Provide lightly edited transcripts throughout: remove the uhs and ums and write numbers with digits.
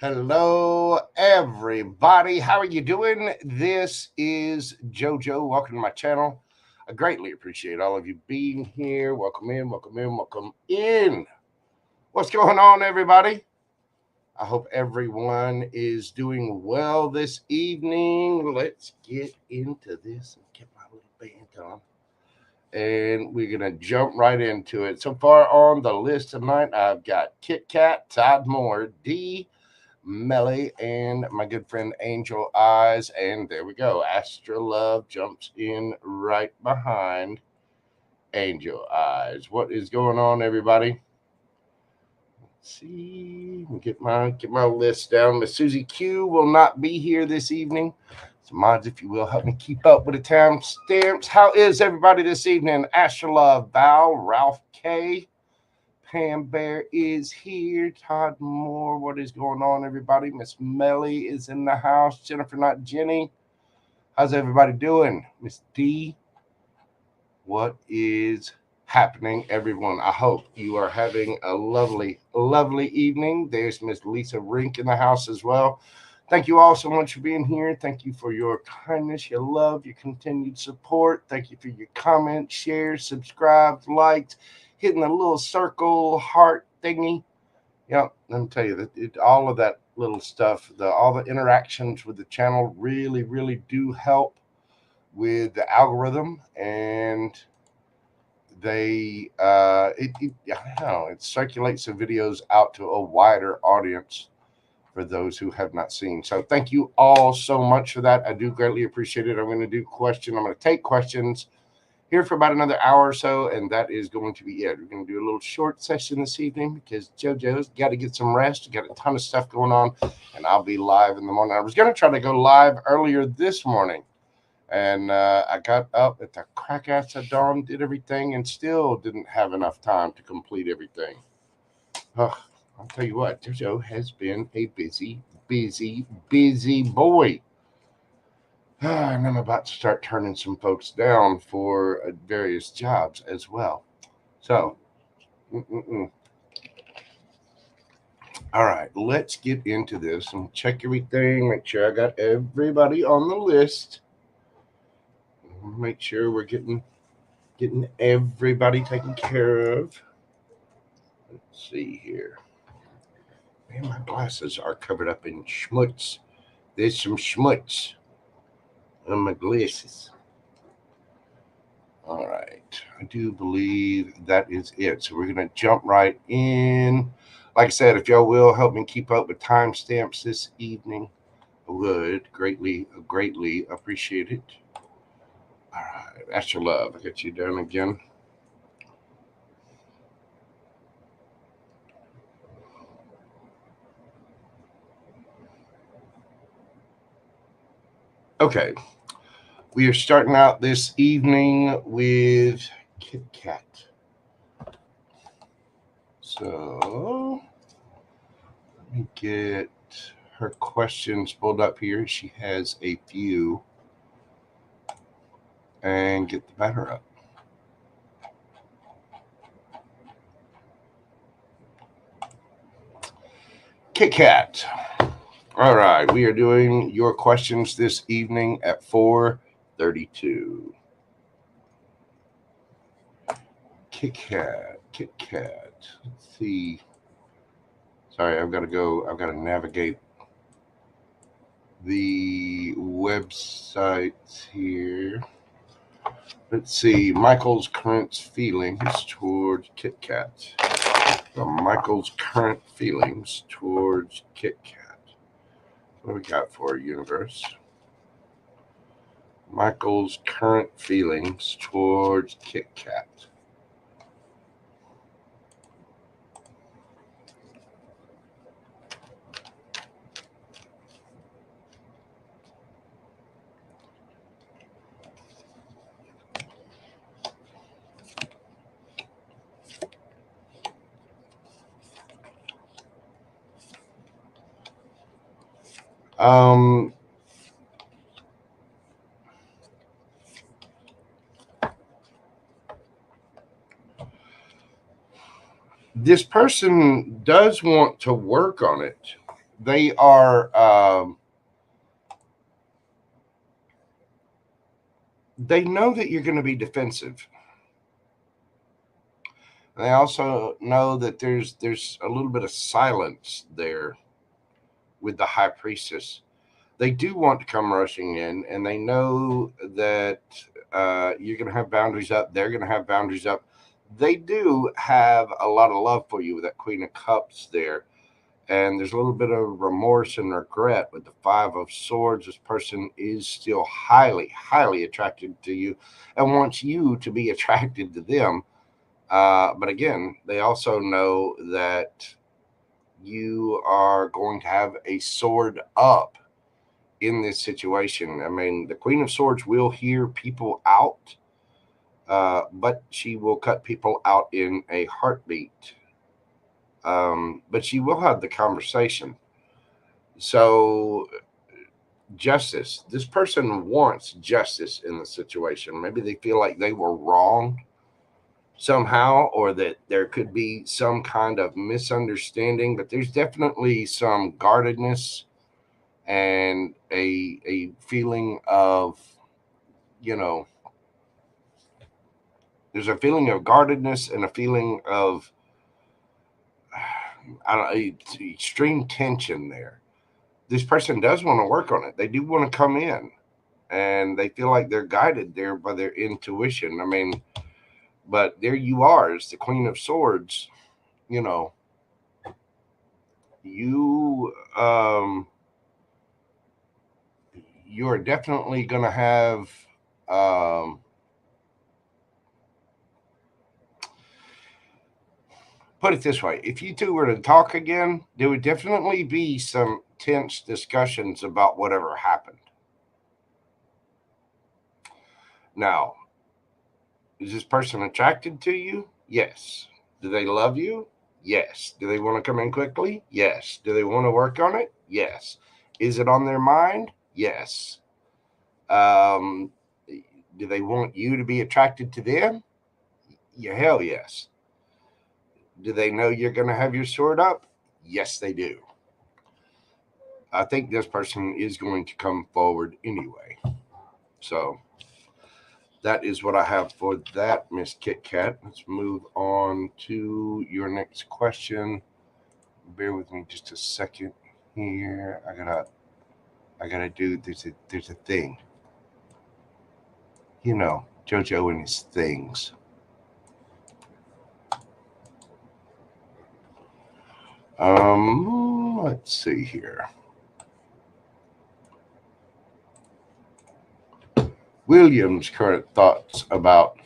Hello, everybody. How are you doing? This is Jojo. Welcome to my channel. I greatly appreciate all of you being here. Welcome in, welcome in, welcome in. What's going on, everybody? I hope everyone is doing well this evening. Let's get into this and get my little band on. And we're going to jump right into it. So far on the list tonight, I've got Kit Kat, Todd Moore, D, Melly, and my good friend Angel Eyes. And there we go. Astra Love jumps in right behind Angel Eyes. What is going on, everybody? Let's see. Get my list down. Miss Susie Q will not be here this evening. So mods, if you will, help me keep up with the time stamps. How is everybody this evening? Astra Love, Val, Ralph K, Pam Bear is here. Todd Moore, what is going on, everybody? Miss Melly is in the house. Jennifer, not Jenny. How's everybody doing? Miss D, what is happening, everyone? I hope you are having a lovely, lovely evening. There's Miss Lisa Rink in the house as well. Thank you all so much for being here. Thank you for your kindness, your love, your continued support. Thank you for your comments, shares, subscribes, likes, hitting the little circle, heart thingy. Yeah, let me tell you that all of that little stuff, all the interactions with the channel really, really do help with the algorithm, and they I don't know, it circulates the videos out to a wider audience for those who have not seen. So thank you all so much for that. I do greatly appreciate it. I'm going to take questions here for about another hour or so, and that is going to be it. We're going to do a little short session this evening because JoJo's got to get some rest. Got a ton of stuff going on, and I'll be live in the morning. I was going to try to go live earlier this morning, and I got up at the crack ass of dawn, did everything, and still didn't have enough time to complete everything. I'll tell you what, JoJo has been a busy, busy, busy boy. And I'm about to start turning some folks down for various jobs as well. So, all right, let's get into this and check everything. Make sure I got everybody on the list. Make sure we're getting everybody taken care of. Let's see here. Man, my glasses are covered up in schmutz. There's some schmutz on my glasses. All right, I do believe that is it. So we're going to jump right in. Like I said, if y'all will help me keep up with timestamps this evening, I would greatly, greatly appreciate it. All right, that's your love. I got you down again. Okay, we are starting out this evening with Kit Kat. So let me get her questions pulled up here. She has a few. And get the batter up. Kit Kat. All right, we are doing your questions this evening at 4:32. Kit Kat. Let's see. Sorry, I've got to navigate the websites here. Let's see. Michael's current feelings towards Kit Kat. Michael's current feelings towards Kit Kat. What do we got for universe? Michael's current feelings towards Kit Kat. This person does want to work on it, they are, they know that you're going to be defensive. They also know that there's a little bit of silence there with the high priestess. They do want to come rushing in, and they know that you're going to have boundaries up. They're going to have boundaries up. They do have a lot of love for you with that Queen of Cups there. And there's a little bit of remorse and regret with the Five of Swords. This person is still highly, highly attracted to you and wants you to be attracted to them. But again, they also know that you are going to have a sword up in this situation. I mean, the Queen of Swords will hear people out, but she will cut people out in a heartbeat. But she will have the conversation. So, justice. This person wants justice in the situation. Maybe they feel like they were wrong somehow, or that there could be some kind of misunderstanding, but there's definitely some guardedness and a feeling of, you know, there's a feeling of guardedness and a feeling of I don't know, extreme tension there. This person does want to work on it. They do want to come in, and they feel like they're guided there by their intuition. I mean, but there you are as the Queen of Swords. You know, you you are definitely going to have put it this way, if you two were to talk again, there would definitely be some tense discussions about whatever happened. Now, is this person attracted to you? Yes. Do they love you? Yes. Do they want to come in quickly? Yes. Do they want to work on it? Yes. Is it on their mind? Yes. Um, do they want you to be attracted to them? Yeah, hell yes. Do they know you're going to have your sword up? Yes, they do. I think this person is going to come forward anyway. So that is what I have for that, Miss Kit Kat. Let's move on to your next question. Bear with me just a second here. I gotta do. There's a thing. You know, JoJo and his things. Let's see here. William's current thoughts about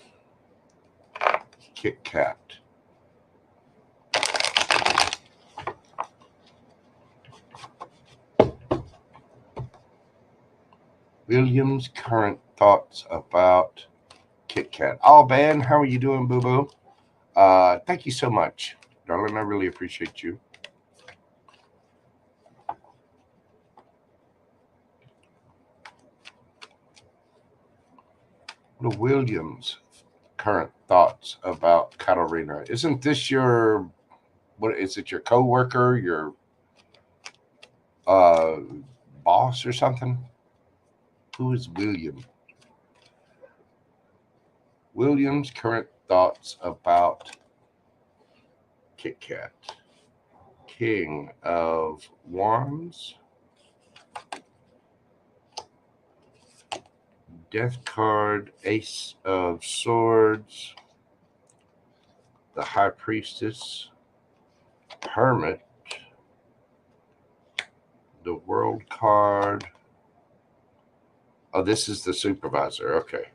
Kit Kat. William's current thoughts about Kit Kat. Oh, Ben, how are you doing, boo boo? Thank you so much, darling. I really appreciate you. What are William's current thoughts about Katarina? Isn't this your, what is it, your coworker, your uh, boss or something? Who is William? William's current thoughts about Kit Kat. King of Wands. Death card, Ace of Swords, the High Priestess, Hermit, the World card. Oh, this is the Supervisor. Okay.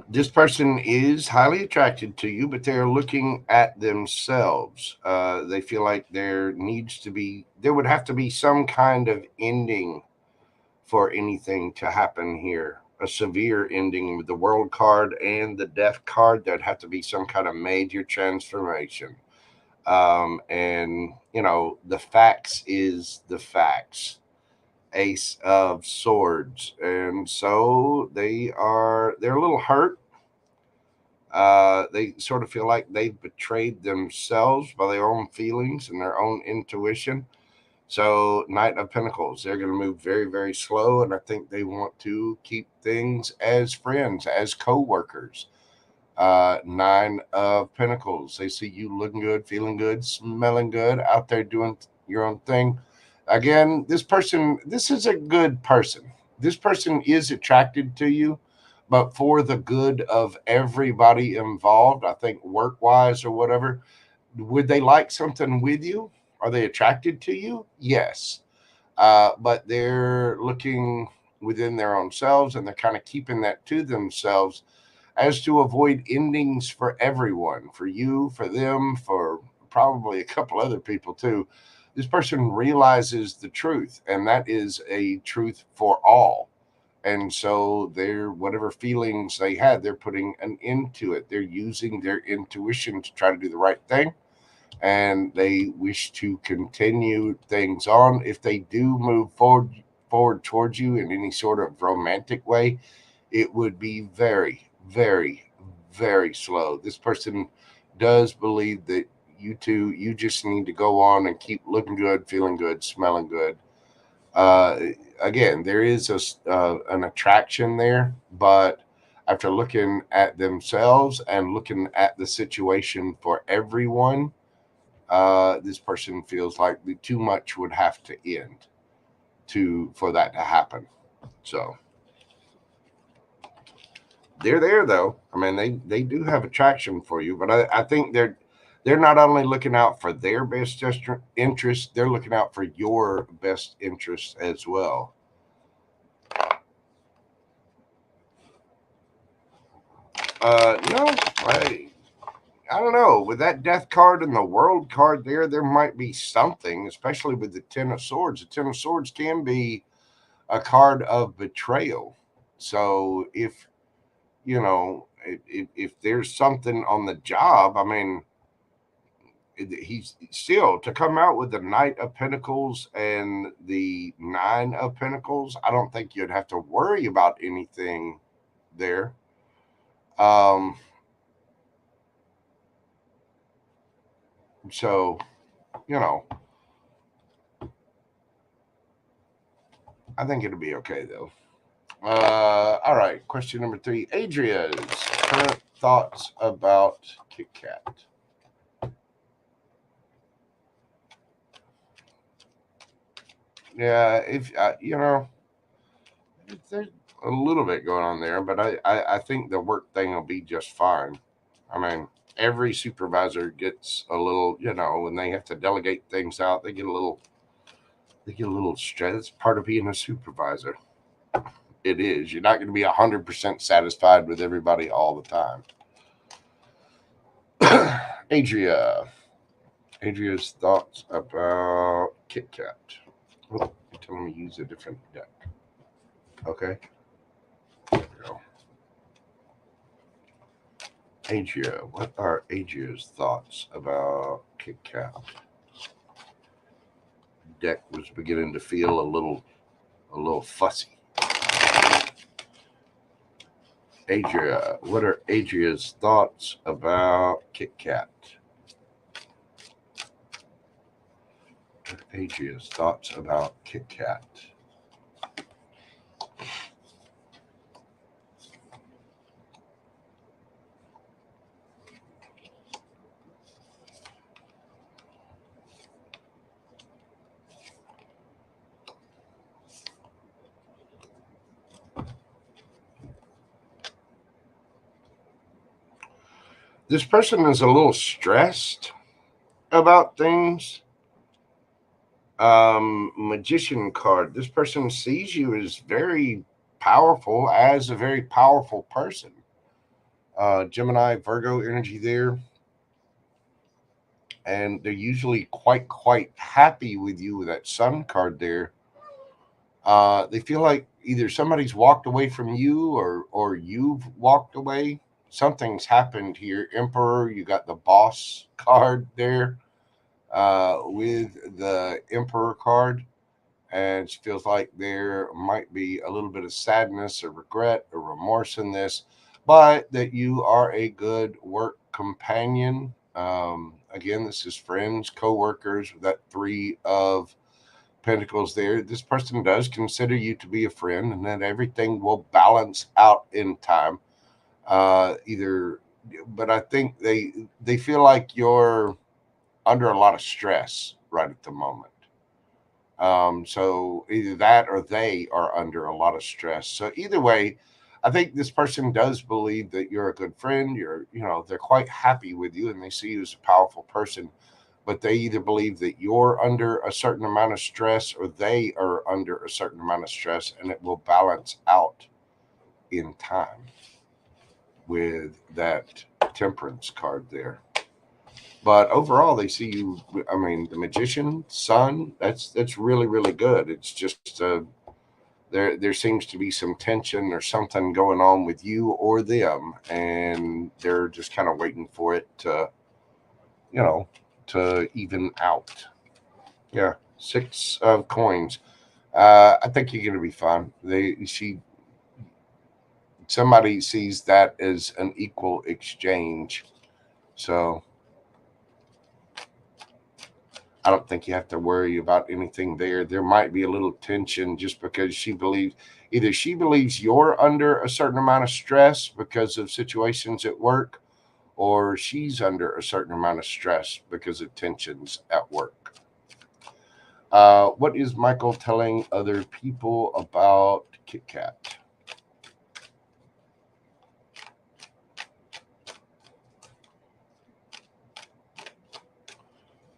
This person is highly attracted to you, but they're looking at themselves. They feel like there would have to be some kind of ending for anything to happen here. A severe ending with the World card and the Death card. There'd have to be some kind of major transformation. And you know, the facts is the facts. Ace of Swords, and so they're a little hurt. They sort of feel like they've betrayed themselves by their own feelings and their own intuition. So, Knight of Pentacles, they're going to move very, very slow, and I think they want to keep things as friends, as co-workers. Nine of Pentacles, they see you looking good, feeling good, smelling good, out there doing your own thing. Again, this is a good person. This person is attracted to you, but for the good of everybody involved, I think work-wise or whatever, would they like something with you? Are they attracted to you? Yes. But they're looking within their own selves, and they're kind of keeping that to themselves as to avoid endings for everyone, for you, for them, for probably a couple other people too. This person realizes the truth, and that is a truth for all. And so they're, whatever feelings they had, they're putting an end to it. They're using their intuition to try to do the right thing, and they wish to continue things on. If they do move forward towards you in any sort of romantic way, it would be very, very, very slow. This person does believe that you just need to go on and keep looking good, feeling good, smelling good. Uh, Again, there is an attraction there, but after looking at themselves and looking at the situation for everyone, this person feels like too much would have to end for that to happen. So they're there though. I mean, they do have attraction for you, but I think they're not only looking out for their best interest, they're looking out for your best interest as well. No, I don't know. With that death card and the world card there might be something, especially with the Ten of Swords. The Ten of Swords can be a card of betrayal. So if if there's something on the job, I mean, he's still to come out with the Knight of Pentacles and the Nine of Pentacles. I don't think you'd have to worry about anything there. So, you know, I think it'll be okay though. All right. Question number 3. Adria's current thoughts about Kit Kat. Yeah, if there's a little bit going on there, but I think the work thing will be just fine. I mean, every supervisor gets a little, when they have to delegate things out, they get a little stressed. It's part of being a supervisor. It is. You're not going to be 100% satisfied with everybody all the time. Adria's thoughts about Kit Kat. Oh, you're telling me to use a different deck. Okay. There we go. Adria, what are Adria's thoughts about Kit Kat? Deck was beginning to feel a little fussy. Adria, what are Adria's thoughts about Kit Kat? Adria's thoughts about Kit Kat. This person is a little stressed about things. Magician card. This person sees you as very powerful, as a very powerful person. Gemini, Virgo energy there. And they're usually quite happy with you with that Sun card there. They feel like either somebody's walked away from you or you've walked away. Something's happened here. Emperor, you got the Boss card there with the Emperor card. And it feels like there might be a little bit of sadness or regret or remorse in this. but that you are a good work companion. Again, this is friends, co-workers, with that three of Pentacles there. This person does consider you to be a friend, and that everything will balance out in time. Either, but I think they feel like you're under a lot of stress right at the moment. So either that or they are under a lot of stress. So either way, I think this person does believe that you're a good friend. They're quite happy with you and they see you as a powerful person, but they either believe that you're under a certain amount of stress or they are under a certain amount of stress, and it will balance out in time with that Temperance card there. But overall, they see you. I mean, the Magician, Sun. That's really really good. It's just there seems to be some tension or something going on with you or them, and they're just kind of waiting for it to, to even out. Yeah, 6 of coins. I think you're going to be fine. Somebody sees that as an equal exchange, so I don't think you have to worry about anything there. There might be a little tension just because either she believes you're under a certain amount of stress because of situations at work, or she's under a certain amount of stress because of tensions at work. What is Michael telling other people about Kit Kat?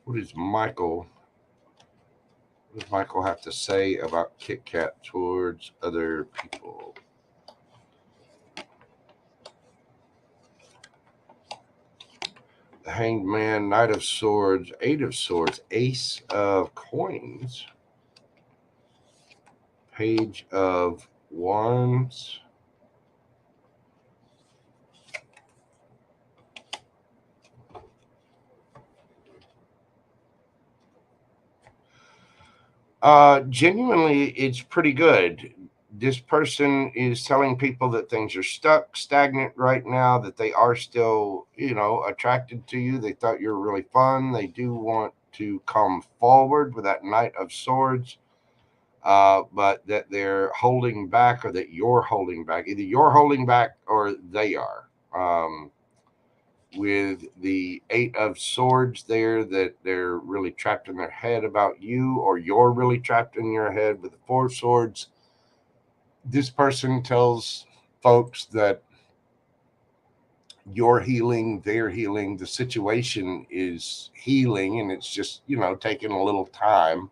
What does Michael have to say about Kit Kat towards other people? The Hanged Man, Knight of Swords, Eight of Swords, Ace of Coins, Page of Wands, genuinely, it's pretty good. This person is telling people that things are stuck, stagnant right now, that they are still, attracted to you. They thought you were really fun. They do want to come forward with that Knight of Swords, but that they're holding back or that you're holding back. Either you're holding back or they are. With the Eight of Swords there, that they're really trapped in their head about you, or you're really trapped in your head. With the Four of Swords, this person tells folks that you're healing, they're healing, the situation is healing, and it's just, taking a little time.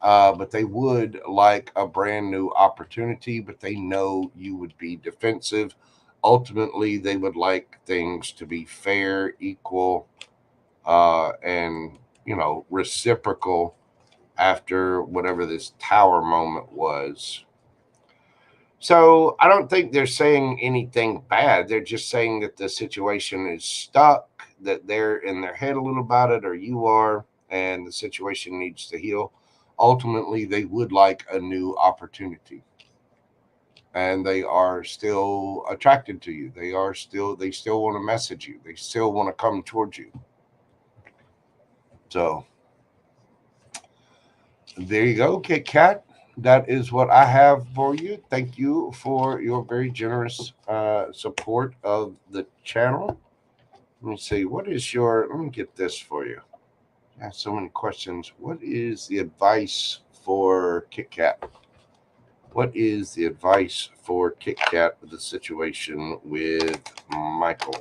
But they would like a brand new opportunity, but they know you would be defensive. Ultimately, they would like things to be fair, equal, and reciprocal after whatever this Tower moment was. So I don't think they're saying anything bad. They're just saying that the situation is stuck, that they're in their head a little about it, or you are, and the situation needs to heal. Ultimately, they would like a new opportunity, and they are still attracted to you. They still want to message you. They still want to come towards you. So there you go, Kit Kat. That is what I have for you. Thank you for your very generous support of the channel. Let me see. Let me get this for you. I have so many questions. What is the advice for Kit Kat? What is the advice for Kit Kat with the situation with Michael?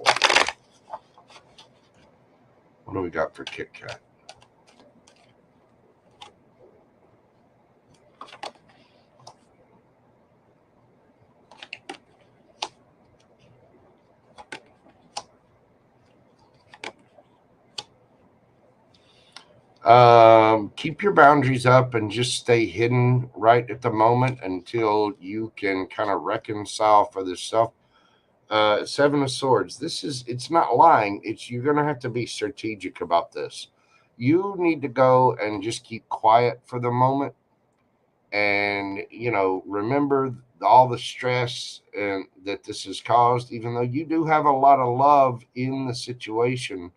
What do we got for Kit Kat? Keep your boundaries up and just stay hidden right at the moment until you can kind of reconcile for this stuff. Seven of Swords. It's not lying. You're going to have to be strategic about this. You need to go and just keep quiet for the moment. And, remember all the stress and that this has caused, even though you do have a lot of love in the situation.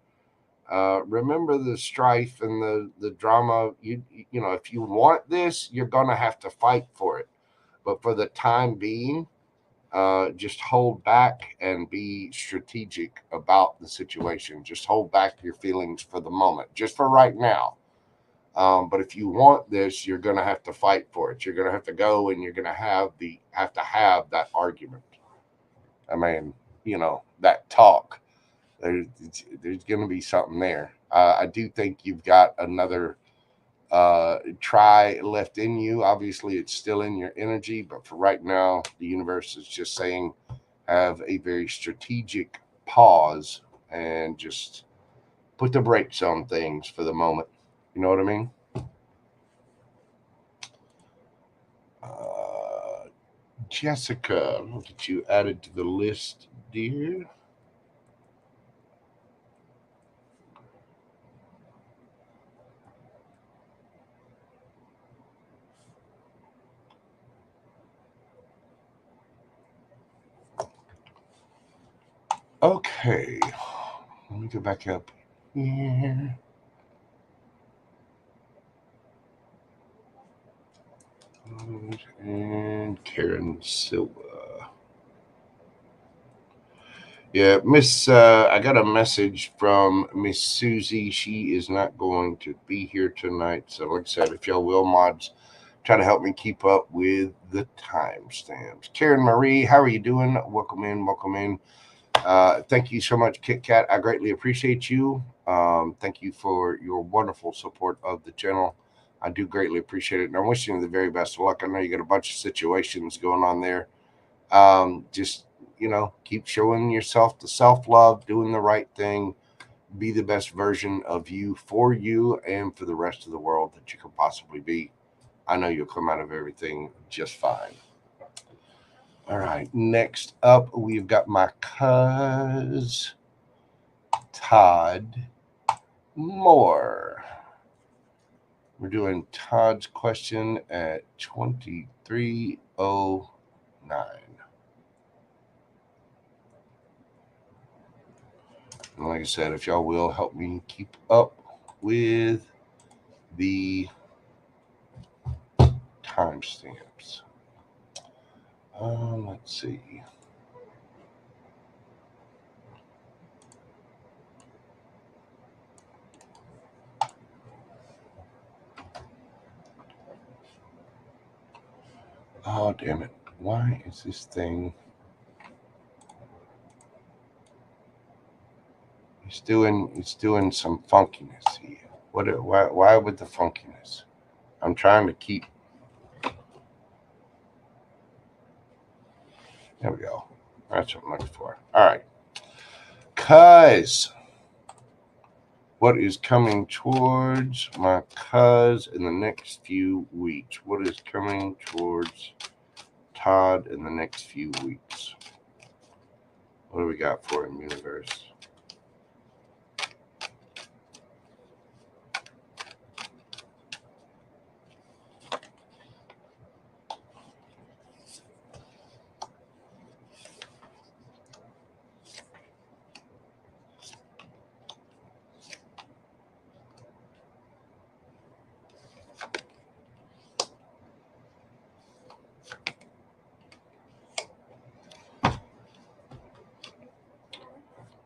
Remember the strife and the drama. You know, if you want this, you're gonna have to fight for it. But for the time being, just hold back and be strategic about the situation. Just hold back your feelings for the moment, just for right now. But if you want this, you're going to have to fight for it. You're going to have to go, and you're going to have to have that argument. I mean, you know, that talk. There's going to be something there. I do think you've got another try left in you. Obviously, it's still in your energy, but for right now, the universe is just saying have a very strategic pause and just put the brakes on things for the moment. You know what I mean? Jessica, I'll get you added to the list, dear. Okay, let me go back up here. And Karen Silva. Yeah, Miss, I got a message from Miss Susie. She is not going to be here tonight. So, like I said, if y'all will, mods, try to help me keep up with the timestamps. Karen Marie, how are you doing? Welcome in, welcome in. Thank you so much, Kit Kat. I greatly appreciate you. Thank you for your wonderful support of the channel. I do greatly appreciate it. And I'm wishing you the very best of luck. I know you got a bunch of situations going on there. Just, you know, keep showing yourself the self-love, doing the right thing, be the best version of you for you and for the rest of the world that you could possibly be. I know you'll come out of everything just fine. All right, next up, we've got my cuz Todd Moore. We're doing Todd's question at 2309. And like I said, if y'all will help me keep up with the timestamps. Let's see. Oh, damn it. Why is this thing? It's doing some funkiness here. Why with the funkiness? I'm trying to keep. There we go. That's what I'm looking for. All right. Cuz, what is coming towards my cuz in the next few weeks? What is coming towards Todd in the next few weeks? What do we got for him, universe?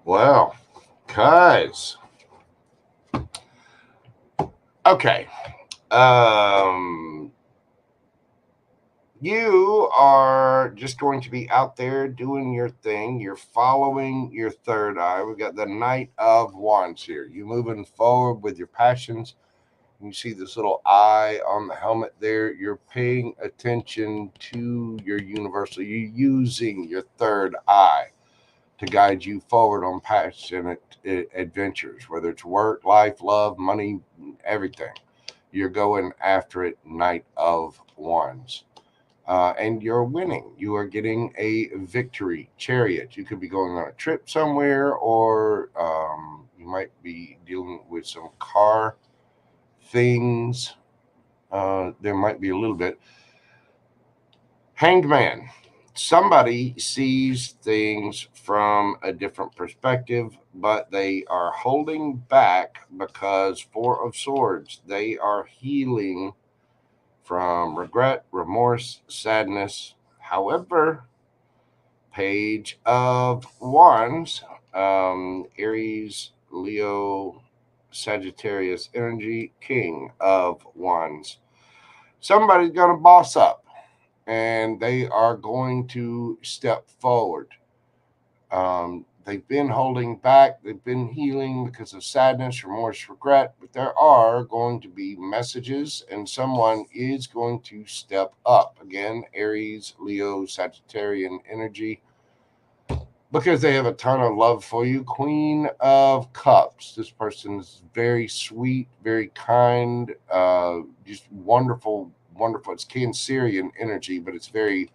Well, cuz. Okay. You are just going to be out there doing your thing. You're following your third eye. We've got the Knight of Wands here. You moving forward with your passions. You see this little eye on the helmet there. You're paying attention to your universal. You're using your third eye to guide you forward on passionate adventures, whether it's work, life, love, money, everything. You're going after it, Knight of Wands. And you're winning. You are getting a victory. Chariot. You could be going on a trip somewhere, or you might be dealing with some car things. There might be a little bit. Hanged Man. Somebody sees things from a different perspective, but they are holding back because Four of Swords, they are healing from regret, remorse, sadness. However, Page of Wands, Aries, Leo, Sagittarius energy, King of Wands. Somebody's going to boss up and they are going to step forward. They've been holding back, they've been healing because of sadness, remorse, regret, but there are going to be messages and someone is going to step up. Again, Aries, Leo, Sagittarian energy, because they have a ton of love for you. Queen of Cups. This person is very sweet, very kind, just wonderful, wonderful. It's Cancerian energy, but it's very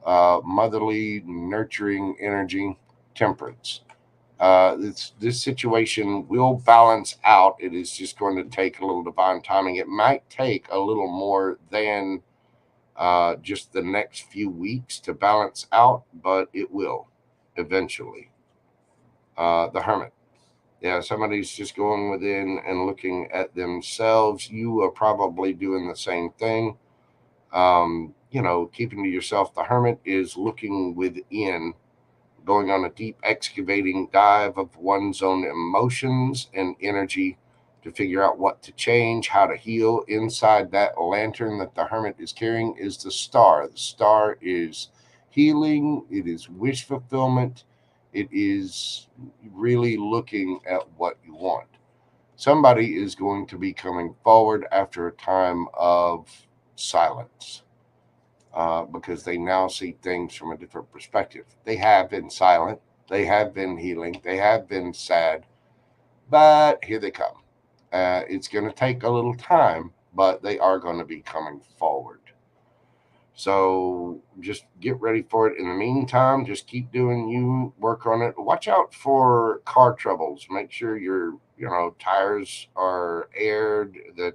motherly, nurturing energy. Temperance. This situation will balance out. It is just going to take a little divine timing. It might take a little more than just the next few weeks to balance out, but it will eventually. The Hermit. Yeah, somebody's just going within and looking at themselves. You are probably doing the same thing. Keeping to yourself. The Hermit is looking within, going on a deep excavating dive of one's own emotions and energy to figure out what to change, how to heal. Inside that lantern that the Hermit is carrying is the Star. The Star is healing, it is wish fulfillment, it is really looking at what you want. Somebody is going to be coming forward after a time of silence. Because they now see things from a different perspective. They have been silent, they have been healing, they have been sad, but here they come. It's going to take a little time, but they are going to be coming forward. So just get ready for it. In the meantime, just keep doing you, work on it. Watch out for car troubles. Make sure your tires are aired, that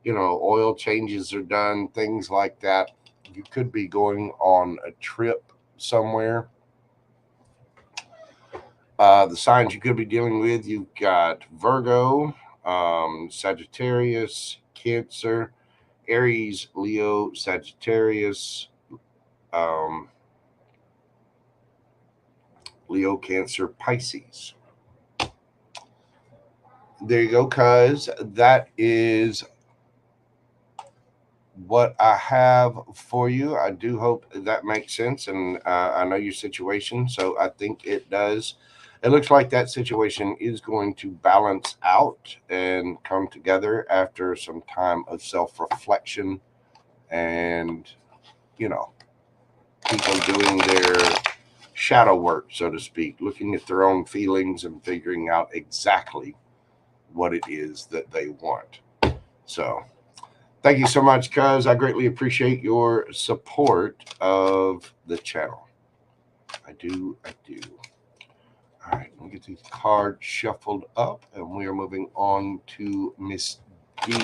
oil changes are done, things like that. You could be going on a trip somewhere. The signs you could be dealing with, you've got Virgo, Sagittarius, Cancer, Aries, Leo, Sagittarius, Leo, Cancer, Pisces. There you go, cuz that is what I have for you. I do hope that makes sense, and I know your situation, so I think it does. It looks like that situation is going to balance out and come together after some time of self-reflection and, people doing their shadow work, so to speak, looking at their own feelings and figuring out exactly what it is that they want. So thank you so much, cuz I greatly appreciate your support of the channel. I do. All right, let me get these cards shuffled up, and we are moving on to Miss D.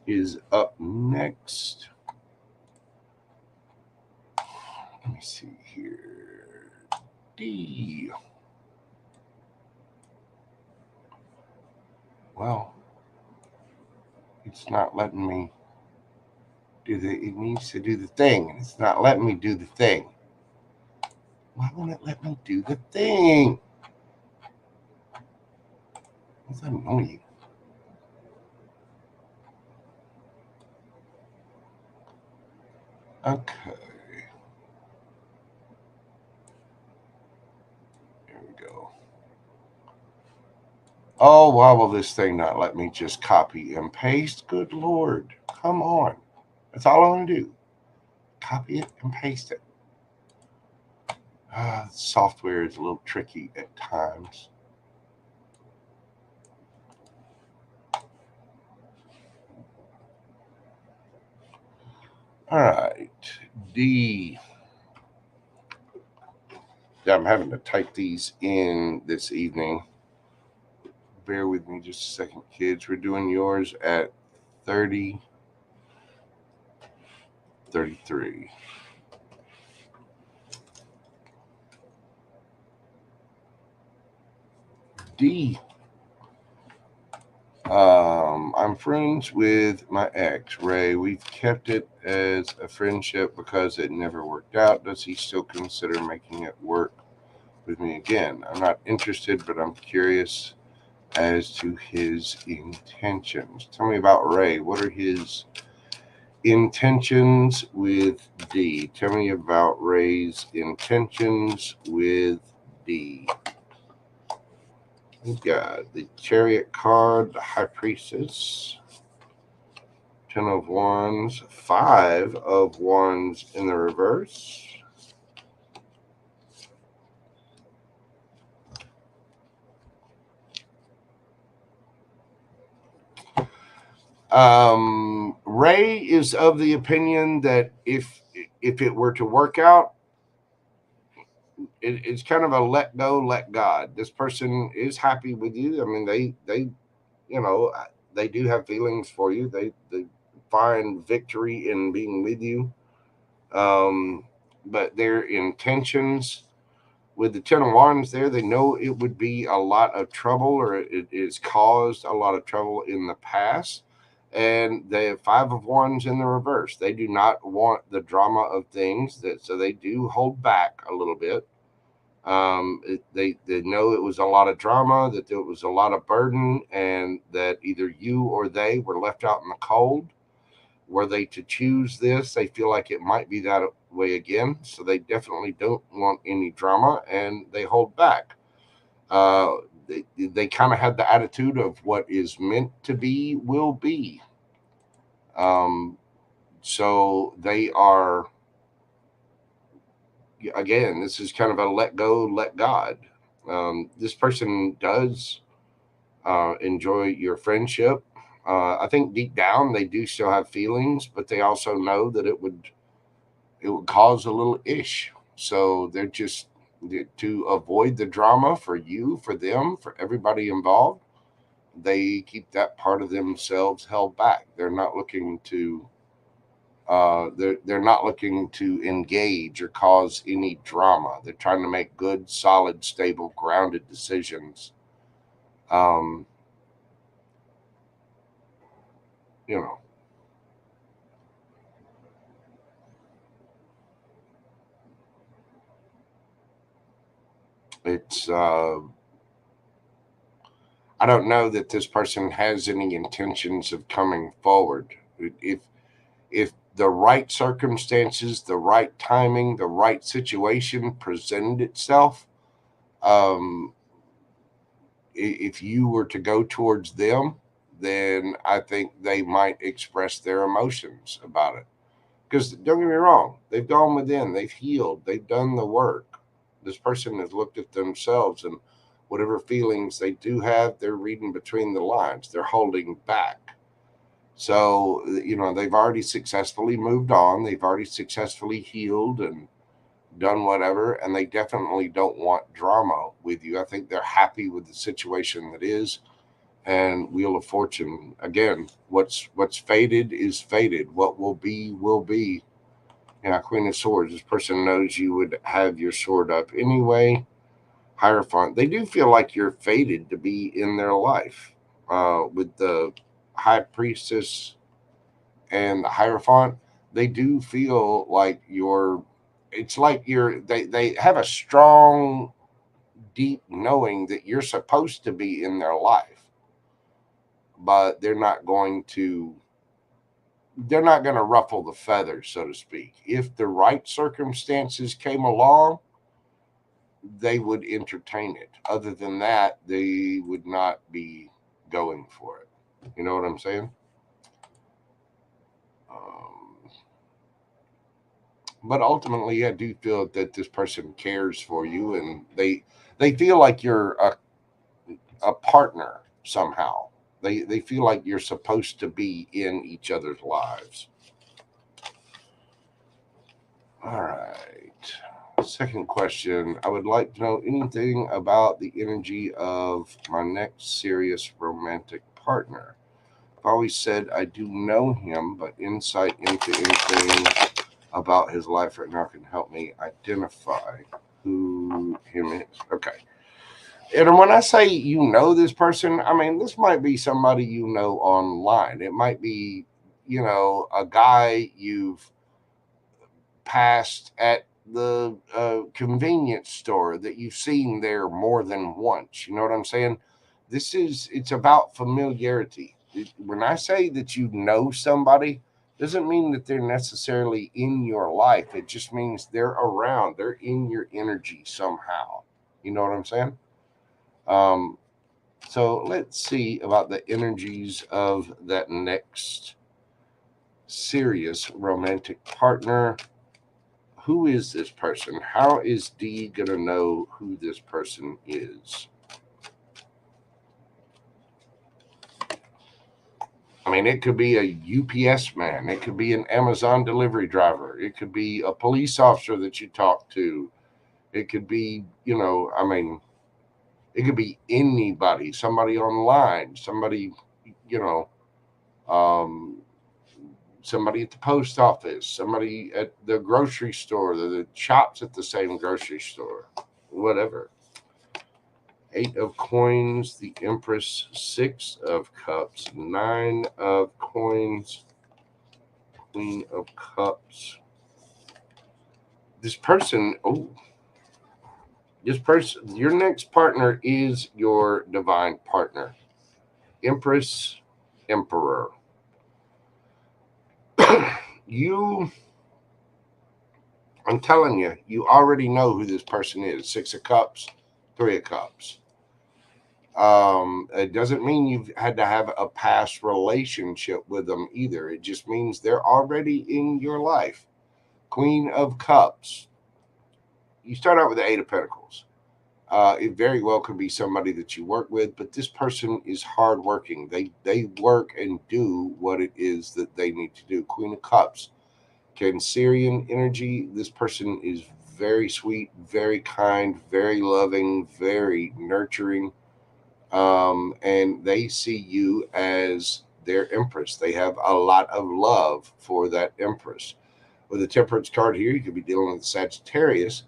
Is up next. Let me see here. D. Well, it's not letting me do it needs to do the thing, and it's not letting me do the thing. Why won't it let me do the thing? That's annoying. Okay. There we go. Oh, why will this thing not let me just copy and paste? Good Lord. Come on. That's all I want to do. Copy it and paste it. Software is a little tricky at times. All right. D. Yeah, I'm having to type these in this evening. Bear with me just a second, kids. We're doing yours at 30. 33. D. I'm friends with my ex, Ray. We've kept it as a friendship because it never worked out. Does he still consider making it work with me again? I'm not interested, but I'm curious as to his intentions. Tell me about Ray. What are his intentions with D? Tell me about Ray's intentions with D. We've got the Chariot card, the High Priestess, 10 of Wands, 5 of Wands in the reverse. Ray is of the opinion that if it were to work out, it's kind of a let go, let God. This person is happy with you. I mean, they they do have feelings for you. They find victory in being with you. But their intentions with the 10 of Wands there, they know it would be a lot of trouble, or it is caused a lot of trouble in the past. And they have 5 of Wands in the reverse. They do not want the drama of things, so they do hold back a little bit. They know it was a lot of drama, that there was a lot of burden, and that either you or they were left out in the cold. Were they to choose this, they feel like it might be that way again. So they definitely don't want any drama, and they hold back. They kind of had the attitude of what is meant to be will be. So they are, again, this is kind of a let go, let God. This person does enjoy your friendship. I think deep down they do still have feelings, but they also know that it would cause a little ish. So they're just to avoid the drama for you, for them, for everybody involved. They keep that part of themselves held back. They're not looking to they're not looking to engage or cause any drama. They're trying to make good, solid, stable, grounded decisions. Um, you know, it's I don't know that this person has any intentions of coming forward. If the right circumstances, the right timing, the right situation presented itself, um, if you were to go towards them, then I think they might express their emotions about it. Because don't get me wrong, they've gone within, they've healed, they've done the work. This person has looked at themselves, and whatever feelings they do have, they're reading between the lines, they're holding back. So, they've already successfully moved on, they've already successfully healed and done whatever, and they definitely don't want drama with you. I think they're happy with the situation that is. And Wheel of Fortune, again, what's fated is fated. What will be will be. Queen of Swords, this person knows you would have your sword up anyway. Hierophant, they do feel like you're fated to be in their life. With the High Priestess and the Hierophant, they do feel like they have a strong, deep knowing that you're supposed to be in their life, but they're not going to ruffle the feathers, so to speak. If the right circumstances came along, they would entertain it. Other than that, they would not be going for it. You know what I'm saying? But ultimately, I do feel that this person cares for you, and they feel like you're a partner somehow. They feel like you're supposed to be in each other's lives. All right. Second question. I would like to know anything about the energy of my next serious romantic partner. I've always said I do know him, but insight into anything about his life right now can help me identify who him is. Okay. And when I say you know this person, I mean, this might be somebody you know online. It might be, a guy you've passed at the convenience store that you've seen there more than once. You know what I'm saying? It's about familiarity. When I say that you know somebody, doesn't mean that they're necessarily in your life. It just means they're around. They're in your energy somehow. You know what I'm saying? Um, so let's see about the energies of that next serious romantic partner. Who is this person? How is D going to know who this person is? I mean, it could be a UPS man. It could be an Amazon delivery driver. It could be a police officer that you talk to. It could be, it could be anybody, somebody online, somebody, you know, um, somebody at the post office, somebody at the grocery store, the shops at the same grocery store, whatever. 8 of coins, the Empress, 6 of cups, 9 of coins, Queen of cups. This person, your next partner is your divine partner. Empress, Emperor. I'm telling you, you already know who this person is. 6 of cups, 3 of cups. It doesn't mean you've had to have a past relationship with them either. It just means they're already in your life. Queen of Cups. You start out with the 8 of Pentacles. It very well could be somebody that you work with, but this person is hardworking. They work and do what it is that they need to do. Queen of Cups. Cancerian energy. This person is very sweet, very kind, very loving, very nurturing. And they see you as their empress. They have a lot of love for that empress. With the Temperance card here, you could be dealing with Sagittarius.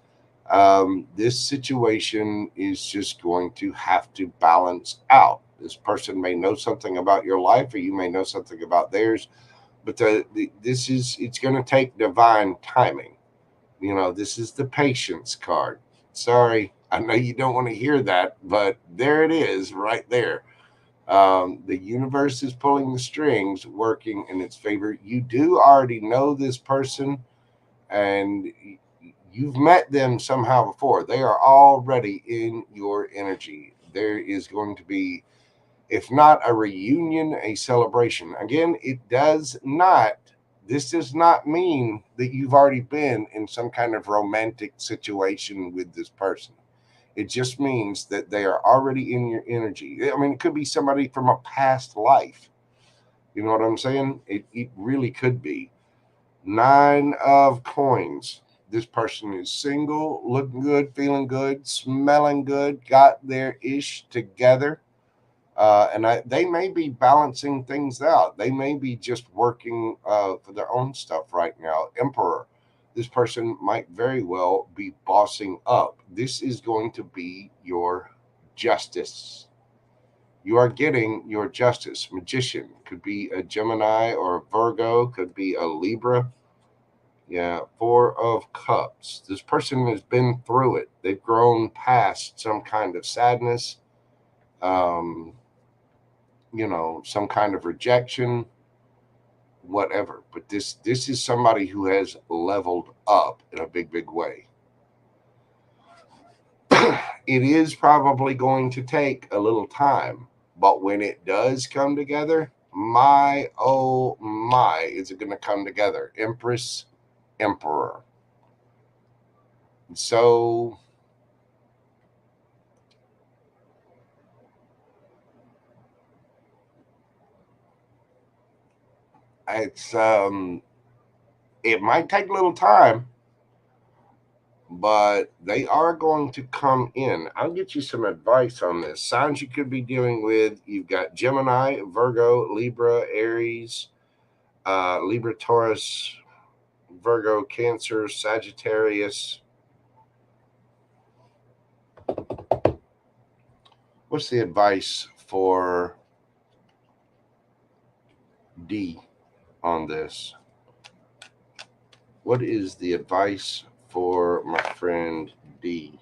This situation is just going to have to balance out. This person may know something about your life, or you may know something about theirs, but it's going to take divine timing. This is the Patience card. Sorry, I know you don't want to hear that, but there it is right there. The universe is pulling the strings, working in its favor. You do already know this person, and you've met them somehow before. They are already in your energy. There is going to be, if not a reunion, a celebration. Again, this does not mean that you've already been in some kind of romantic situation with this person. It just means that they are already in your energy. I mean, it could be somebody from a past life. You know what I'm saying? It really could be. 9 of coins. This person is single, looking good, feeling good, smelling good, got their ish together. They may be balancing things out. They may be just working for their own stuff right now. Emperor. This person might very well be bossing up. This is going to be your justice. You are getting your justice. Magician could be a Gemini or a Virgo, could be a Libra. Yeah, 4 of cups. This person has been through it. They've grown past some kind of sadness, some kind of rejection, whatever. But this is somebody who has leveled up in a big, big way. It is probably going to take a little time, but when it does come together, my, oh my, is it going to come together? Empress, Emperor. So it's it might take a little time, but they are going to come in. I'll get you some advice on this. Signs you could be dealing with. You've got Gemini, Virgo, Libra, Aries, Libra, Taurus, Virgo, Cancer, Sagittarius. What's the advice for D on this? What is the advice for my friend D?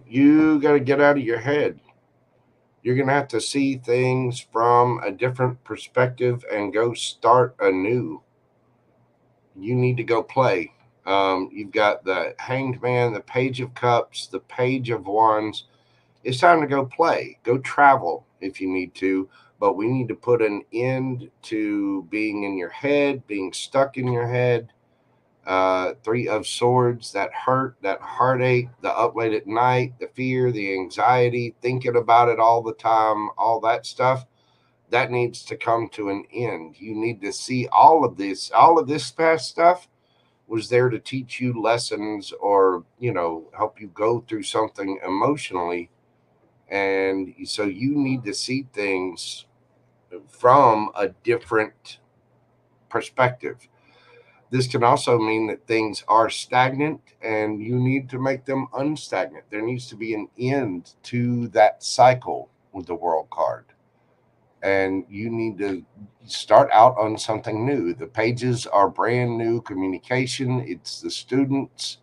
You got to get out of your head. You're going to have to see things from a different perspective and go start anew. You need to go play. You've got the Hanged Man, the Page of Cups, the Page of Wands. It's time to go play. Go travel if you need to, but we need to put an end to being in your head, being stuck in your head. Three of Swords, that hurt, that heartache, the up late at night, the fear, the anxiety, thinking about it all the time, all that stuff, that needs to come to an end. You need to see all of this past stuff was there to teach you lessons or, help you go through something emotionally. And so you need to see things from a different perspective. This can also mean that things are stagnant and you need to make them unstagnant. There needs to be an end to that cycle with the World card. And you need to start out on something new. The pages are brand new communication. It's the students.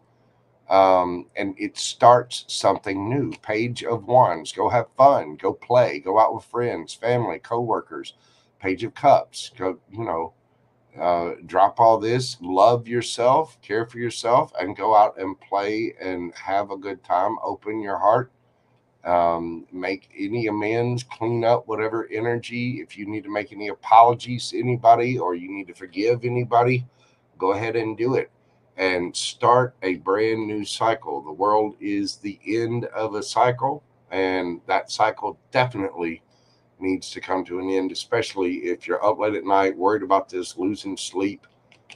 And it starts something new. Page of Wands. Go have fun. Go play. Go out with friends, family, coworkers. Page of Cups. Go, drop all this, love yourself, care for yourself, and go out and play and have a good time. Open your heart, make any amends, clean up whatever energy. If you need to make any apologies to anybody or you need to forgive anybody, go ahead and do it and start a brand new cycle. The world is the end of a cycle, and that cycle definitely needs to come to an end, especially if you're up late at night, worried about this, losing sleep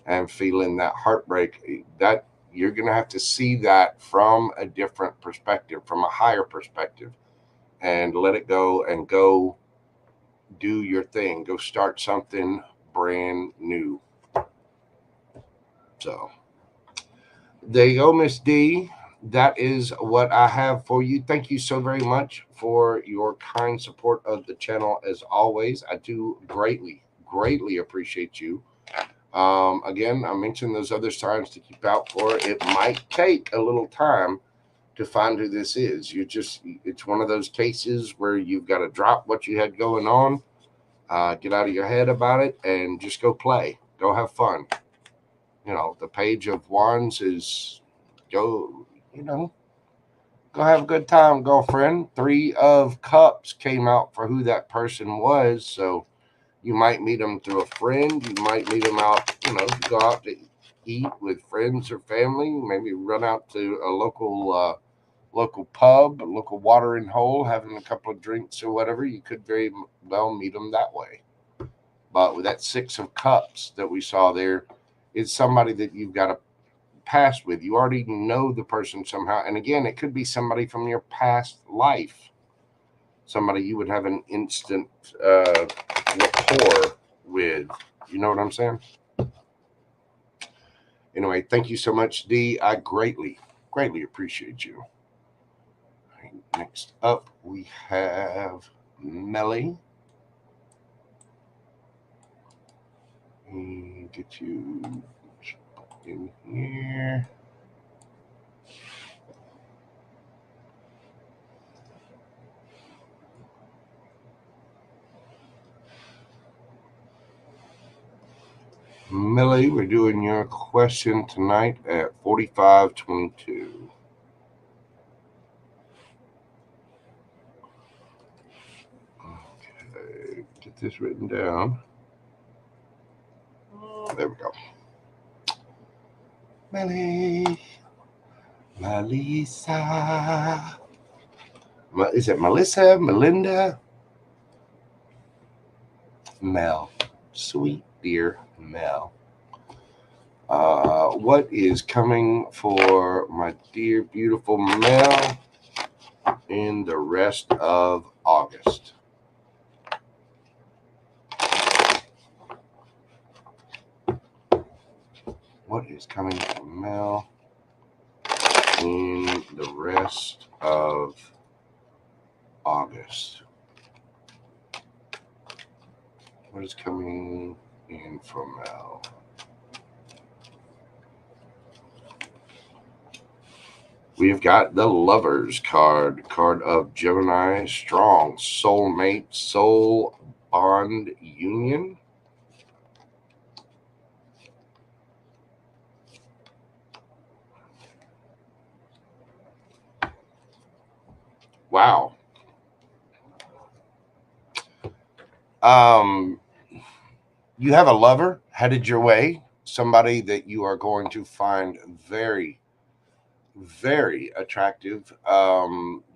and feeling that heartbreak. That you're going to have to see that from a different perspective, from a higher perspective, and let it go and go do your thing. Go start something brand new. So there you go, Miss D. That is what I have for you. Thank you so very much for your kind support of the channel. As always, I do greatly appreciate you. Again, I mentioned those other signs to keep out for. It might take a little time to find who this is. It's one of those cases where you've got to drop what you had going on, get out of your head about it, and just go play. Go have fun. The Page of Wands is go have a good time, girlfriend. Three of Cups came out for who that person was. So you might meet them through a friend. You might meet them out, go out to eat with friends or family. Maybe run out to a local pub, a local watering hole, having a couple of drinks or whatever. You could very well meet them that way. But with that Six of Cups that we saw there, it's somebody that you've got to pass with. You already know the person somehow. And again, it could be somebody from your past life. Somebody you would have an instant rapport with. You know what I'm saying? Anyway, thank you so much, D. I greatly appreciate you. Right, next up, we have Melly. Get you in here. Millie, we're doing your question tonight at 45:22. Okay, get this written down. There we go. Millie. Melissa. Is it Melissa? Melinda? Mel. Sweet dear Mel. What is coming for my dear, beautiful Mel in the rest of August? What is coming for Mel in the rest of August? What is coming in for Mel? We've got the Lovers card of Gemini, strong soulmate, soul bond union. Wow. You have a lover headed your way, somebody that you are going to find very, very attractive.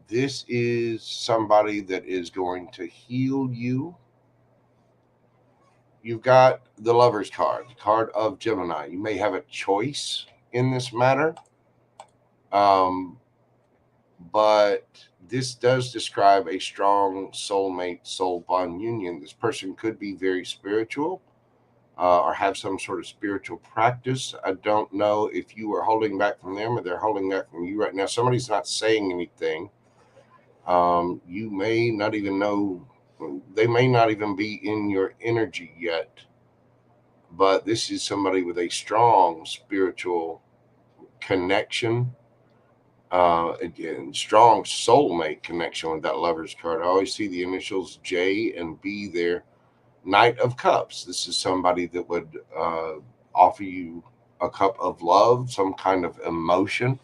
This is somebody that is going to heal you. You've got the Lovers card of Gemini. You may have a choice in this matter. But this does describe a strong soulmate, soul bond union. This person could be very spiritual or have some sort of spiritual practice. I don't know if you are holding back from them or they're holding back from you right now. Somebody's not saying anything. You may not even know, they may not even be in your energy yet. But this is somebody with a strong spiritual connection. Again, strong soulmate connection with that Lovers card. I always see the initials J and B there. Knight of Cups. This is somebody that would offer you a cup of love, some kind of emotion,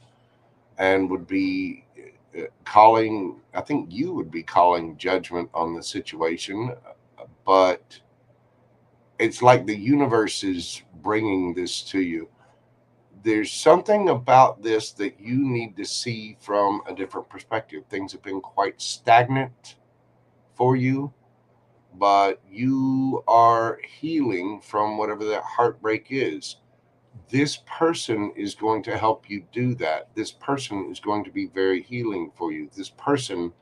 and would be calling, I think you would be calling judgment on the situation, but it's like the universe is bringing this to you. There's something about this that you need to see from a different perspective. Things have been quite stagnant for you, but you are healing from whatever that heartbreak is. This person is going to help you do that. This person is going to be very healing for you. This person,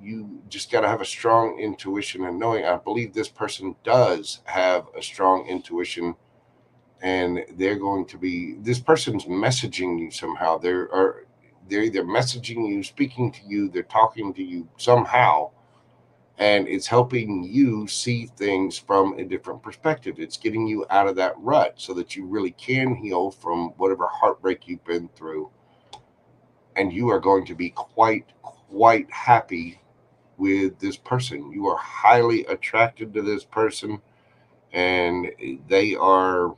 you just got to have a strong intuition and knowing. I believe this person does have a strong intuition, and they're going to be, this person's messaging you somehow. They're either messaging you, speaking to you, they're talking to you somehow, and it's helping you see things from a different perspective. It's getting you out of that rut so that you really can heal from whatever heartbreak you've been through, and you are going to be quite happy with this person. You are highly attracted to this person, and they are,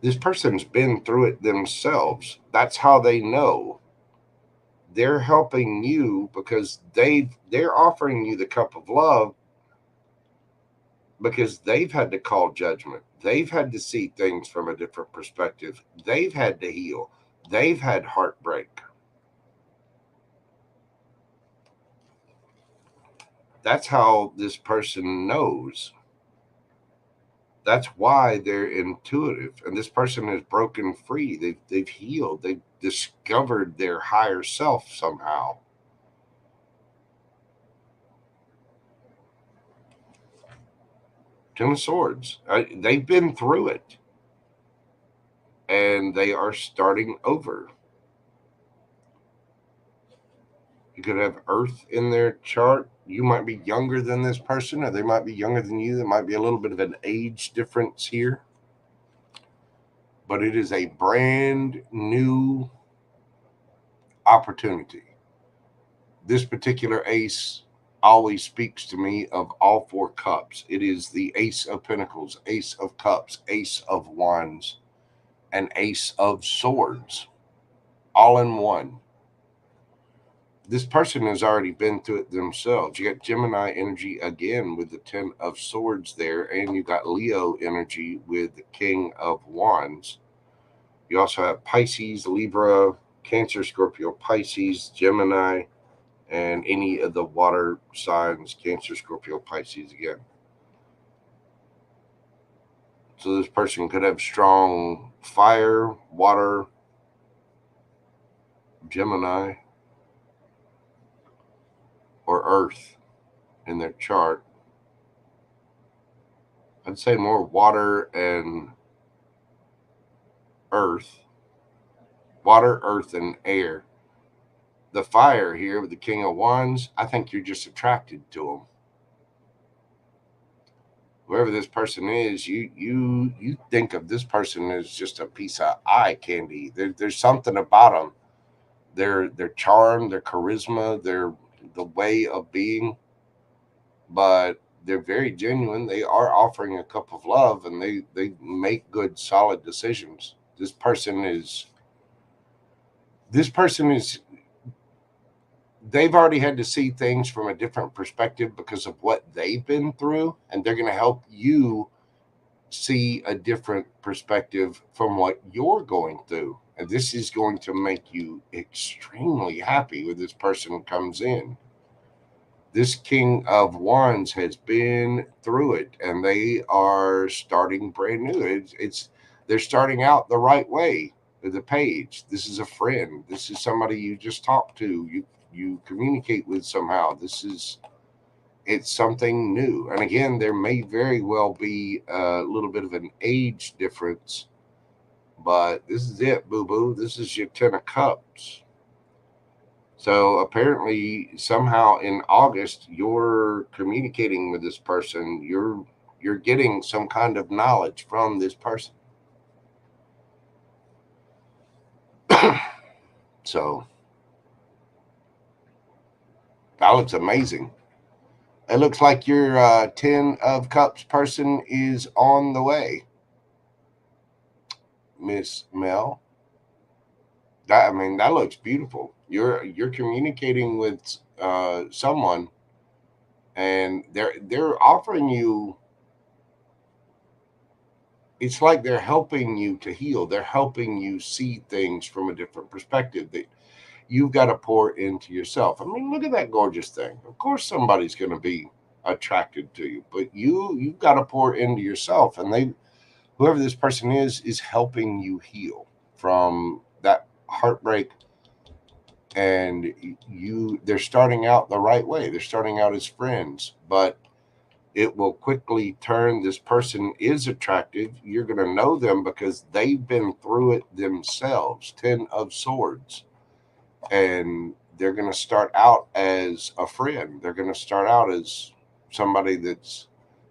this person's been through it themselves. That's how they know. They're helping you because they're offering you the cup of love because they've had to call judgment. They've had to see things from a different perspective. They've had to heal. They've had heartbreak. That's how this person knows. That's why they're intuitive. And this person has broken free. They've healed. They've discovered their higher self somehow. Ten of Swords. They've been through it. And they are starting over. You could have Earth in their chart. You might be younger than this person, or they might be younger than you. There might be a little bit of an age difference here. But it is a brand new opportunity. This particular ace always speaks to me of all four cups. It is the Ace of Pentacles, Ace of Cups, Ace of Wands, and Ace of Swords, all in one. this person has already been through it themselves. You got Gemini energy again with the 10 of Swords there, and you got Leo energy with the King of Wands. You also have Pisces, Libra, Cancer, Scorpio, Pisces, Gemini, and any of the water signs, Cancer, Scorpio, Pisces again. So this person could have strong fire, water, Gemini, or earth in their chart. I'd say more water and earth. Water, earth, and air. The fire here with the King of Wands, I think you're just attracted to them. Whoever this person is, you think of this person as just a piece of eye candy. There's something about them. Their charm, their charisma, the way of being, but they're very genuine. They are offering a cup of love, and they make good, solid decisions. This person is they've already had to see things from a different perspective because of what they've been through, and they're going to help you see a different perspective from what you're going through. And this is going to make you extremely happy when this person comes in. This King of Wands has been through it, and they are starting brand new. They're starting out the right way with the page. This is a friend. This is somebody you just talk to. You communicate with somehow. It's something new. And again, there may very well be a little bit of an age difference, but this is it, boo boo. This is your 10 of Cups. So apparently, somehow in August, you're communicating with this person. You're getting some kind of knowledge from this person. So that looks amazing. It looks like your 10 of Cups person is on the way, Miss Mel. That looks beautiful. You're communicating with someone, and they're offering you. It's like they're helping you to heal. They're helping you see things from a different perspective that you've got to pour into yourself. I mean, look at that gorgeous thing. Of course, somebody's going to be attracted to you, but you've got to pour into yourself, and whoever this person is helping you heal from that heartbreak. And they're starting out the right way. They're starting out as friends, but it will quickly turn. This person is attractive. You're going to know them because they've been through it themselves. 10 of Swords. And they're going to start out as a friend. They're going to start out as somebody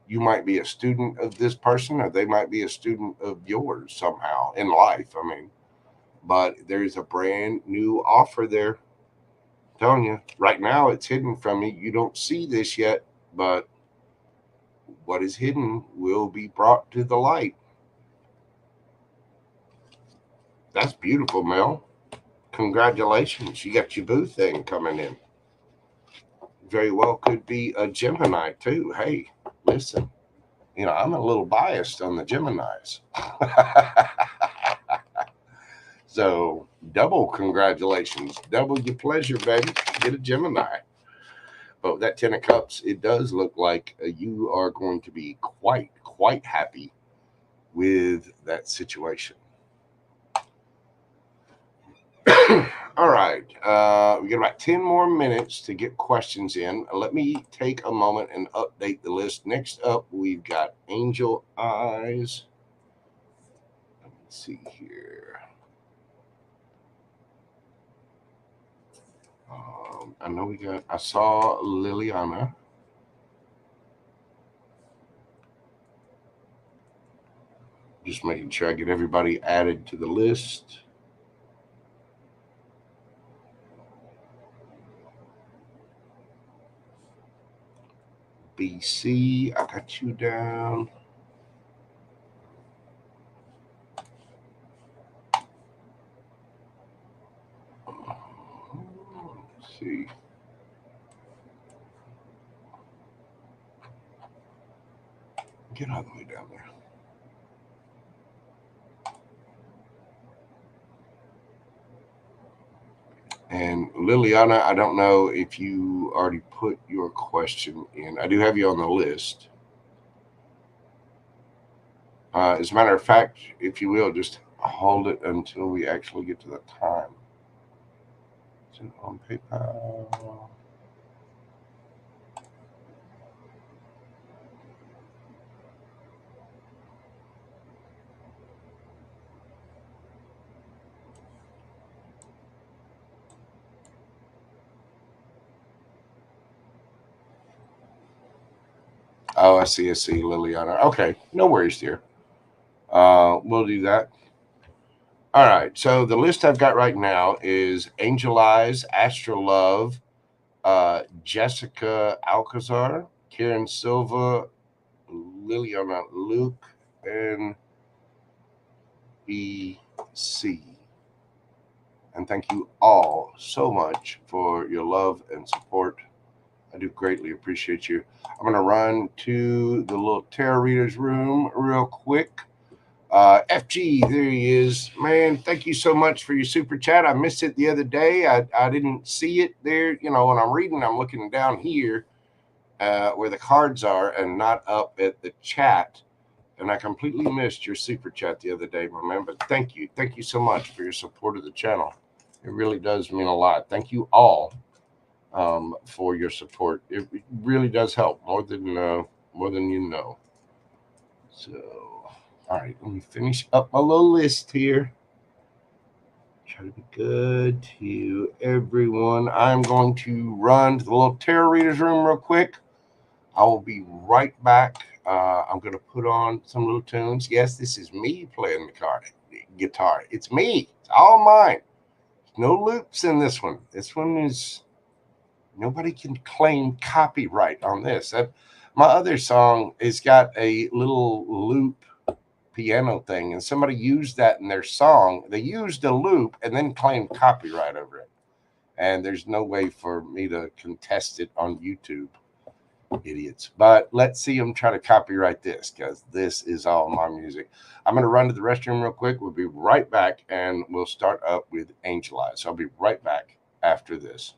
you might be a student of this person, or they might be a student of yours somehow in life. But there's a brand new offer there. I'm telling you, right now it's hidden from you. You don't see this yet, but what is hidden will be brought to the light. That's beautiful, Mel. Congratulations. You got your boo thing coming in. Very well could be a Gemini too. Hey, listen, I'm a little biased on the Geminis. So double congratulations. Double your pleasure, baby. Get a Gemini. But that 10 of Cups, it does look like you are going to be quite happy with that situation. All right. We got about 10 more minutes to get questions in. Let me take a moment and update the list. Next up, we've got Angel Eyes. Let me see here. I saw Liliana. Just making sure I get everybody added to the list. BC, I got you down. see. Get all the way down there. And Liliana, I don't know if you already put your question in. I do have you on the list. As a matter of fact, if you will, just hold it until we actually get to the time. Is it on PayPal? Oh, I see, Liliana. Okay, no worries, dear. We'll do that. All right, so the list I've got right now is Angel Eyes, Astral Love, Jessica Alcazar, Karen Silva, Liliana Luke, and BC. And thank you all so much for your love and support. I do greatly appreciate you. I'm going to run to the little tarot readers room real quick. FG, there he is. Man, thank you so much for your super chat. I missed it the other day. I didn't see it there. You know, when I'm reading, I'm looking down here where the cards are and not up at the chat. And I completely missed your super chat the other day, my man. But thank you. Thank you so much for your support of the channel. It really does mean a lot. Thank you all for your support. It really does help more than you know. So, all right, let me finish up my little list here. Try to be good to everyone. I'm going to run to the little tarot readers room real quick. I will be right back. I'm going to put on some little tunes. Yes, this is me playing the guitar. It's me. It's all mine. No loops in this one. This one is, nobody can claim copyright on this. My other song has got a little loop piano thing, and somebody used that in their song. They used a loop and then claimed copyright over it. And there's no way for me to contest it on YouTube. Idiots. But let's see them try to copyright this, because this is all my music. I'm going to run to the restroom real quick. We'll be right back, and we'll start up with Angel Eyes. So I'll be right back after this.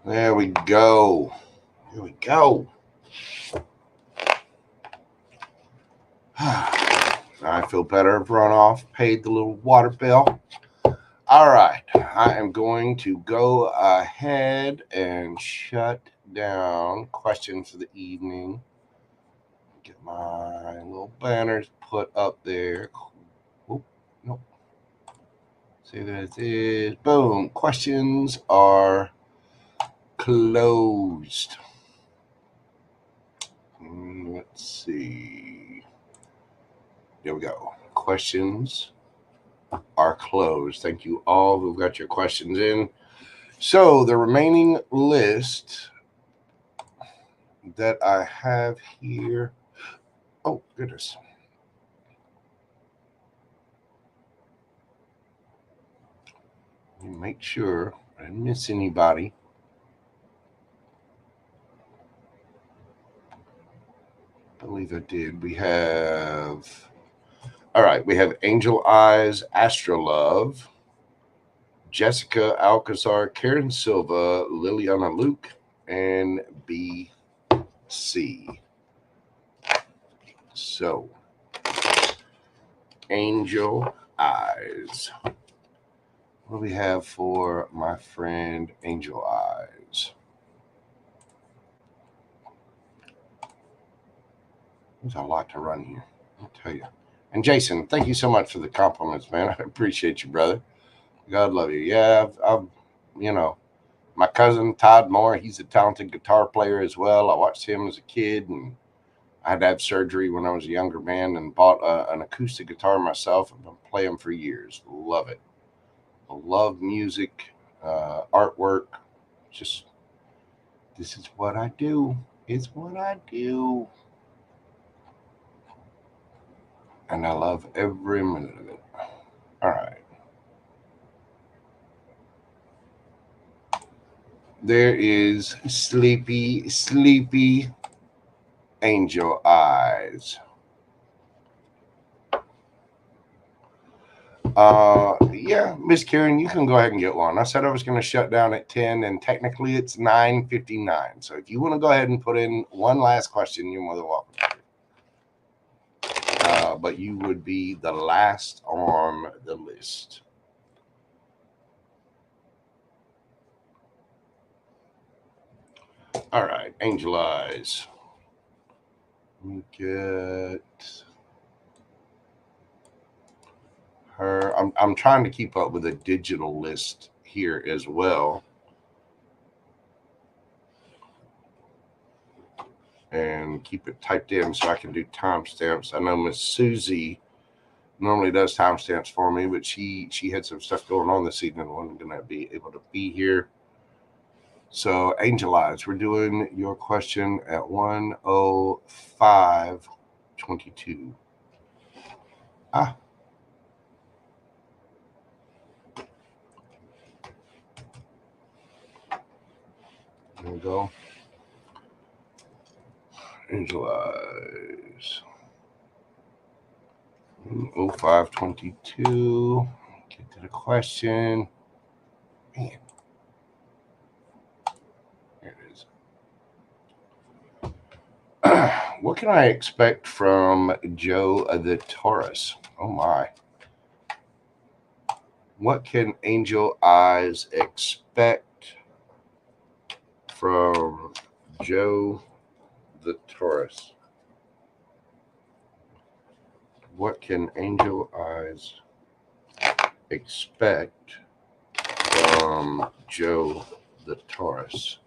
There we go. Here we go. I feel better. I've run off, paid the little water bill. All right. I am going to go ahead and shut down questions for the evening. Get my little banners put up there. Oop, nope. See that it is. Boom. Questions are closed. Let's see. There we go. Questions are closed. Thank you all who got your questions in. So the remaining list that I have here. Oh, goodness. Let me make sure I didn't miss anybody. I believe I did. We have, all right, we have Angel Eyes, Astrolove, Jessica Alcazar, Karen Silva, Liliana Luke, and BC. So, Angel Eyes. What do we have for my friend Angel Eyes? There's a lot to run here, I'll tell you. And Jason, thank you so much for the compliments, man. I appreciate you, brother. God love you. Yeah, I've you know, my cousin Todd Moore, he's a talented guitar player as well. I watched him as a kid, and I had to have surgery when I was a younger man and bought an acoustic guitar myself. I've been playing for years. Love it. I love music, artwork. Just, this is what I do. It's what I do. And I love every minute of it. All right. There is sleepy, sleepy Angel Eyes. Yeah, Miss Karen, you can go ahead and get one. I said I was going to shut down at 10, and technically it's 9:59. So if you want to go ahead and put in one last question, you're more than welcome. But you would be the last on the list. All right, Angel Eyes. Let me get her. I'm trying to keep up with a digital list here as well. And keep it typed in so I can do timestamps. I know Miss Susie normally does timestamps for me, but she had some stuff going on this evening. Wasn't going to be able to be here. So Angel Eyes, we're doing your question at 1:05:22. Ah. There we go. Angel Eyes. 05:22. Get to the question. Man. There it is. What can I expect from Joe the Taurus? Oh my. What can Angel Eyes expect from Joe the Taurus? What can Angel Eyes expect from Joe the Taurus?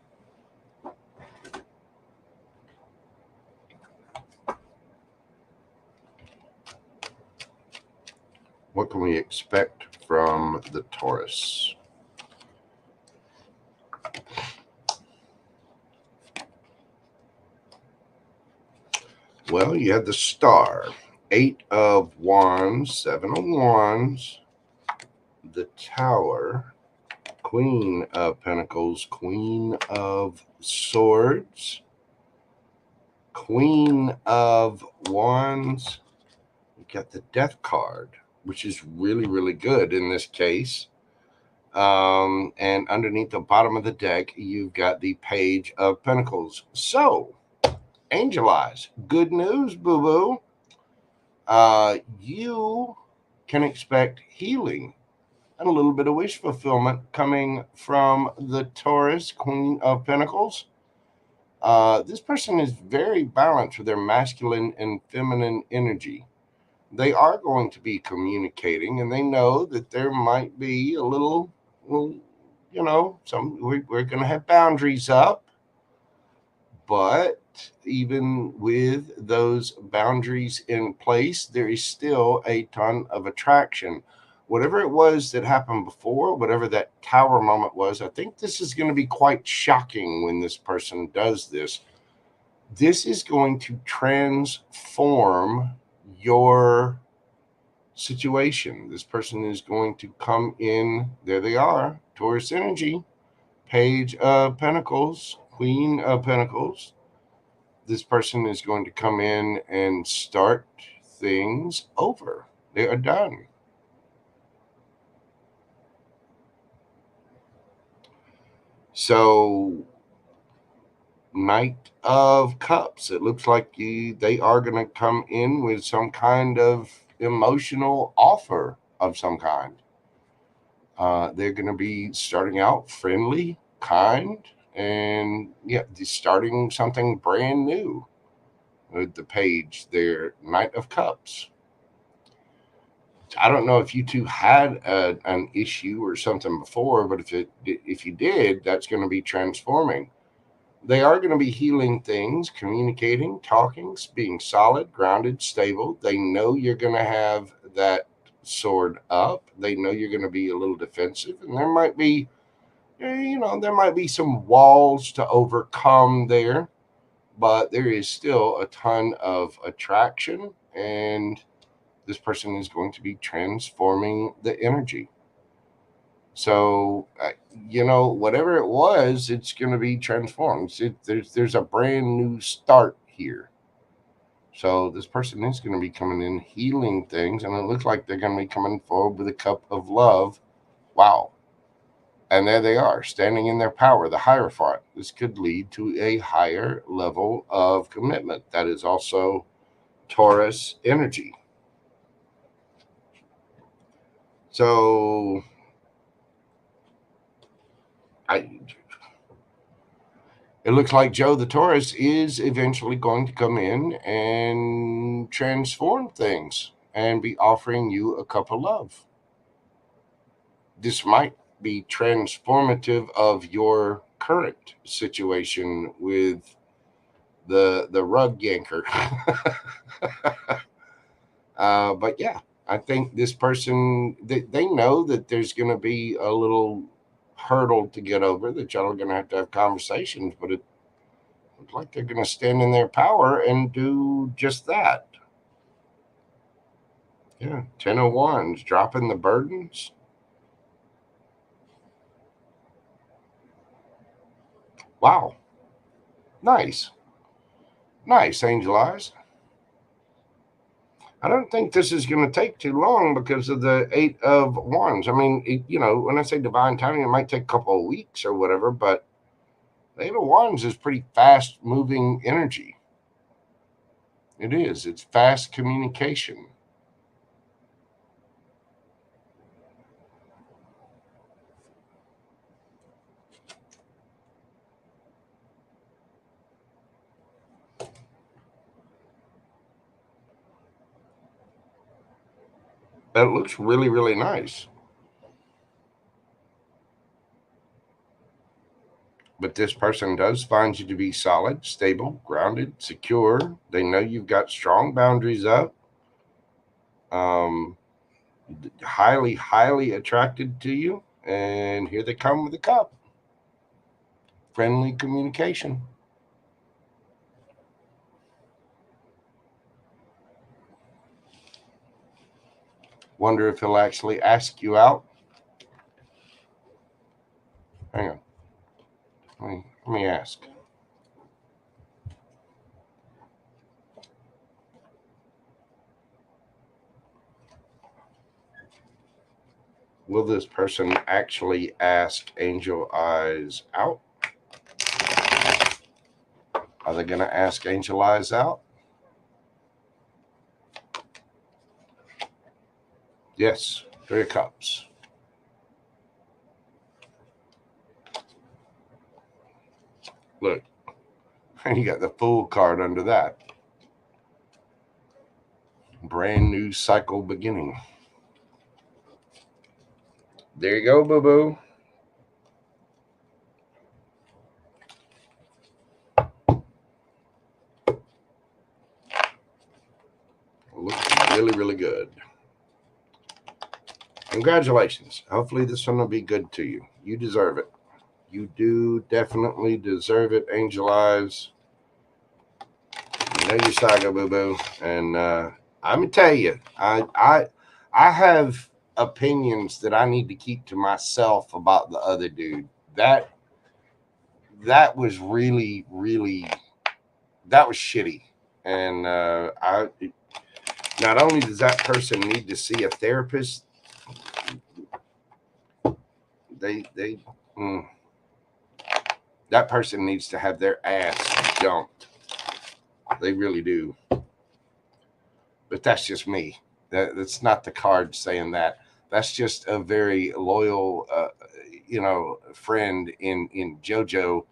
What can we expect from the Taurus? Well, you have the Star, 8 of Wands, 7 of Wands, the Tower, Queen of Pentacles, Queen of Swords, Queen of Wands. We got the Death card, which is really, really good in this case. And underneath the bottom of the deck, you've got the Page of Pentacles. So, Angel Eyes, good news, boo-boo. You can expect healing and a little bit of wish fulfillment coming from the Taurus, Queen of Pentacles. This person is very balanced with their masculine and feminine energy. They are going to be communicating, and they know that there might be a little, we're going to have boundaries up, but even with those boundaries in place, there is still a ton of attraction. Whatever it was that happened before, whatever that tower moment was, I think this is going to be quite shocking when this person does this. This is going to transform your situation. This person is going to come in. There they are. Taurus energy, Page of Pentacles, Queen of Pentacles. This person is going to come in and start things over. They are done. So, Knight of Cups. It looks like they are going to come in with some kind of emotional offer of some kind. They're going to be starting out friendly, kind, and starting something brand new with the Page there, Knight of Cups. I don't know if you two had an issue or something before, but if you did, that's going to be transforming. They are going to be healing things, communicating, talking, being solid, grounded, stable. They know you're going to have that sword up. They know you're going to be a little defensive, and there might be, there might be some walls to overcome there, but there is still a ton of attraction, and this person is going to be transforming the energy. So, whatever it was, it's going to be transformed. There's a brand new start here. So this person is going to be coming in, healing things, and it looks like they're going to be coming forward with a cup of love. Wow. And there they are, standing in their power, the Hierophant. This could lead to a higher level of commitment. That is also Taurus energy. So it looks like Joe the Taurus is eventually going to come in and transform things and be offering you a cup of love. This might be transformative of your current situation with the rug yanker. But yeah, I think this person, they know that there's going to be a little hurdle to get over, that y'all are going to have conversations, but it looks like they're going to stand in their power and do just that. Yeah, 10 of Wands, dropping the burdens. Wow. Nice. Nice, Angel Eyes. I don't think this is going to take too long because of the 8 of Wands. I mean, when I say divine timing, it might take a couple of weeks or whatever, but the 8 of Wands is pretty fast moving energy. It is. It's fast communication. That looks really, really nice. But this person does find you to be solid, stable, grounded, secure. They know you've got strong boundaries up. Highly, highly attracted to you. And here they come with a cup. Friendly communication. Wonder if he'll actually ask you out. Hang on. Let me ask. will this person actually ask Angel Eyes out? Are they going to ask Angel Eyes out? Yes, 3 of Cups. Look, you got the Fool card under that. Brand new cycle beginning. There you go, boo-boo. Looks really, really good. Congratulations. Hopefully this one will be good to you. You deserve it. You do definitely deserve it, Angel Eyes. You know your saga, boo-boo. And I'm going to tell you, I have opinions that I need to keep to myself about the other dude. That was really, really, that was shitty. And not only does that person need to see a therapist, that person needs to have their ass jumped. They really do. But that's just me. That's not the card saying that. That's just a very loyal, friend in JoJo,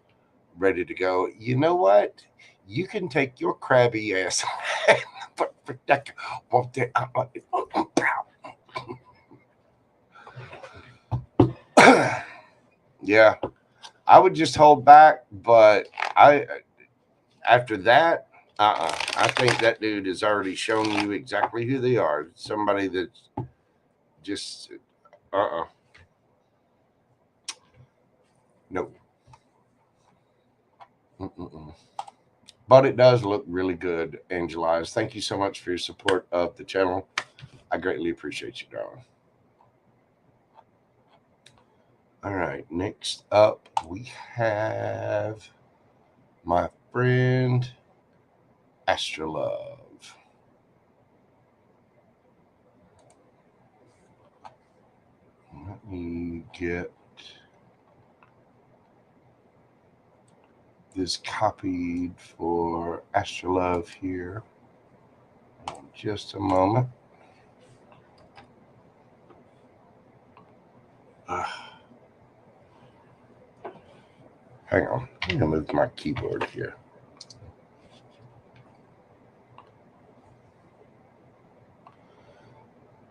ready to go. You know what? You can take your crabby ass. Yeah, I would just hold back, but after that, I think that dude has already shown you exactly who they are. Somebody that's just no. But it does look really good, Angel Eyes. Thank you so much for your support of the channel. I greatly appreciate you, darling. All right, next up we have my friend Astrolove. Let me get this copied for Astrolove here in just a moment. Hang on, I'm gonna move my keyboard here.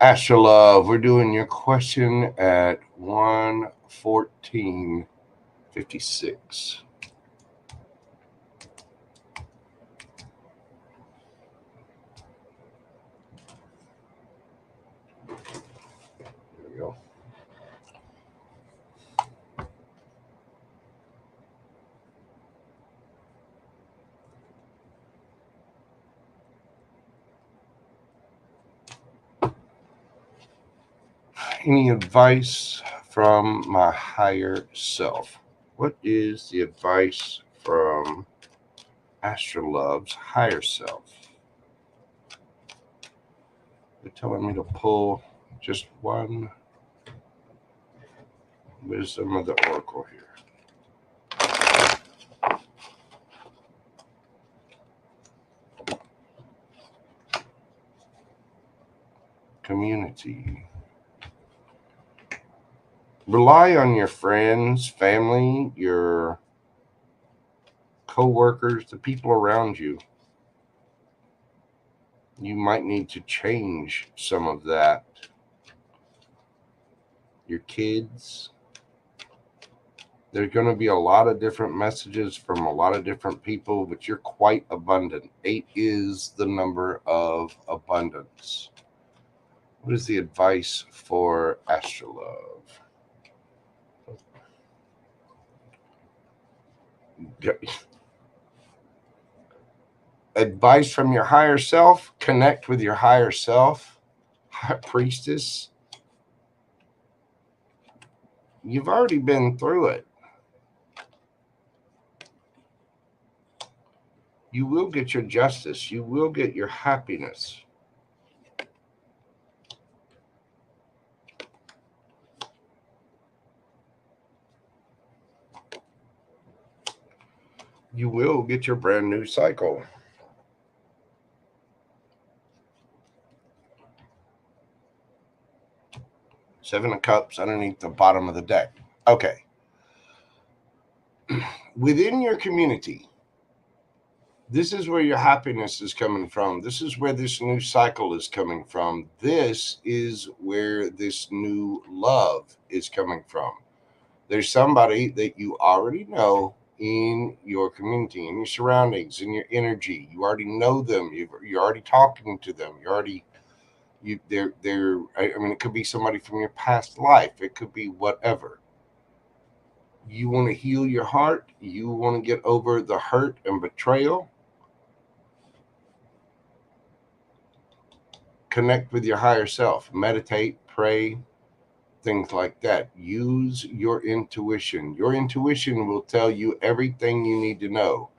Astrolove, we're doing your question at 1:14:56. There we go. Any advice from my higher self? What is the advice from Astrolove's higher self? They're telling me to pull just one wisdom of the oracle here. Community. Rely on your friends, family, your co-workers, the people around you. You might need to change some of that. Your kids. There's going to be a lot of different messages from a lot of different people, but you're quite abundant. 8 is the number of abundance. What is the advice for Astrolove? Advice from your higher self. Connect with your higher self. Priestess. You've already been through it. You will get your justice. You will get your happiness. you will get your brand new cycle. Seven of Cups underneath the bottom of the deck. Okay. Within your community, this is where your happiness is coming from. This is where this new cycle is coming from. This is where this new love is coming from. There's somebody that you already know in your community, in your surroundings, in your energy. You already know them. You're already talking to them. You're already they're. I mean, it could be somebody from your past life. It could be whatever. You want to heal your heart. You want to get over the hurt and betrayal. Connect with your higher self. Meditate, pray, things like that. Use your intuition. Your intuition will tell you everything you need to know.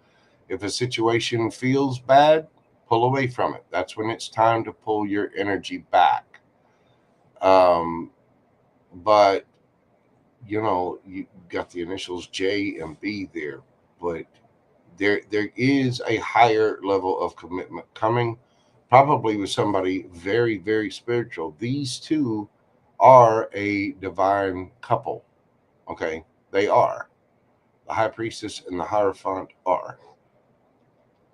If a situation feels bad, pull away from it. That's when it's time to pull your energy back. But you got the initials J and B there, but there is a higher level of commitment coming, probably with somebody very, very spiritual. These two are a divine couple. Okay, they are. The high priestess and the hierophant are.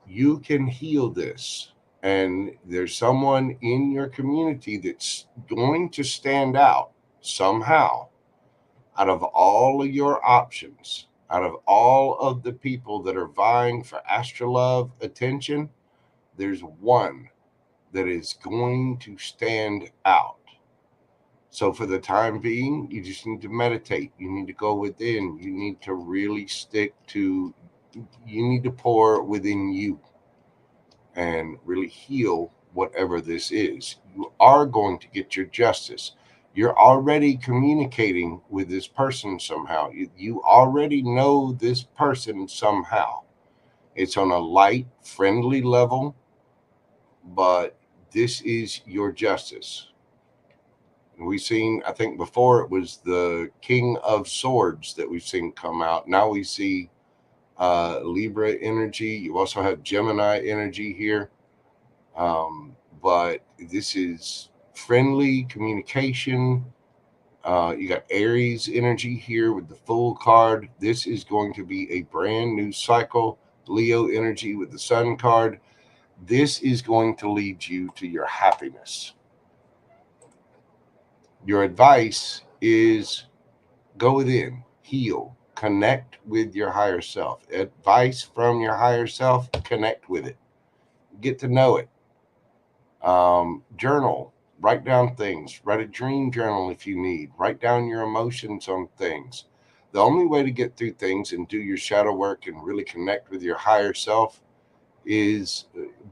You can heal this. And there's someone in your community that's going to stand out somehow out of all of your options, out of all of the people that are vying for astrolove attention. There's one that is going to stand out. So for the time being, you just need to meditate. You need to go within. You need to really you need to pour within you and really heal whatever this is. You are going to get your justice. You're already communicating with this person somehow. You already know this person somehow. It's on a light, friendly level, but this is your justice. We've seen, I think before it was the King of Swords that we've seen come out. Now we see Libra energy. You also have Gemini energy here. But this is friendly communication. You got Aries energy here with the Fool card. This is going to be a brand new cycle. Leo energy with the Sun card. This is going to lead you to your happiness. Your advice is go within, heal, connect with your higher self. Advice from your higher self, connect with it. Get to know it. Journal, write down things, write a dream journal if you need, write down your emotions on things. The only way to get through things and do your shadow work and really connect with your higher self is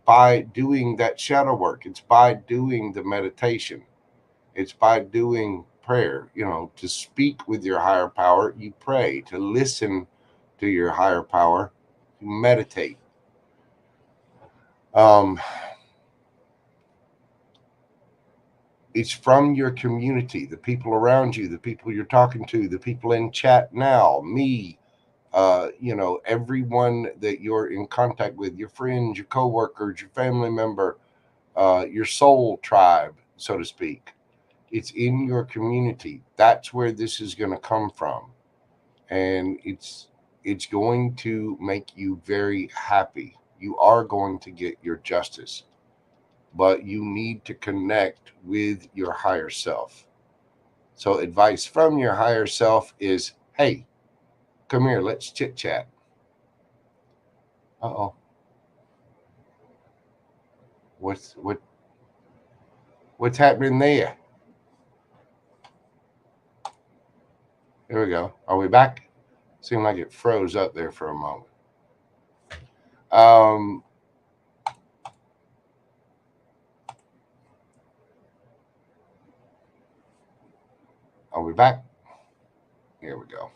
by doing that shadow work. It's by doing the meditation. It's by doing prayer. To speak with your higher power, you pray. To listen to your higher power, you meditate. It's from your community, the people around you, the people you're talking to, the people in chat now, me, everyone that you're in contact with, your friends, your coworkers, your family member, your soul tribe, so to speak. It's in your community. That's where this is going to come from. And it's going to make you very happy. You are going to get your justice, but you need to connect with your higher self. So advice from your higher self is, hey, come here, let's chit chat. Uh-oh. What's happening there? There we go. Are we back? Seemed like it froze up there for a moment. Are we back? Here we go.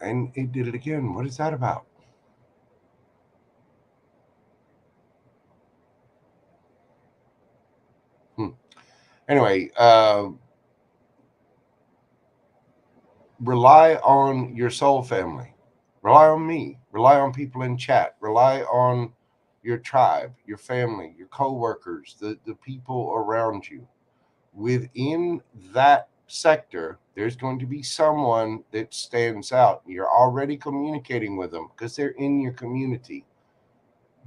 And it did it again. What is that about? Anyway, rely on your soul family. Rely on me. Rely on people in chat. Rely on your tribe, your family, your coworkers, the people around you. Within that sector, there's going to be someone that stands out. You're already communicating with them because they're in your community.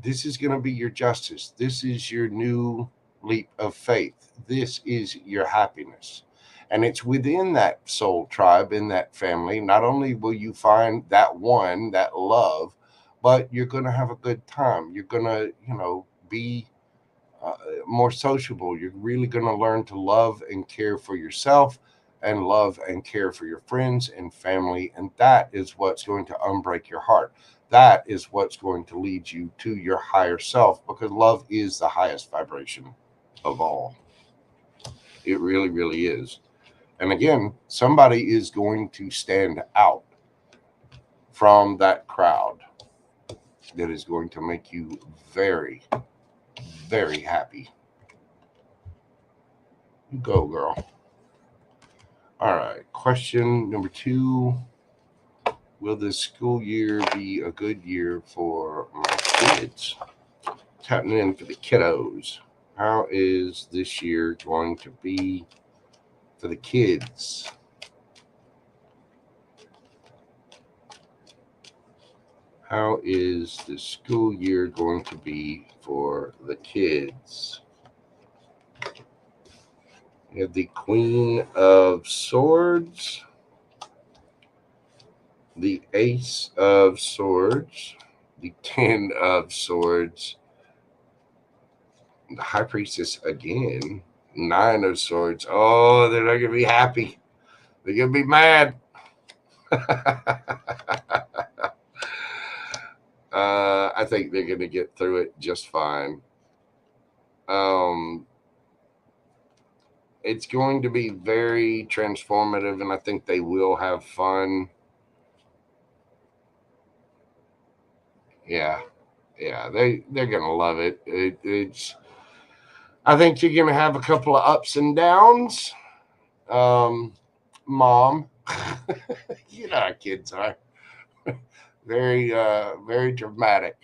This is going to be your justice. This is your new leap of faith. This is your happiness. And it's within that soul tribe, in that family. Not only will you find that one, that love, but you're going to have a good time. You're going to, be uh, more sociable. You're really going to learn to love and care for yourself and love and care for your friends and family. And that is what's going to unbreak your heart. That is what's going to lead you to your higher self, because love is the highest vibration of all. It really, really is. And again, somebody is going to stand out from that crowd that is going to make you very, very happy. Go, girl. All right. Question number 2. Will this school year be a good year for my kids? Tapping in for the kiddos. How is this year going to be for the kids? How is the school year going to be for the kids? We have the Queen of Swords, the Ace of Swords, the Ten of Swords, the High Priestess again, Nine of Swords. Oh, they're not going to be happy. They're going to be mad. I think they're going to get through it just fine. It's going to be very transformative, and I think they will have fun. Yeah, they're going to love it. It's. I think you're going to have a couple of ups and downs. Mom, you know how kids are. Very, very dramatic.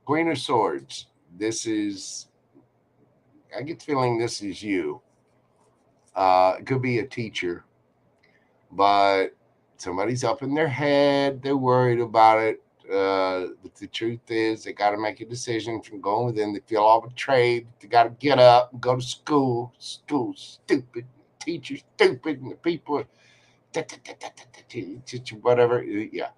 Queen of Swords. This is. I get the feeling this is you. It could be a teacher, but somebody's up in their head. They're worried about it. But the truth is, they got to make a decision from going within. They feel all betrayed. They got to get up and go to school. School stupid. Teacher stupid. And the people, whatever. Yeah.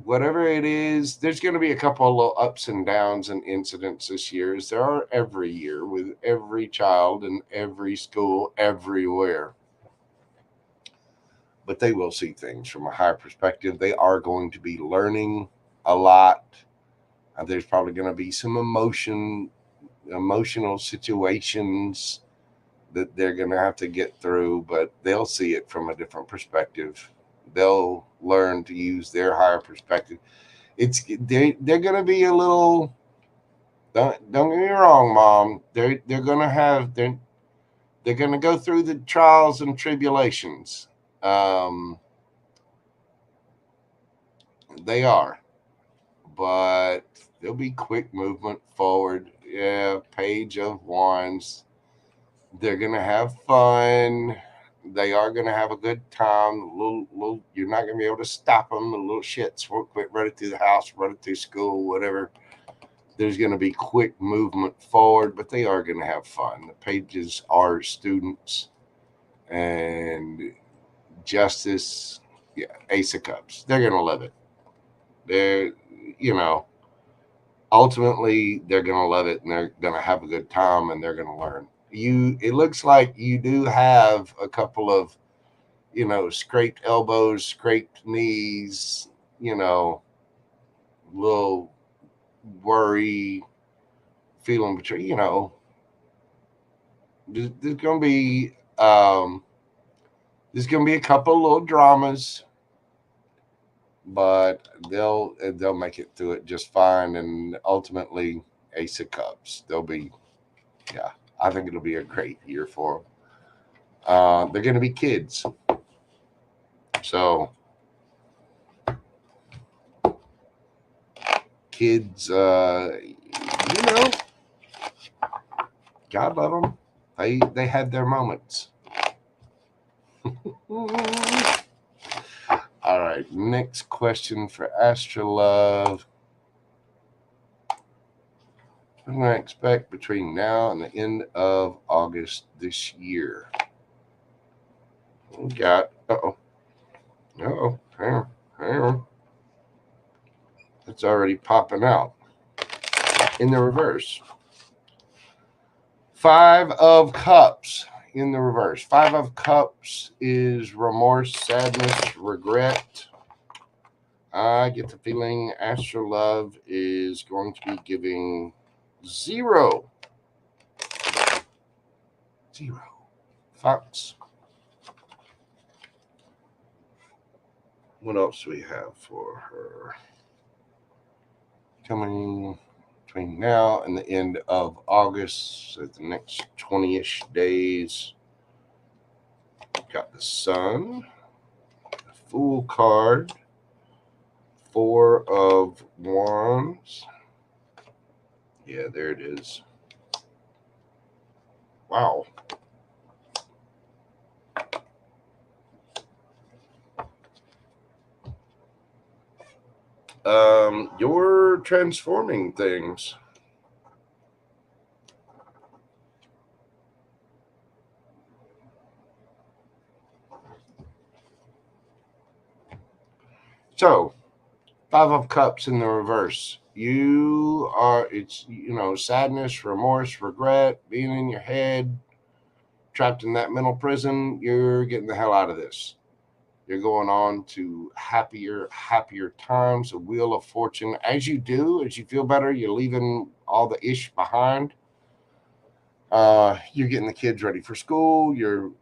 Whatever it is, there's going to be a couple of little ups and downs and incidents this year, as there are every year with every child in every school everywhere. But they will see things from a higher perspective. They are going to be learning a lot. There's probably going to be some emotional situations that they're going to have to get through, but they'll see it from a different perspective. They'll learn to use their higher perspective. They're going to be a little. Don't get me wrong, Mom. They're going to go through the trials and tribulations. They are, but there'll be quick movement forward. Yeah, Page of Wands. They're gonna have fun. They are gonna have a good time. Little, you're not gonna be able to stop them. The little shits won't quit running through the house, running through school, whatever. There's gonna be quick movement forward, but they are gonna have fun. The Pages are students, and Justice, yeah, Ace of Cups. They're gonna love it. They're, ultimately they're gonna love it, and they're gonna have a good time, and they're gonna learn. It looks like you do have a couple of, scraped elbows, scraped knees, little worry, feeling betrayed. There's gonna be a couple of little dramas, but they'll make it through it just fine, and ultimately Ace of Cups. They'll be, yeah. I think it'll be a great year for them. They're going to be kids. So kids, God love them. They had their moments. All right, next question for Astrolove. What do I expect between now and the end of August this year? We got, hang on. It's already popping out in the reverse. 5 of Cups in the reverse. 5 of Cups is remorse, sadness, regret. I get the feeling Astrolove is going to be giving 0. 0 fucks. What else do we have for her? Coming between now and the end of August, so the next 20-ish days. Got the Sun, the Fool card, 4 of Wands. Yeah, there it is. Wow. You're transforming things. So, 5 of Cups in the reverse. You are, it's, sadness, remorse, regret, being in your head, trapped in that mental prison. You're getting the hell out of this. You're going on to happier times, a wheel of fortune. As you feel better, you're leaving all the ish behind. You're getting the kids ready for school. You're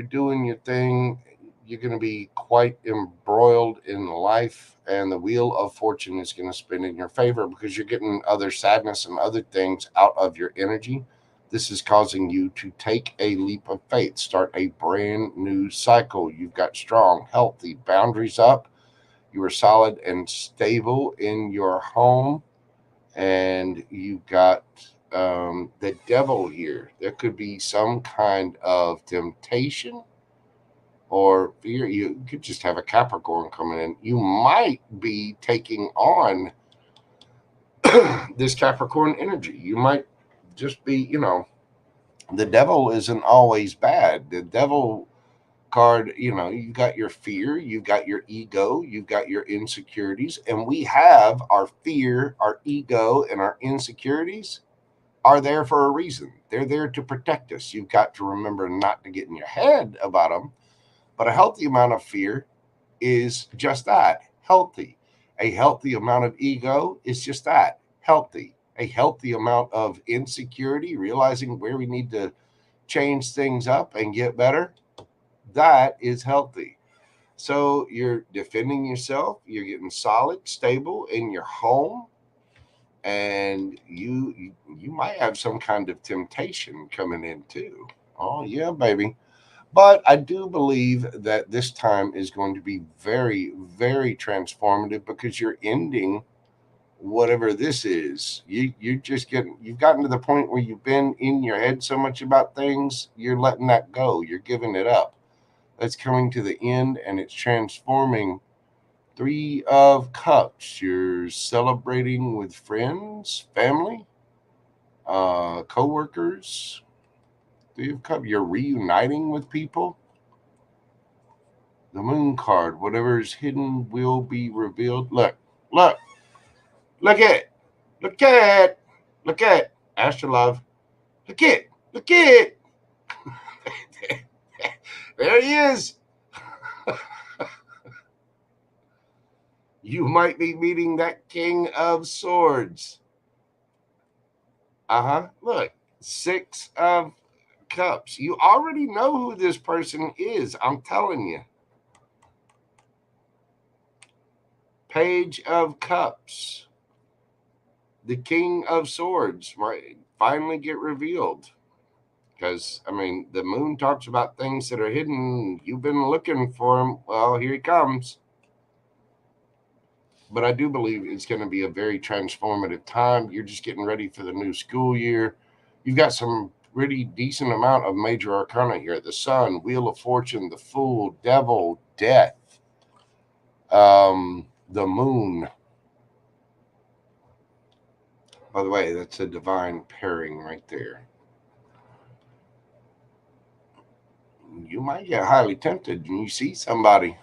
doing your thing. You're going to be quite embroiled in life, and the wheel of fortune is going to spin in your favor because you're getting other sadness and other things out of your energy. This is causing you to take a leap of faith, start a brand new cycle. You've got strong, healthy boundaries up. You are solid and stable in your home, and you've got the devil here. There could be some kind of temptation or fear. You could just have a Capricorn coming in. You might be taking on this Capricorn energy. You might just be, the devil isn't always bad. The devil card, you got your fear, you've got your ego, you've got your insecurities, and we have our fear, our ego, and our insecurities are there for a reason. They're there to protect us. You've got to remember not to get in your head about them, but a healthy amount of fear is just that, healthy. A healthy amount of ego is just that, healthy. A healthy amount of insecurity, realizing where we need to change things up and get better, that is healthy. So you're defending yourself, you're getting solid, stable in your home, and you might have some kind of temptation coming in too. Oh yeah, baby. But I do believe that this time is going to be very, very transformative because you're ending whatever this is. You've gotten to the point where you've been in your head so much about things, you're letting that go. You're giving it up. That's coming to the end, and it's transforming. 3 of Cups. You're celebrating with friends, family, co-workers. 3 of Cups. You're reuniting with people. The Moon card. Whatever is hidden will be revealed. Look at Astrolove. Look at there he is. You might be meeting that King of Swords. Look, 6 of Cups. You already know who this person is. I'm telling you. Page of Cups. The King of Swords might finally get revealed. Because, I mean, the moon talks about things that are hidden. You've been looking for them. Well, here he comes. But I do believe it's going to be a very transformative time. You're just getting ready for the new school year. You've got some pretty decent amount of major arcana here: the Sun, Wheel of Fortune, the Fool, Devil, Death, the Moon. By the way, that's a divine pairing right there. You might get highly tempted when you see somebody.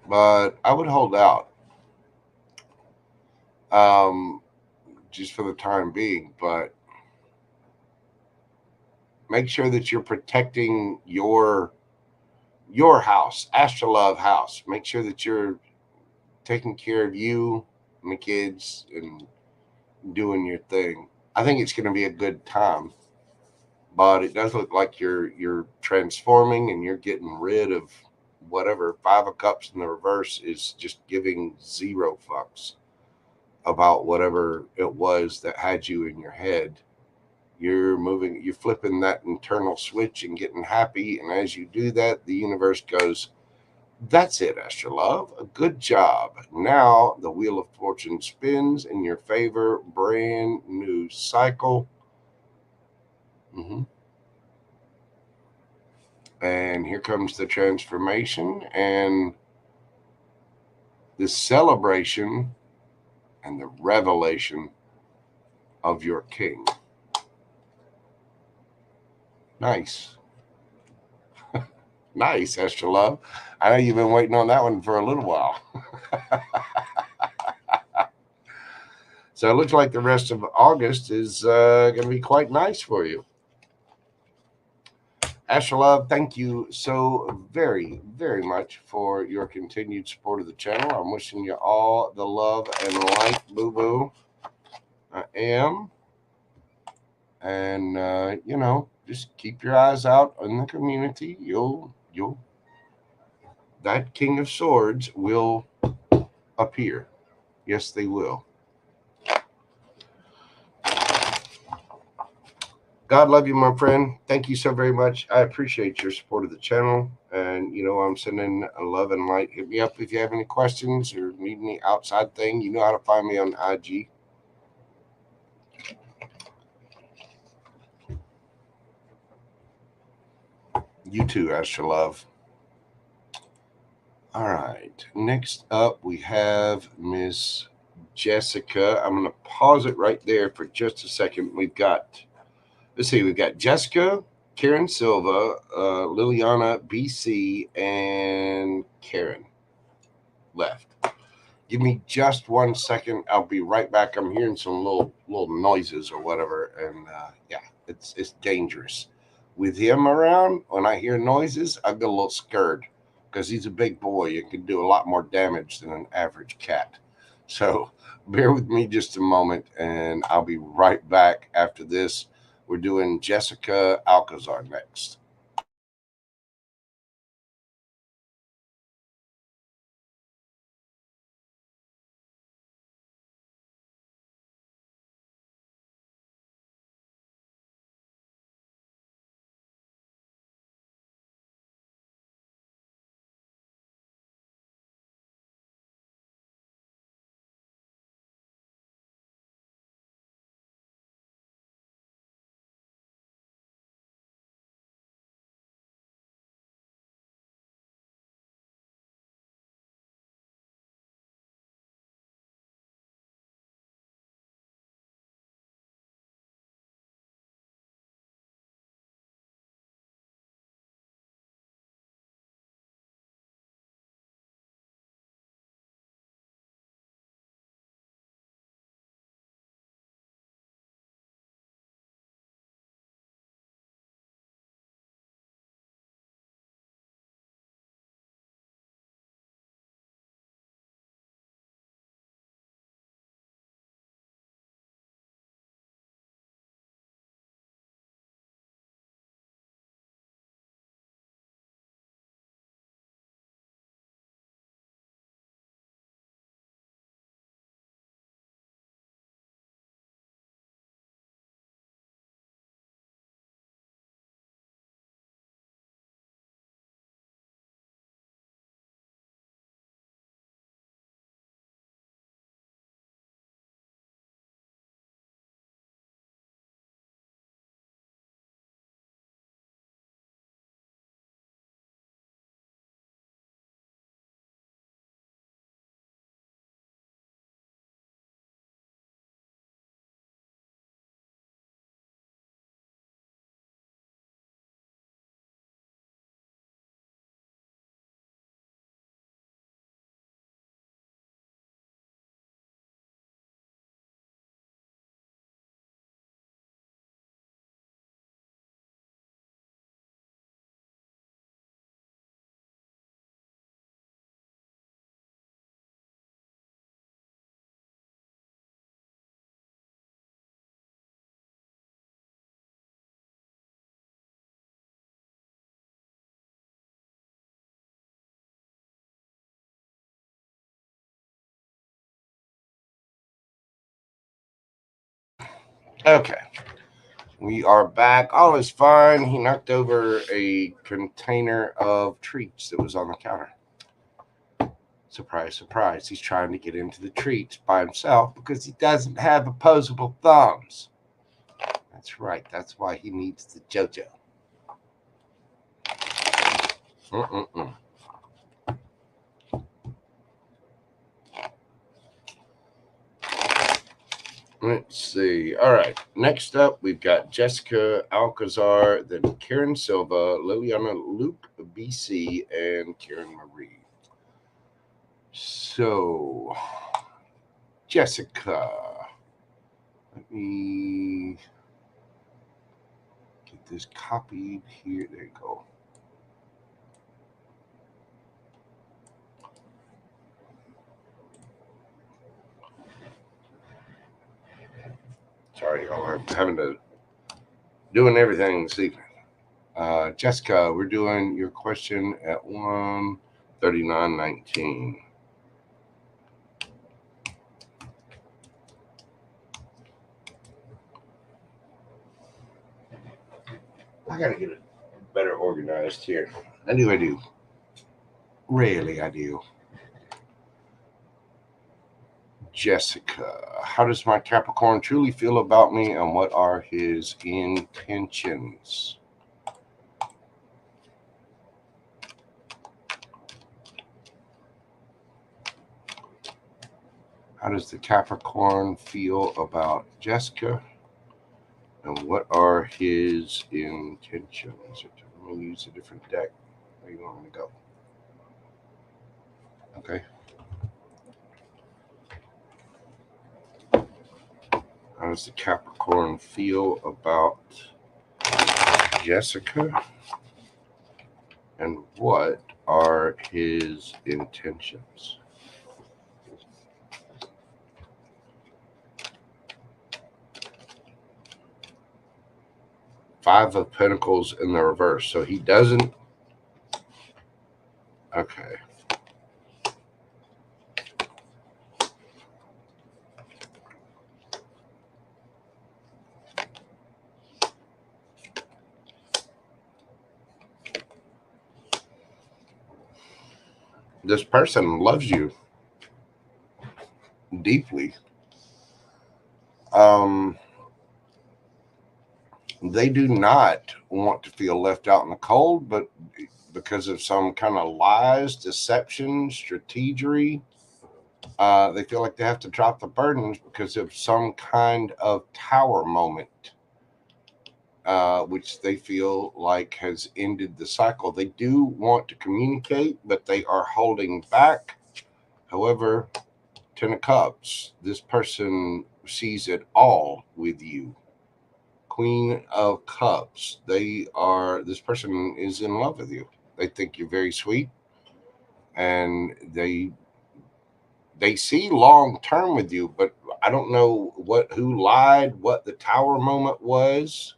But I would hold out, um, just for the time being. But make sure that you're protecting your house, Astrolove house. Make sure that you're taking care of you and the kids and doing your thing. I think it's going to be a good time, but it does look like you're transforming and you're getting rid of whatever. Five of Cups in the reverse is just giving zero fucks about whatever it was that had you in your head. You're flipping that internal switch and getting happy. And as you do that, the universe goes, "That's it, Astrolove. A good job. Now the Wheel of Fortune spins in your favor. Brand new cycle." hmm And here comes the transformation and the celebration and the revelation of your king. Nice. Nice, Astrolove. I know you've been waiting on that one for a little while. So it looks like the rest of August is going to be quite nice for you. Astrolove, thank you so very, very much for your continued support of the channel. I'm wishing you all the love and light, boo boo. I am. And, just keep your eyes out in the community. That King of Swords will appear. Yes, they will. God love you, my friend. Thank you so very much. I appreciate your support of the channel. And, I'm sending a love and light. Hit me up if you have any questions or need any outside thing. You know how to find me on IG. You too, Astrolove. All right. Next up, we have Miss Jessica. I'm going to pause it right there for just a second. We've got Jessica, Karen Silva, Liliana BC, and Karen left. Give me just 1 second. I'll be right back. I'm hearing some little noises or whatever, and yeah, it's dangerous. With him around, when I hear noises, I get a little scared because he's a big boy and can do a lot more damage than an average cat. So bear with me just a moment, and I'll be right back after this. We're doing Jessica Alcazar next. Okay. We are back. All is fine. He knocked over a container of treats that was on the counter. Surprise, surprise. He's trying to get into the treats by himself because he doesn't have opposable thumbs. That's right. That's why he needs the JoJo. Let's see. All right. Next up, we've got Jessica Alcazar, then Karen Silva, Liliana Luke, BC, and Karen Marie. So, Jessica. Let me get this copied here. There you go. Sorry, y'all. I'm having to doing everything this evening. Jessica, we're doing your question at 1:39:19. I gotta get it better organized here. I do. Really, I do. Jessica, how does my Capricorn truly feel about me and what are his intentions? How does the Capricorn feel about Jessica and what are his intentions? I'm going to use a different deck. Where you want me to go? Okay. How does the Capricorn feel about Jessica? And what are his intentions? Five of Pentacles in the reverse. So he doesn't. Okay. This person loves you deeply. They do not want to feel left out in the cold, but because of some kind of lies, deception, strategery, they feel like they have to drop the burdens because of some kind of tower moment, which they feel like has ended the cycle. They do want to communicate, but they are holding back. However, Ten of Cups, this person sees it all with you. Queen of Cups, this person is in love with you. They think you're very sweet, and they see long term with you, but I don't know who lied, what the tower moment was.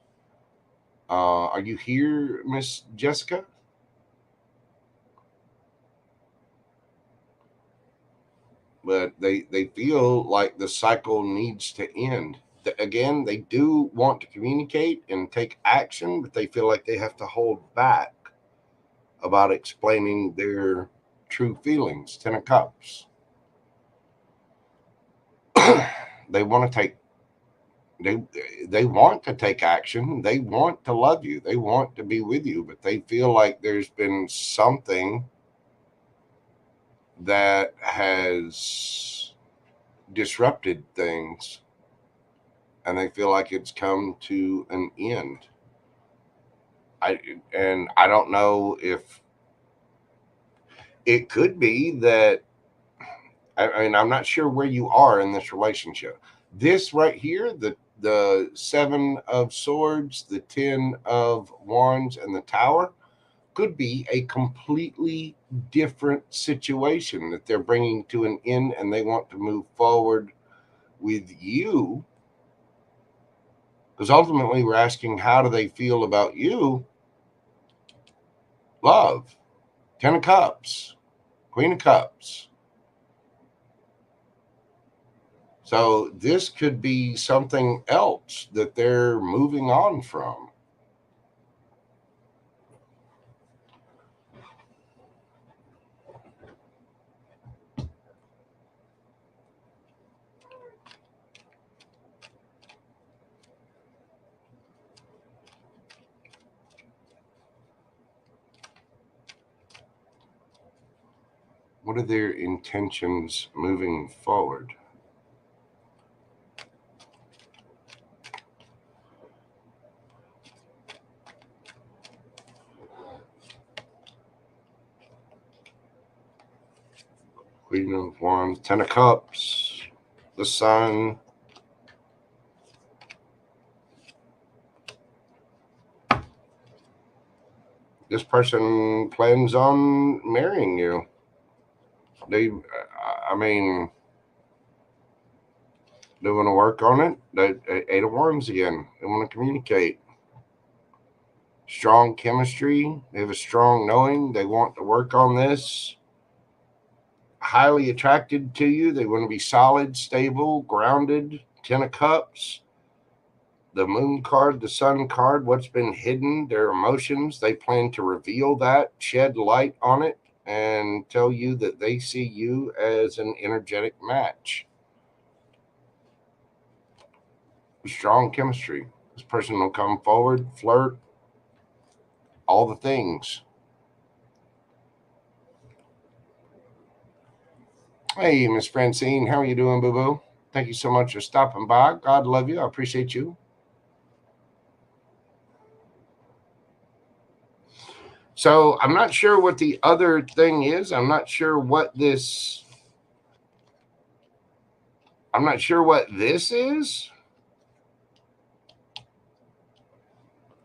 Are you here, Miss Jessica? But they feel like the cycle needs to end. Again, they do want to communicate and take action, but they feel like they have to hold back about explaining their true feelings. Ten of Cups. They want to take they want to take action. They want to love you. They want to be with you, but they feel like there's been something that has disrupted things, and they feel like it's come to an end. I don't know if it could be that. I mean, I'm not sure where you are in this relationship. This right here, the Seven of Swords, the Ten of Wands, and the Tower could be a completely different situation that they're bringing to an end, and they want to move forward with you. Because ultimately, we're asking, how do they feel about you? Love. Ten of Cups. Queen of Cups. So this could be something else that they're moving on from. What are their intentions moving forward? Queen of Wands, Ten of Cups, the Sun. This person plans on marrying you. I mean, they want to work on it. Eight of Wands again. They want to communicate. Strong chemistry. They have a strong knowing. They want to work on this. Highly attracted to you. They want to be solid, stable, grounded. Ten of Cups. The Moon card, the Sun card, what's been hidden, their emotions. They plan to reveal that, shed light on it, and tell you that they see you as an energetic match. Strong chemistry. This person will come forward, flirt, all the things. Hey, Miss Francine, how are you doing, boo-boo? Thank you so much for stopping by. God love you. I appreciate you. So I'm not sure what the other thing is. I'm not sure what this is.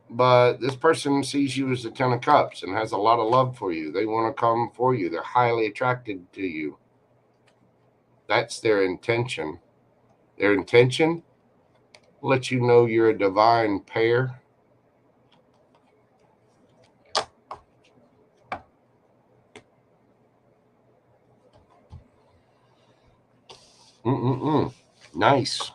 But this person sees you as the Ten of Cups and has a lot of love for you. They want to come for you. They're highly attracted to you. That's their intention. Their intention, let you know you're a divine pair. Nice.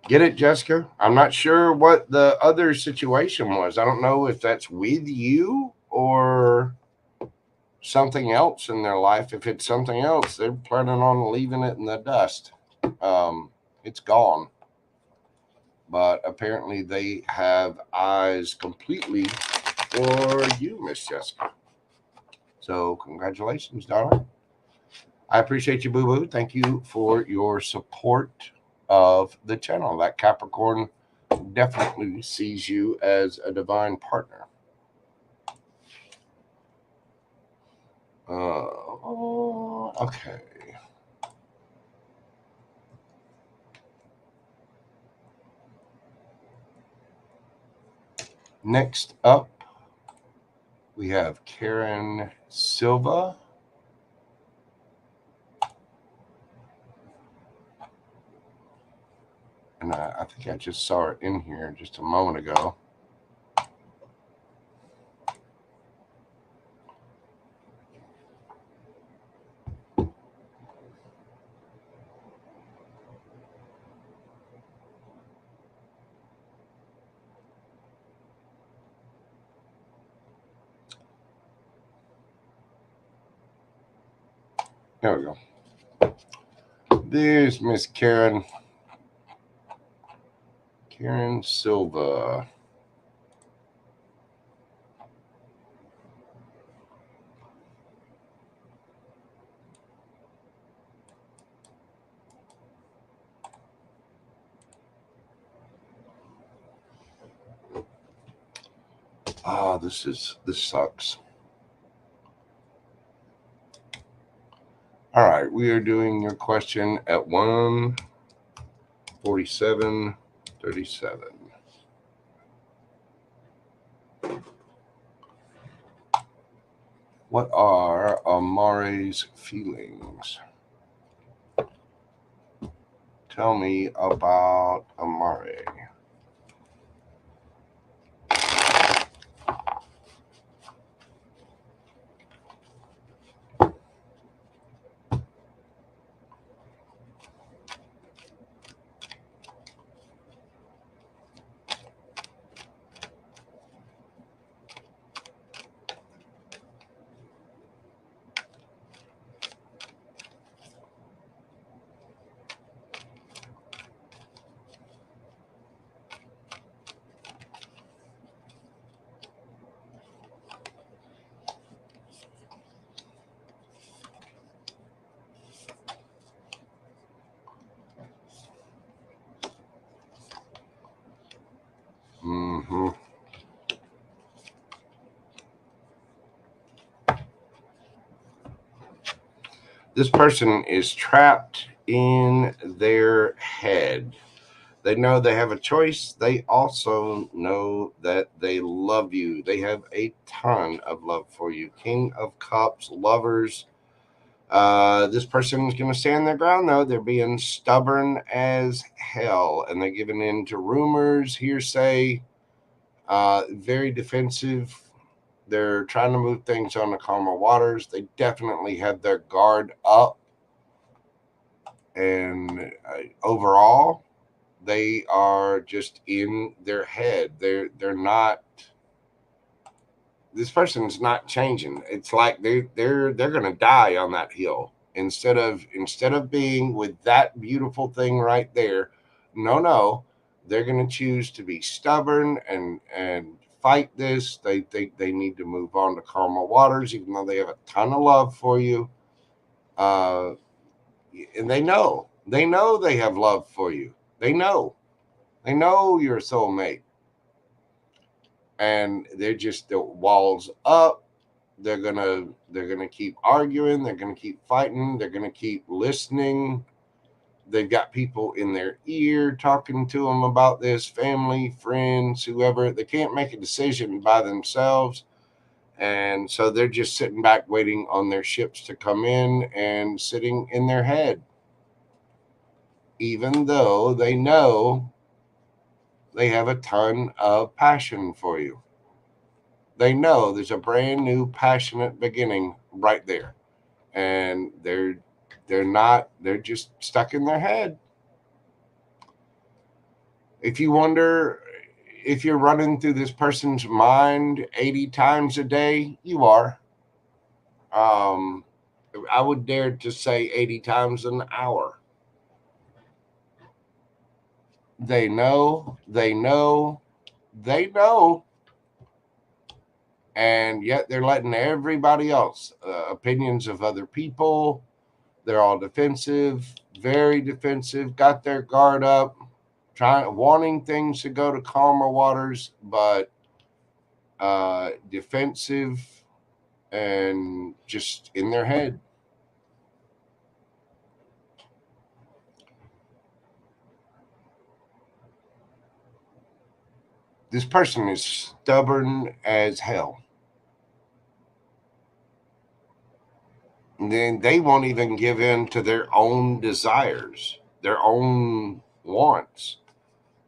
Get it, Jessica? I'm not sure what the other situation was. I don't know if that's with you or something else in their life. If it's something else, they're planning on leaving it in the dust. It's gone. But apparently they have eyes completely for you, Miss Jessica. So congratulations, darling. I appreciate you, boo-boo. Thank you for your support of the channel. That Capricorn definitely sees you as a divine partner. Okay. Next up, we have Karen Silva. And I think I just saw it in here just a moment ago. There we go. There's Miss Karen Silva. This sucks. All right, we are doing your question at 1:47:37. What are Amare's feelings? Tell me about Amare. Mm-hmm. This person is trapped in their head. They know they have a choice. They also know that they love you. They have a ton of love for you. King of Cups, lovers. This person is going to stand their ground, though. They're being stubborn as hell, and they're giving in to rumors, hearsay, very defensive. They're trying to move things on the calmer waters. They definitely have their guard up. And overall, they are just in their head. They're not. This person's not changing. It's like they're gonna die on that hill instead of being with that beautiful thing right there. No, they're gonna choose to be stubborn and fight this. They think they need to move on to calmer waters, even though they have a ton of love for you. And they know they have love for you. They know you're a soulmate, and they're just the walls up. They're gonna keep arguing. They're gonna keep fighting. They're gonna keep listening. They've got people in their ear talking to them about this, family, friends, whoever. They can't make a decision by themselves, and so they're just sitting back waiting on their ships to come in and sitting in their head, even though they know they have a ton of passion for you. They know there's a brand new passionate beginning right there, and they're just stuck in their head. If you wonder if you're running through this person's mind 80 times a day, you are. um I would dare to say 80 times an hour. They know, and yet they're letting everybody else, opinions of other people. They're all defensive, very defensive, got their guard up, wanting things to go to calmer waters, but defensive and just in their head. This person is stubborn as hell. And then they won't even give in to their own desires, their own wants.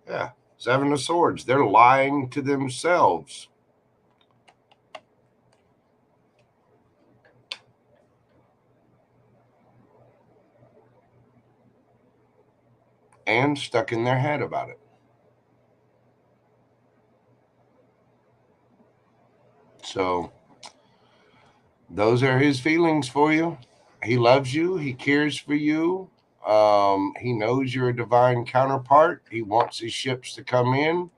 Yeah. Seven of Swords. They're lying to themselves. And stuck in their head about it. So those are his feelings for you. He loves you. He cares for you. He knows you're a divine counterpart. He wants his ships to come in.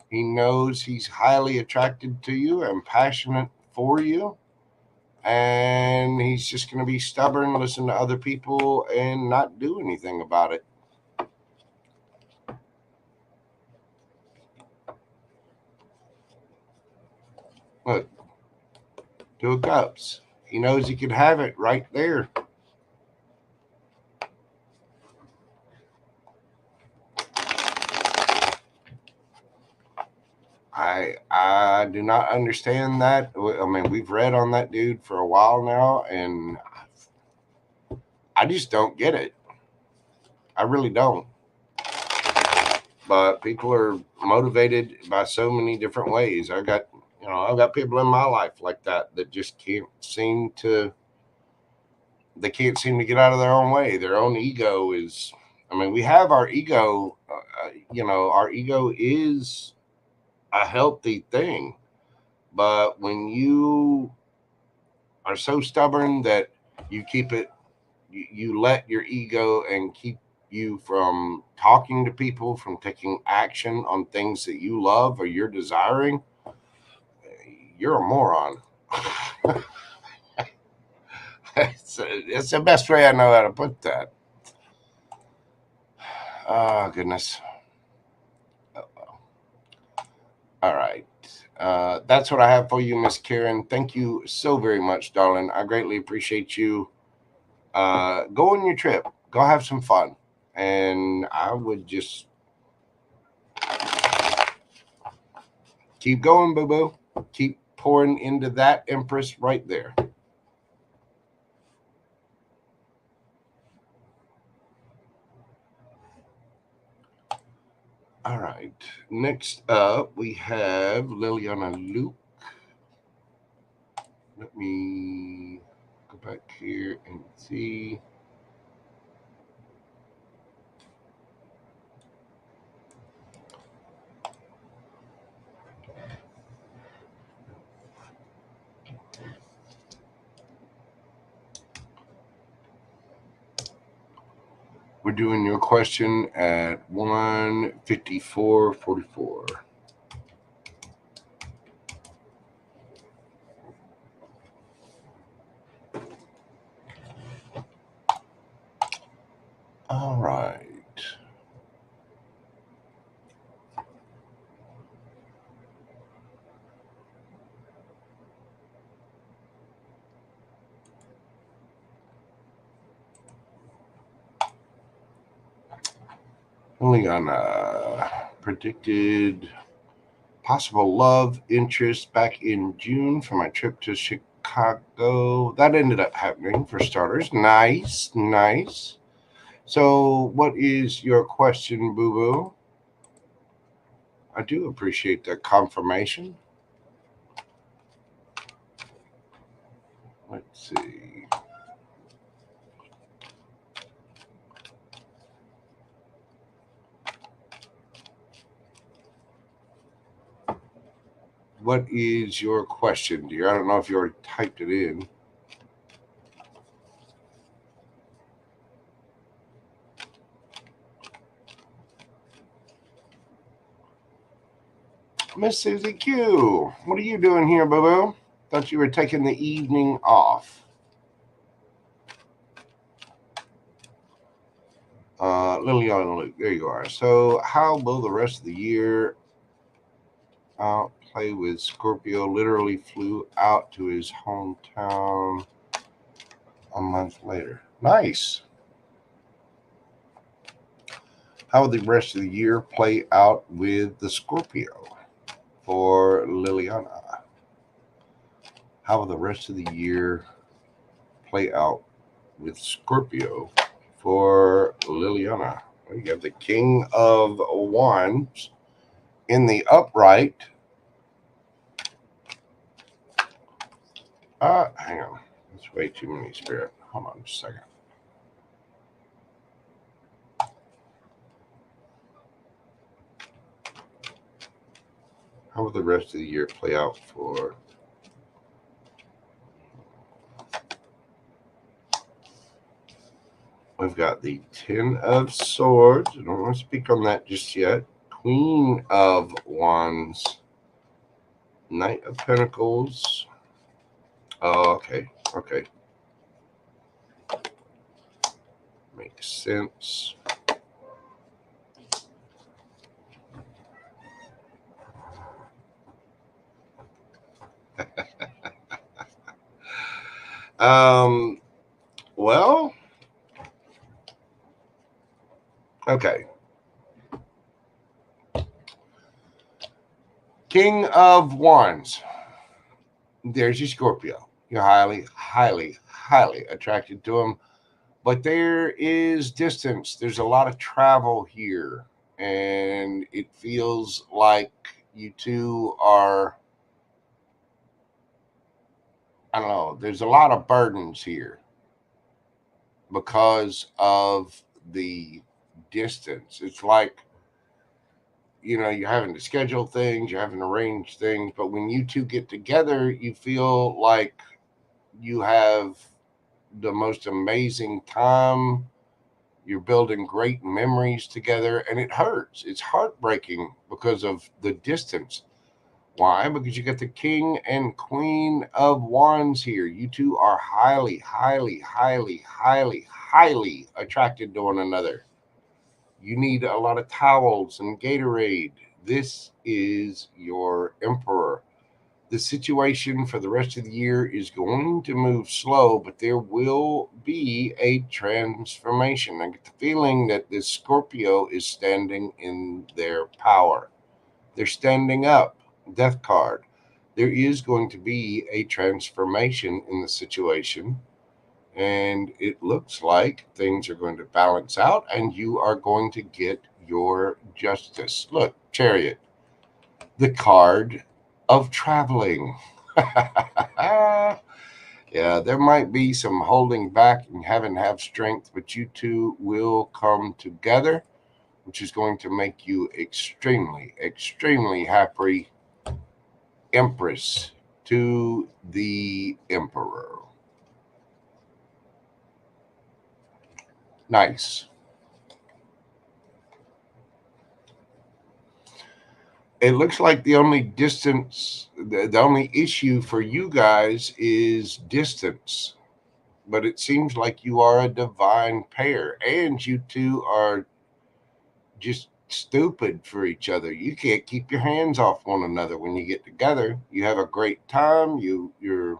He knows he's highly attracted to you and passionate for you. And he's just going to be stubborn, listen to other people, and not do anything about it. Look, Two of Cups. He knows he could have it right there. I do not understand that. I mean, we've read on that dude for a while now, and I just don't get it. I really don't. But people are motivated by so many different ways. I've got people in my life like that just can't seem to. They can't seem to get out of their own way. Their own ego is. I mean, we have our ego. Our ego is a healthy thing, but when you are so stubborn that you keep it, you let your ego and keep you from talking to people, from taking action on things that you love or you're desiring, you're a moron. It's the best way I know how to put that. Oh, goodness. All right. That's what I have for you, Miss Karen. Thank you so very much, darling. I greatly appreciate you. Go on your trip. Go have some fun. And I would just keep going, boo-boo. Keep pouring into that Empress right there. All right. Next up, we have Liliana Luke. Let me go back here and see. We're doing your question at 1:54:44. All right. Liliana predicted possible love interest back in June for my trip to Chicago. That ended up happening for starters. Nice, nice. So, what is your question, boo boo? I do appreciate that confirmation. Let's see. What is your question, dear? I don't know if you already typed it in. Miss Susie Q, what are you doing here, boo boo? Thought you were taking the evening off. Liliana Luke, there you are. So, how will the rest of the year play with Scorpio? Literally flew out to his hometown a month later. Nice. How will the rest of the year play out with the Scorpio for Liliana? How will the rest of the year play out with Scorpio for Liliana? You have the King of Wands in the upright. Hang on. That's way too many spirit. Hold on just a second. How will the rest of the year play out for? We've got the Ten of Swords. I don't want to speak on that just yet. Queen of Wands. Knight of Pentacles. Oh, okay. Okay. Makes sense. Well, okay. King of Wands. There's your Scorpio. You're highly, highly, highly attracted to him. But there is distance. There's a lot of travel here. And it feels like you two are, I don't know, there's a lot of burdens here because of the distance. It's like, you're having to schedule things, you're having to arrange things, but when you two get together, you feel like you have the most amazing time. You're building great memories together, and it hurts. It's heartbreaking because of the distance. Why? Because you got the King and Queen of Wands here. You two are highly, highly, highly, highly, highly attracted to one another. You need a lot of towels and Gatorade. This is your Emperor. The situation for the rest of the year is going to move slow, but there will be a transformation. I get the feeling that this Scorpio is standing in their power. They're standing up. Death card. There is going to be a transformation in the situation, and it looks like things are going to balance out and you are going to get your justice. Look, Chariot, the card of traveling. Yeah, there might be some holding back and having to have strength, but you two will come together, which is going to make you extremely, extremely happy. Empress to the Emperor. Nice. It looks like the only distance, the only issue for you guys is distance. But it seems like you are a divine pair, and you two are just stupid for each other. You can't keep your hands off one another when you get together. You have a great time. You're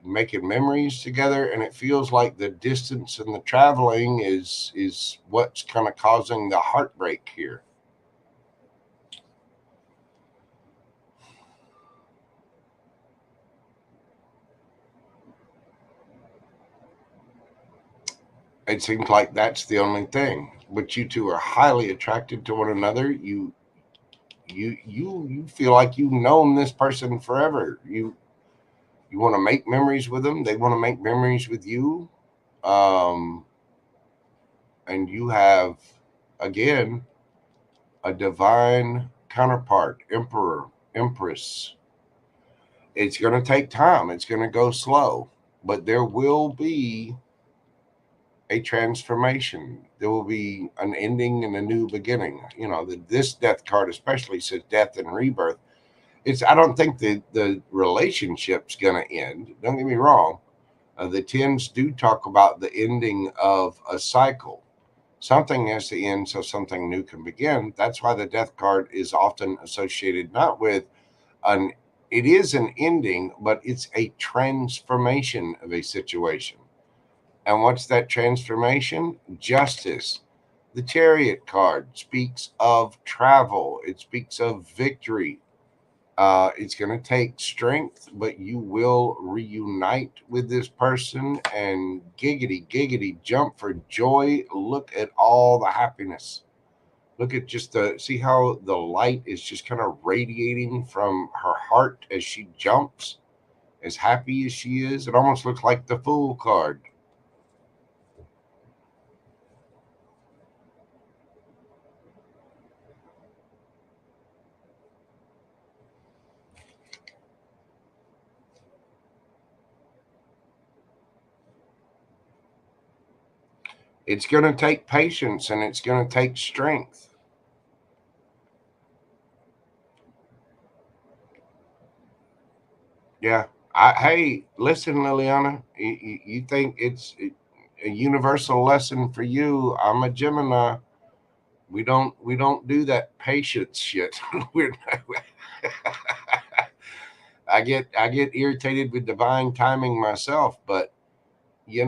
making memories together, and it feels like the distance and the traveling is what's kind of causing the heartbreak here. It seems like that's the only thing. But you two are highly attracted to one another. You feel like you've known this person forever. You want to make memories with them. They want to make memories with you. Um, and you have again a divine counterpart, emperor, empress. It's going to take time. It's going to go slow, but there will be a transformation. There will be an ending and a new beginning. You know, this death card especially says death and rebirth. It's I don't think the relationship's going to end. Don't get me wrong. The tens do talk about the ending of a cycle. Something has to end so something new can begin. That's why the death card is often associated not with an it is an ending, but it's a transformation of a situation. And what's that transformation? Justice. The Chariot card speaks of travel, it speaks of victory. It's going to take strength, but you will reunite with this person and giggity, giggity, jump for joy. Look at all the happiness. Look at just see how the light is just kind of radiating from her heart as she jumps, as happy as she is. It almost looks like the Fool card. It's going to take patience and it's going to take strength. Yeah. Hey, listen, Liliana, you think it's a universal lesson for you? I'm a Gemini. We don't do that patience shit. We're I get irritated with divine timing myself, but we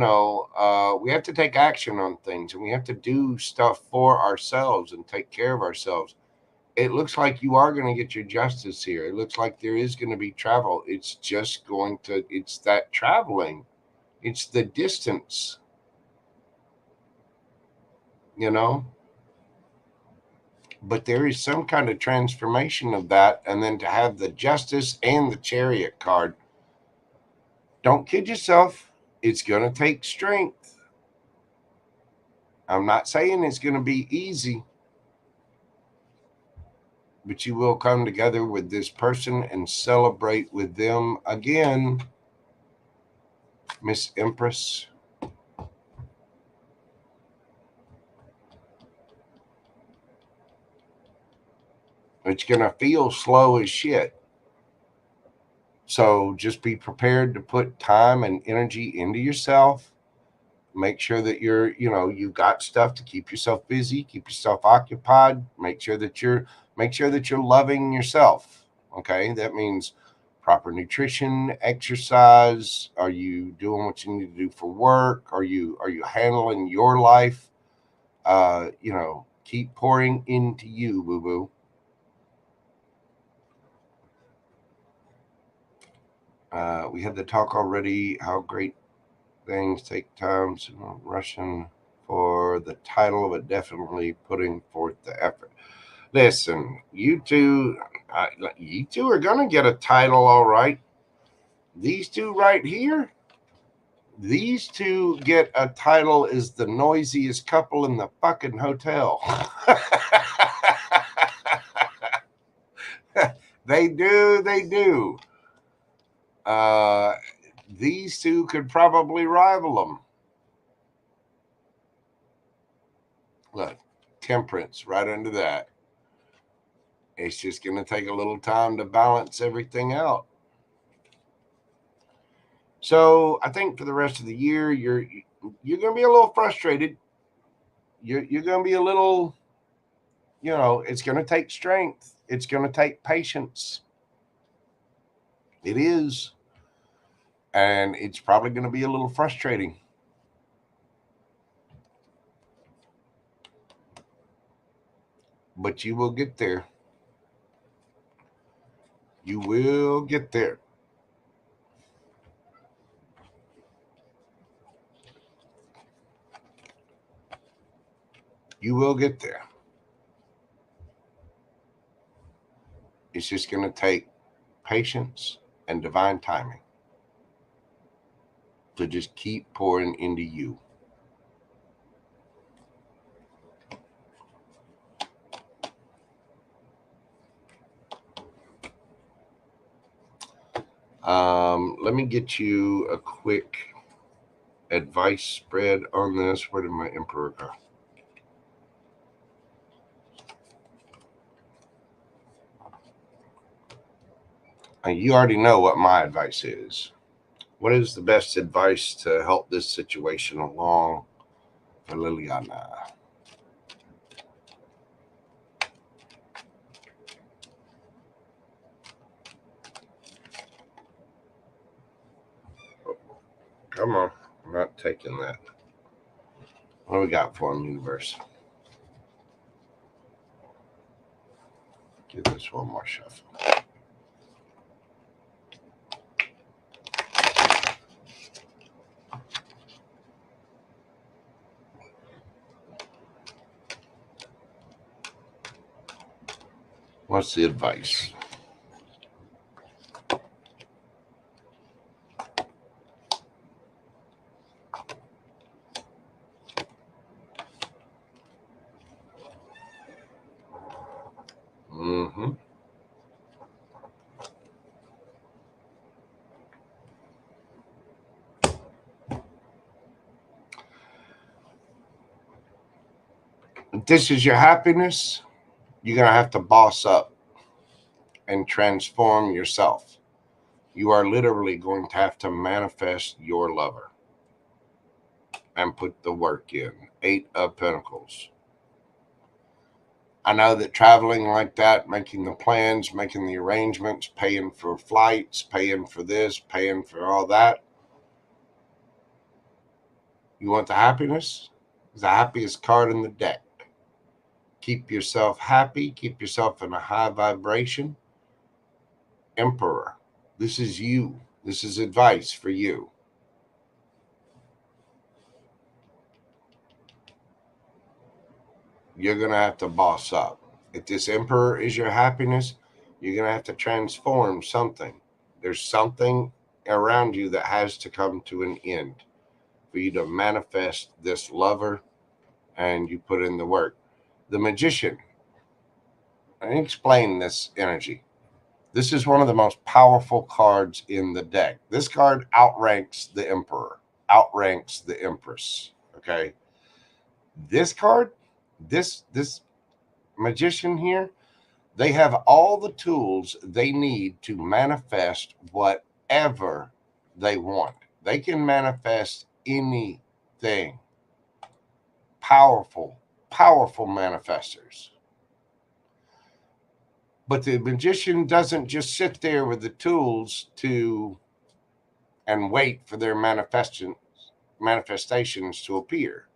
have to take action on things and we have to do stuff for ourselves and take care of ourselves. It looks like you are going to get your justice here. It looks like there is going to be travel. It's that traveling, it's the distance, you know, but there is some kind of transformation of that. And then to have the justice and the chariot card, don't kid yourself. It's going to take strength. I'm not saying it's going to be easy, but you will come together with this person and celebrate with them again, Miss Empress. It's going to feel slow as shit. So just be prepared to put time and energy into yourself. Make sure that you've got stuff to keep yourself busy, keep yourself occupied. Make sure that you're Make sure that you're loving yourself. Okay, that means proper nutrition, exercise. Are you doing what you need to do for work? Are you handling your life? Keep pouring into you, boo-boo. We had the talk already. How great things take time. So rushing for the title, but definitely putting forth the effort. Listen, you two are gonna get a title, all right. These two right here, these two get a title as the noisiest couple in the fucking hotel. They do. These two could probably rival them. Look, temperance right under that. It's just going to take a little time to balance everything out. So I think for the rest of the year, you're going to be a little frustrated. You're going to be a little, it's going to take strength. It's going to take patience. It is. And it's probably going to be a little frustrating. But you will get there. You will get there. You will get there. It's just going to take patience and divine timing to just keep pouring into you. Let me get you a quick advice spread on this. Where did my emperor go? You already know what my advice is. What is the best advice to help this situation along for Liliana? Come on. I'm not taking that. What do we got for him, universe? Give this one more shuffle. What's the advice? Mm-hmm. If this is your happiness, you're going to have to boss up and transform yourself. You are literally going to have to manifest your lover and put the work in. 8 of Pentacles. I know that traveling like that, making the plans, making the arrangements, paying for flights, paying for this, paying for all that. You want the happiness? It's the happiest card in the deck. Keep yourself happy. Keep yourself in a high vibration. Emperor. This is you. This is advice for you. You're going to have to boss up. If this Emperor is your happiness, you're going to have to transform something. There's something around you that has to come to an end for you to manifest this lover, and you put in the work. The Magician. Let me explain this energy. This is one of the most powerful cards in the deck. This card outranks the Emperor, outranks the Empress. Okay. This card, this Magician here, they have all the tools they need to manifest whatever they want. They can manifest anything. Powerful, powerful manifestors. But the magician doesn't just sit there with the tools and wait for their manifestations to appear.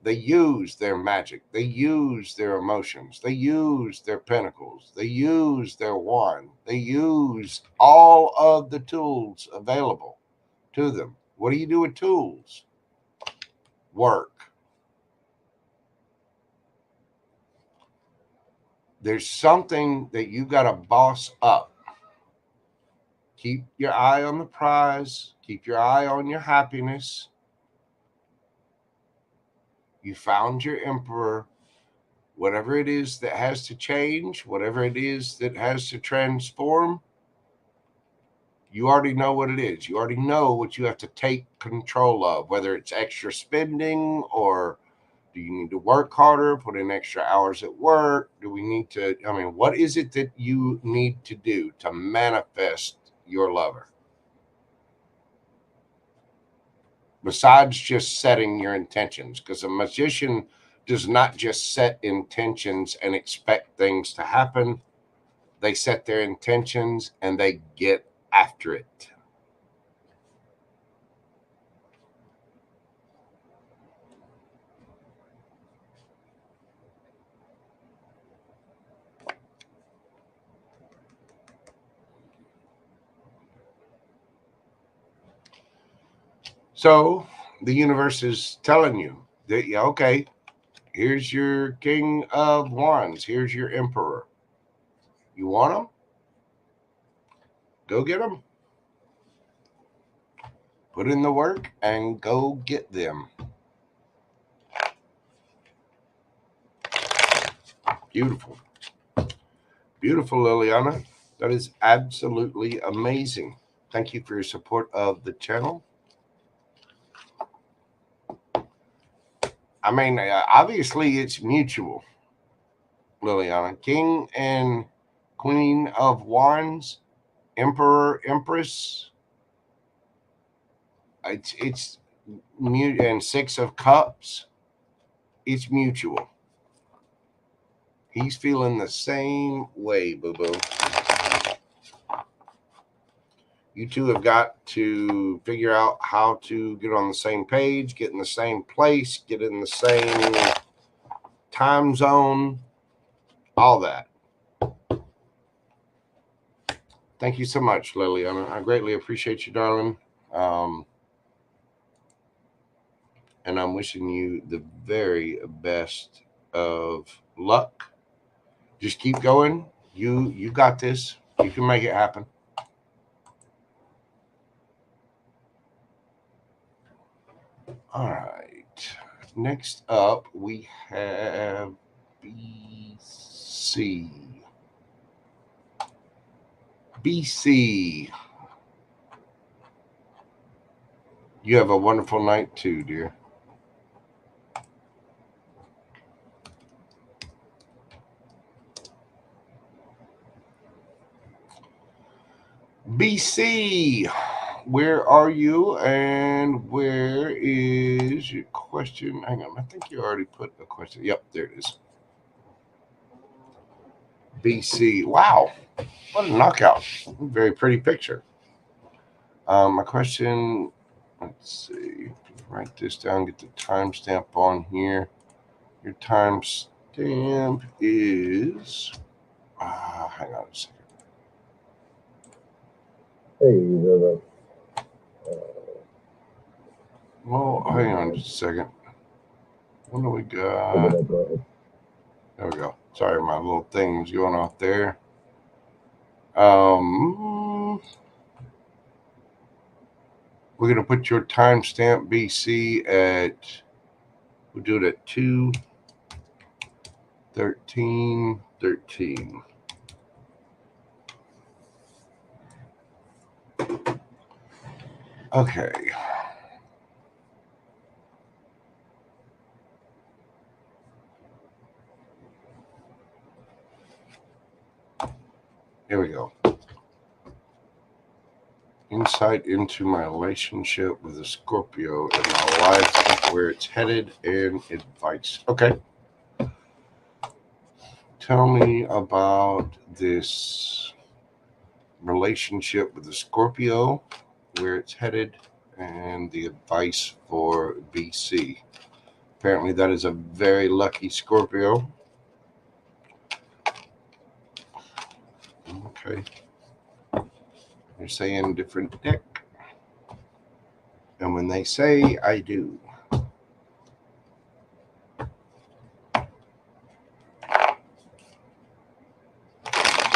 They use their magic. They use their emotions. They use their pentacles. They use their wand. They use all of the tools available to them. What do you do with tools? Work. There's something that you got to boss up. Keep your eye on the prize. Keep your eye on your happiness. You found your emperor. Whatever it is that has to change, whatever it is that has to transform, you already know what it is. You already know what you have to take control of, whether it's extra spending or do you need to work harder, put in extra hours at work? Do we need to, what is it that you need to do to manifest your lover? Besides just setting your intentions, because a magician does not just set intentions and expect things to happen. They set their intentions and they get after it. So the universe is telling you that, yeah, okay, here's your King of Wands. Here's your Emperor. You want them? Go get them. Put in the work and go get them. Beautiful. Beautiful, Liliana. That is absolutely amazing. Thank you for your support of the channel. Obviously, it's mutual, Liliana. King and Queen of Wands, Emperor, Empress. It's mute, and Six of Cups. It's mutual. He's feeling the same way, boo-boo. You two have got to figure out how to get on the same page, get in the same place, get in the same time zone, all that. Thank you so much, Liliana. I greatly appreciate you, darling. And I'm wishing you the very best of luck. Just keep going. You got this. You can make it happen. All right. Next up, we have BC. BC. You have a wonderful night too, dear. BC, where are you and where is your question? Hang on, I think you already put a question. Yep, there it is. BC, wow, what a knockout. Very pretty picture. My question, let's see, write this down, get the timestamp on here. Your timestamp is, hang on a second. Hey, Well, hang on just a second. What do we got? There we go. Sorry, my little thing was going off there. We're going to put your timestamp BC at, we'll do it at 2/13/13. Okay. Here we go. Insight into my relationship with a Scorpio and my life, where it's headed, and advice. Okay. Tell me about this relationship with the Scorpio, where it's headed, and the advice for BC. Apparently, that is a very lucky Scorpio. Okay. They're saying different deck. And when they say, I do.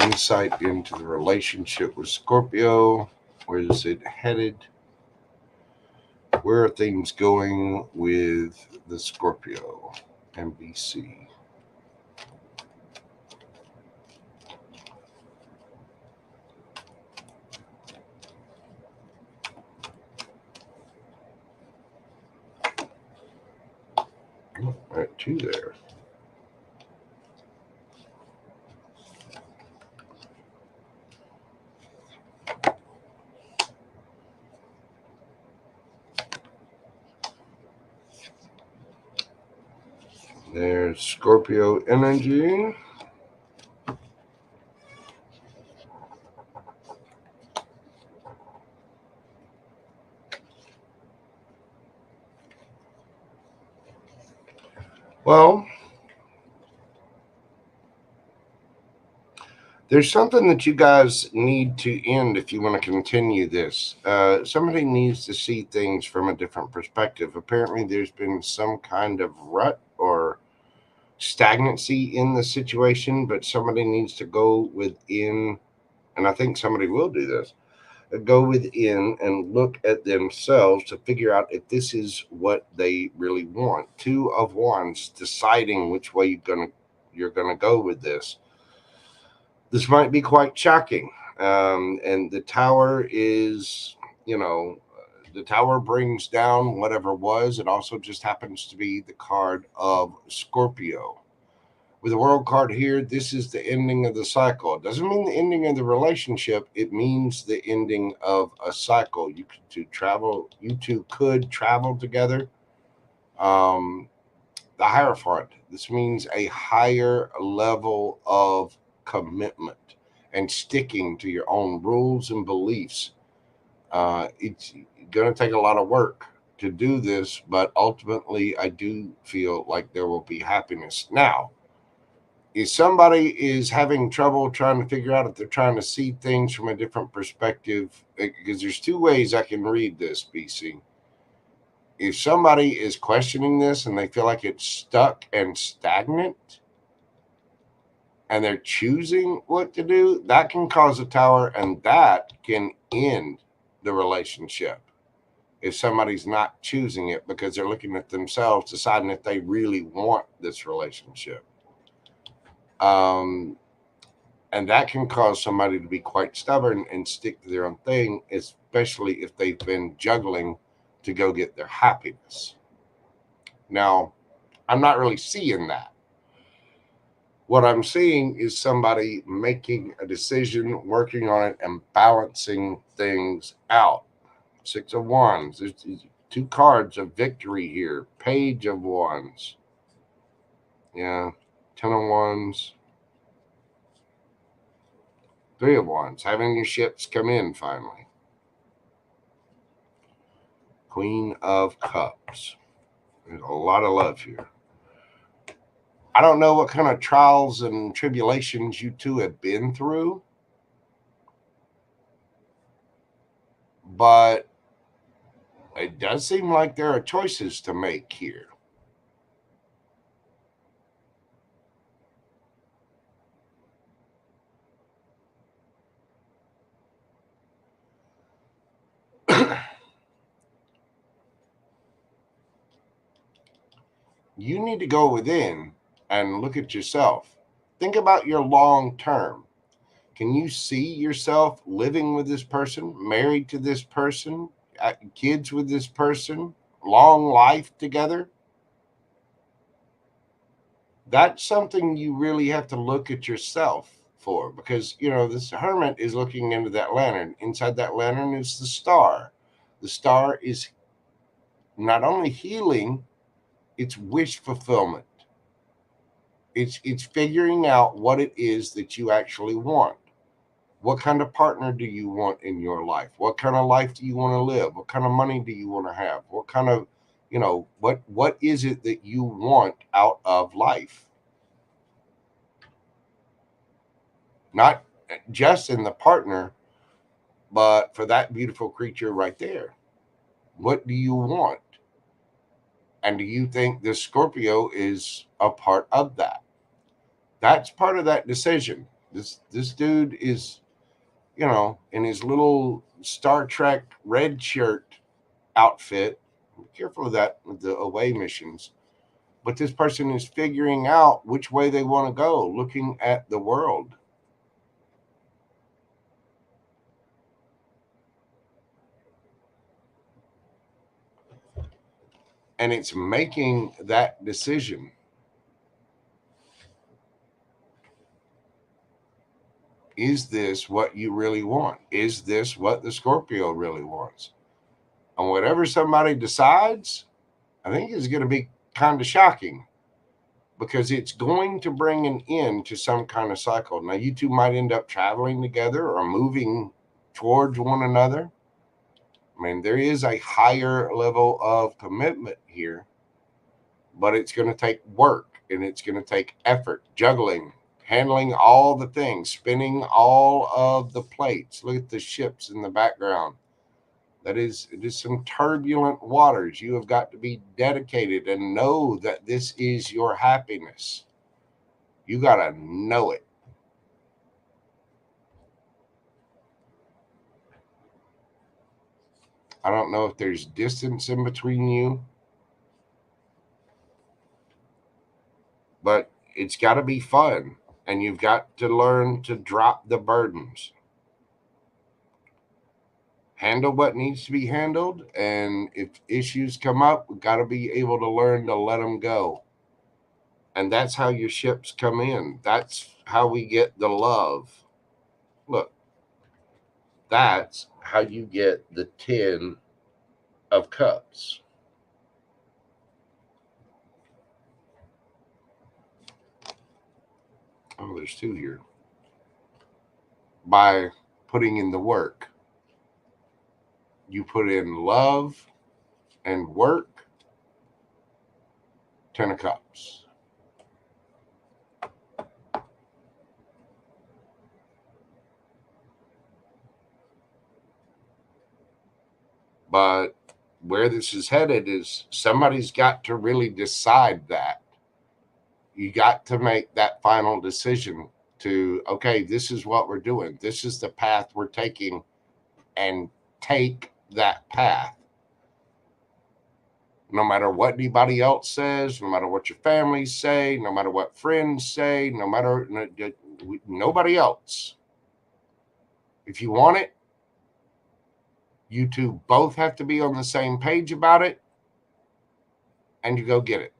Insight into the relationship with Scorpio. Where is it headed? Where are things going with the Scorpio and BC? Oh, right, two there. There's Scorpio energy. Well, there's something that you guys need to end if you want to continue this. Somebody needs to see things from a different perspective. Apparently, there's been some kind of rut or stagnancy in the situation, but somebody needs to go within, and I think somebody will do this, go within and look at themselves to figure out if this is what they really want. Two of Wands, deciding which way you're gonna go with this. This might be quite shocking. And the Tower is, the Tower brings down whatever was. It also just happens to be the card of Scorpio. With the World card here, this is the ending of the cycle. It doesn't mean the ending of the relationship. It means the ending of a cycle. You two could travel together. The Hierophant. This means a higher level of commitment and sticking to your own rules and beliefs. It's going to take a lot of work to do this, but ultimately, I do feel like there will be happiness. Now, if somebody is having trouble trying to figure out if they're trying to see things from a different perspective, because there's two ways I can read this, BC. If somebody is questioning this and they feel like it's stuck and stagnant and they're choosing what to do, that can cause a Tower, and that can end the relationship. If somebody's not choosing it because they're looking at themselves, deciding if they really want this relationship. And that can cause somebody to be quite stubborn and stick to their own thing, especially if they've been juggling to go get their happiness. Now, I'm not really seeing that. What I'm seeing is somebody making a decision, working on it, and balancing things out. Six of Wands. There's two cards of victory here. Page of Wands. Yeah. 10 of Wands. Three of Wands. Having your ships come in finally. Queen of Cups. There's a lot of love here. I don't know what kind of trials and tribulations you two have been through, but it does seem like there are choices to make here. You need to go within and look at yourself. Think about your long term. Can you see yourself living with this person, married to this person, kids with this person, long life together? That's something you really have to look at yourself for, because this hermit is looking into that lantern. Inside that lantern is the star. The star is not only healing, it's wish fulfillment. It's figuring out what it is that you actually want. What kind of partner do you want in your life? What kind of life do you want to live? What kind of money do you want to have? What kind of, what is it that you want out of life? Not just in the partner, but for that beautiful creature right there. What do you want? And do you think this Scorpio is a part of that? That's part of that decision. This dude is, in his little Star Trek red shirt outfit. Be careful of that with the away missions. But this person is figuring out which way they want to go, looking at the world. And it's making that decision. Is this what you really want? Is this what the Scorpio really wants? And whatever somebody decides, I think is going to be kind of shocking, because it's going to bring an end to some kind of cycle. Now, you two might end up traveling together or moving towards one another. I mean, there is a higher level of commitment here, but it's going to take work and it's going to take effort, juggling, handling all the things, spinning all of the plates. Look at the ships in the background. It is some turbulent waters. You have got to be dedicated and know that this is your happiness. You got to know it. I don't know if there's distance in between you, but it's got to be fun, and you've got to learn to drop the burdens. Handle what needs to be handled, and if issues come up, we've got to be able to learn to let them go. And that's how your ships come in. That's how we get the love. Look, that's how you get the 10 of Cups. Oh, there's 2 here. By putting in the work. You put in love and work, 10 of Cups. But where this is headed is somebody's got to really decide that. You got to make that final decision to, okay, this is what we're doing. This is the path we're taking, and take that path. No matter what anybody else says, no matter what your family say, no matter what friends say, no matter nobody else. If you want it, you two both have to be on the same page about it, and you go get it.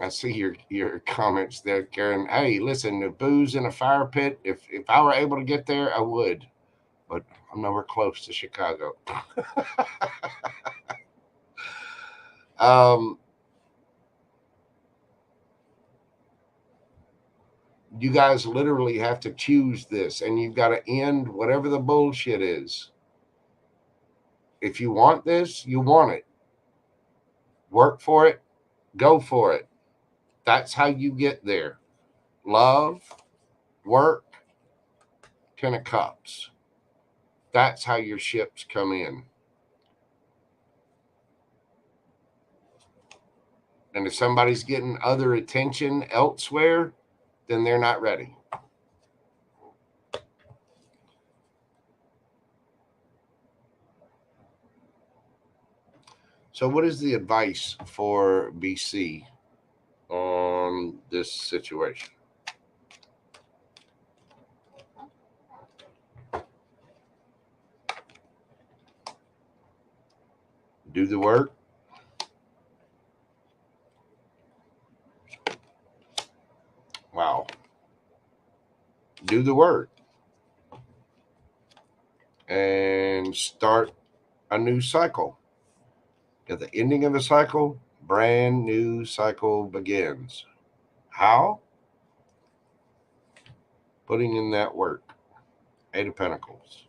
I see your comments there, Karen. Hey, listen, the booze in a fire pit. If I were able to get there, I would, but I'm nowhere close to Chicago. You guys literally have to choose this, and you've got to end whatever the bullshit is. If you want this, you want it. Work for it. Go for it. That's how you get there. Love, work, 10 of Cups. That's how your ships come in. And if somebody's getting other attention elsewhere, then they're not ready. So what is the advice for BC on this situation? Do the work. Wow. Do the work and start a new cycle. At the ending of a cycle, brand new cycle begins. How? Putting in that work. Eight of Pentacles.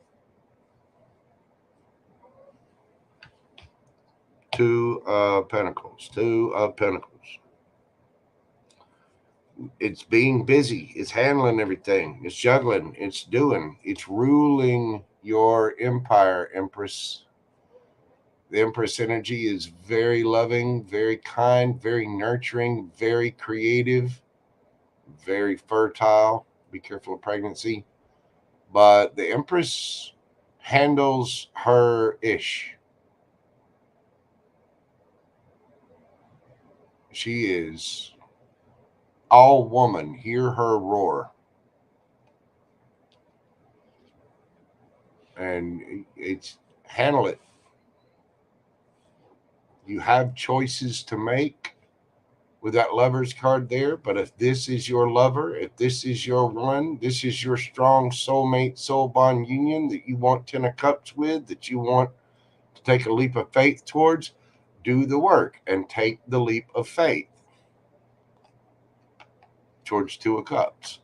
Two of Pentacles. Two of Pentacles. It's being busy. It's handling everything. It's juggling. It's doing. It's ruling your empire, Empress. The Empress energy is very loving, very kind, very nurturing, very creative, very fertile. Be careful of pregnancy. But the Empress handles her ish. She is all woman. Hear her roar. And it's handle it. You have choices to make with that Lover's card there. But if this is your lover, if this is your one, this is your strong soulmate, soul bond union that you want 10 of Cups with, that you want to take a leap of faith towards, do the work and take the leap of faith towards 2 of Cups.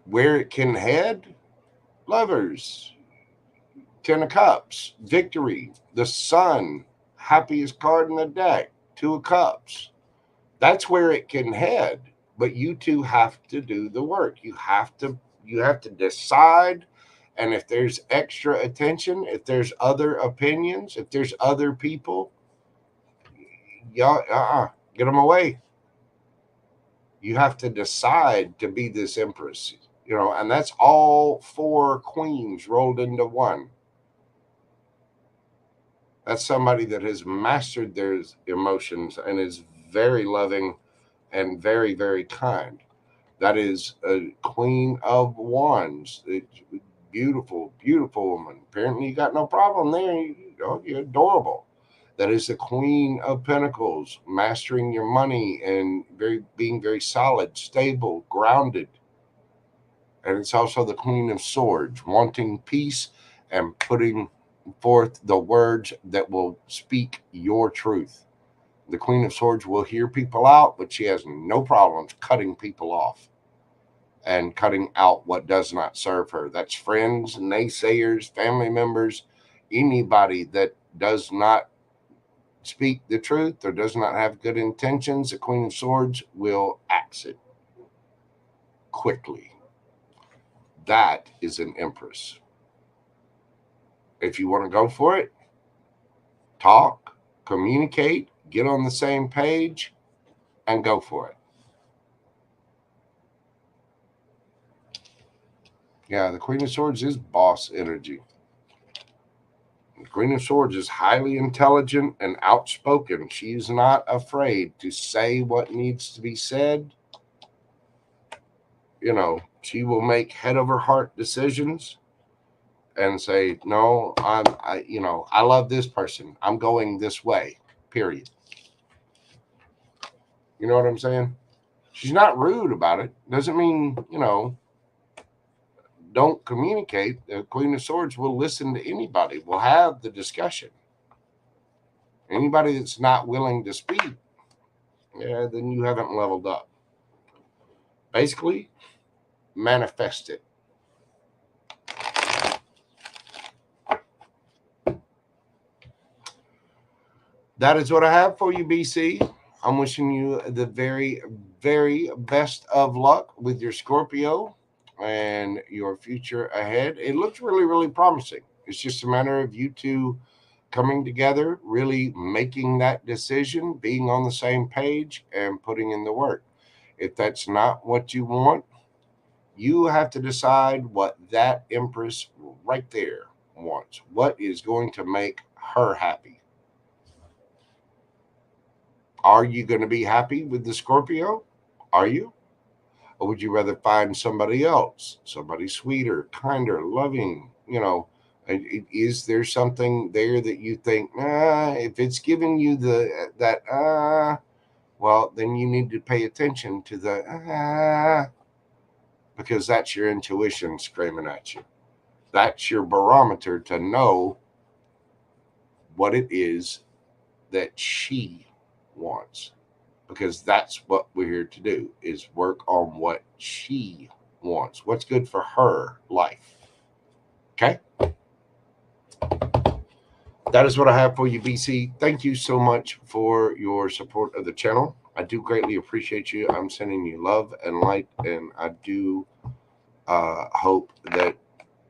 Where it can head, Lovers, 10 of Cups, victory, the Sun, happiest card in the deck, 2 of Cups. That's where it can head, but you two have to do the work. You have to decide. And if there's extra attention, if there's other opinions, if there's other people, get them away. You have to decide to be this Empress, and that's all 4 queens rolled into one. That's somebody that has mastered their emotions and is very loving and very, very kind. That is a Queen of Wands. Beautiful, beautiful woman. Apparently you got no problem there. You're adorable. That is the Queen of Pentacles, mastering your money and being very solid, stable, grounded. And it's also the Queen of Swords, wanting peace and putting forth the words that will speak your truth. The Queen of Swords will hear people out, but she has no problems cutting people off and cutting out what does not serve her. That's friends, naysayers, family members, anybody that does not speak the truth or does not have good intentions. The Queen of Swords will axe it quickly. That is an Empress. If you want to go for it, talk, communicate, get on the same page, and go for it. Yeah, the Queen of Swords is boss energy. The Queen of Swords is highly intelligent and outspoken. She's not afraid to say what needs to be said. She will make head over heart decisions and say, no, I love this person. I'm going this way, period. You know what I'm saying? She's not rude about it. Doesn't mean, don't communicate. The Queen of Swords will listen to anybody. Will have the discussion. Anybody that's not willing to speak, then you haven't leveled up. Basically, manifest it. That is what I have for you, BC. I'm wishing you the very, very best of luck with your Scorpio and your future ahead. It looks really, really promising. It's just a matter of you two coming together, really making that decision, being on the same page, and putting in the work. If that's not what you want, you have to decide what that Empress right there wants. What is going to make her happy? Are you going to be happy with the Scorpio? Are you? Or would you rather find somebody else, somebody sweeter, kinder, loving? Is there something there that you think, if it's giving you that well, then you need to pay attention to the because that's your intuition screaming at you. That's your barometer to know what it is that she wants, because that's what we're here to do, is work on what she wants, what's good for her life. Okay, that is what I have for you, BC. Thank you so much for your support of the channel. I do greatly appreciate you. I'm sending you love and light, and I do hope that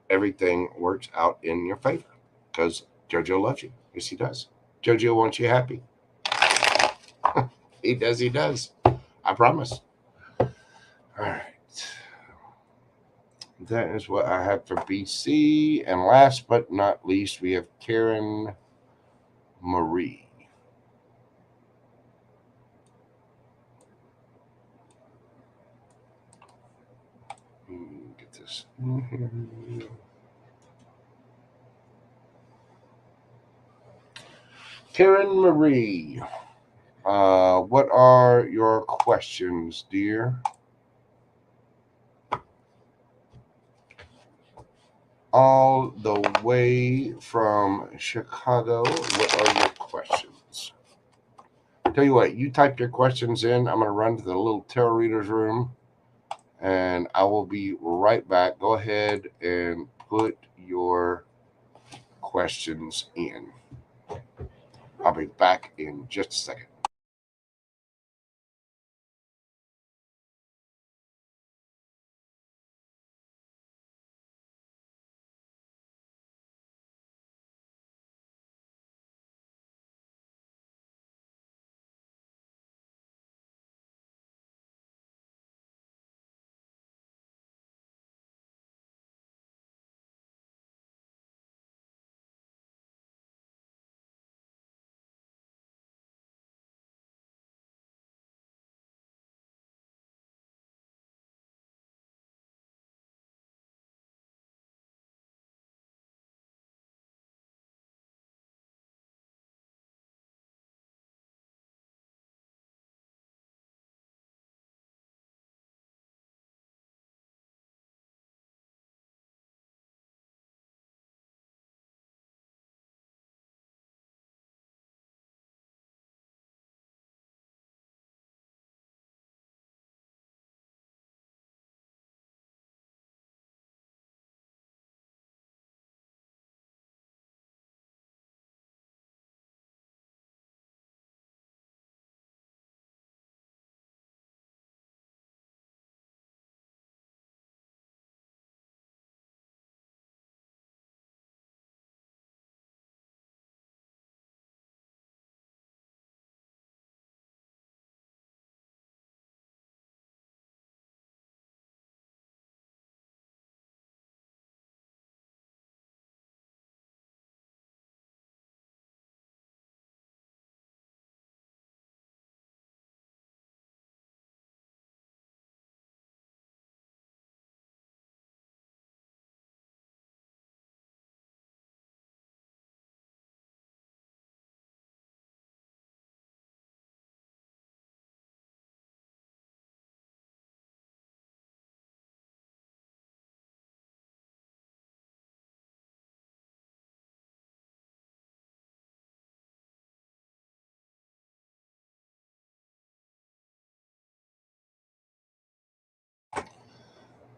everything works out in your favor, because JoJo loves you. Yes, he does. JoJo wants you happy. He does. He does. I promise. All right. That is what I have for BC. And last but not least, we have Karen Marie. Get this in here. Karen Marie, what are your questions, dear? All the way from Chicago, what are your questions? Tell you what, you type your questions in. I'm going to run to the little tarot reader's room, and I will be right back. Go ahead and put your questions in. I'll be back in just a second.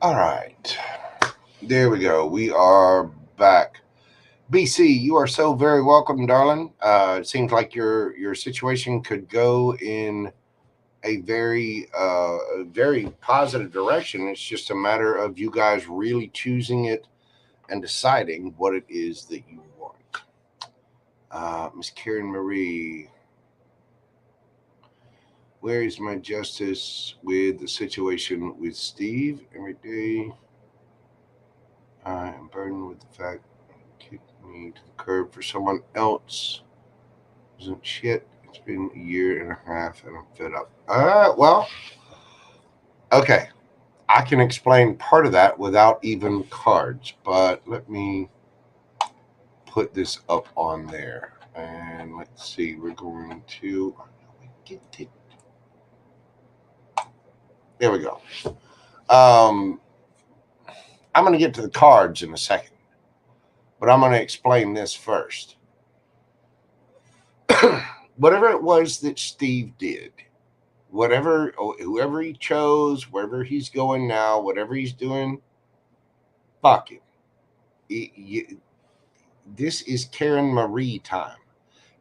All right. There we go. We are back. BC, you are so very welcome, darling. It seems like your situation could go in a very positive direction. It's just a matter of you guys really choosing it and deciding what it is that you want. Miss Karen Marie, where is my justice with the situation with Steve? Every day I am burdened with the fact that kicked me to the curb for someone else. Isn't shit. It's been a year and a half and I'm fed up. Well, okay. I can explain part of that without even cards, but let me put this up on there. And let's see, we're going to get it. There we go. I'm going to get to the cards in a second, but I'm going to explain this first. Whatever it was that Steve did, whoever he chose, wherever he's going now, whatever he's doing, fuck him. This is Karen Marie time.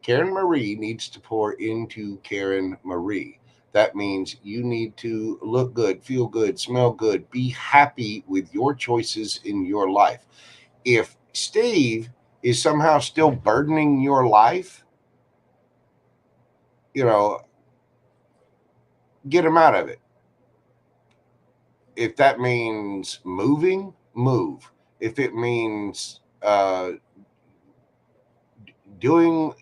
Karen Marie needs to pour into Karen Marie. That means you need to look good, feel good, smell good, be happy with your choices in your life. If Steve is somehow still burdening your life, get him out of it. If that means moving, move. If it means doing,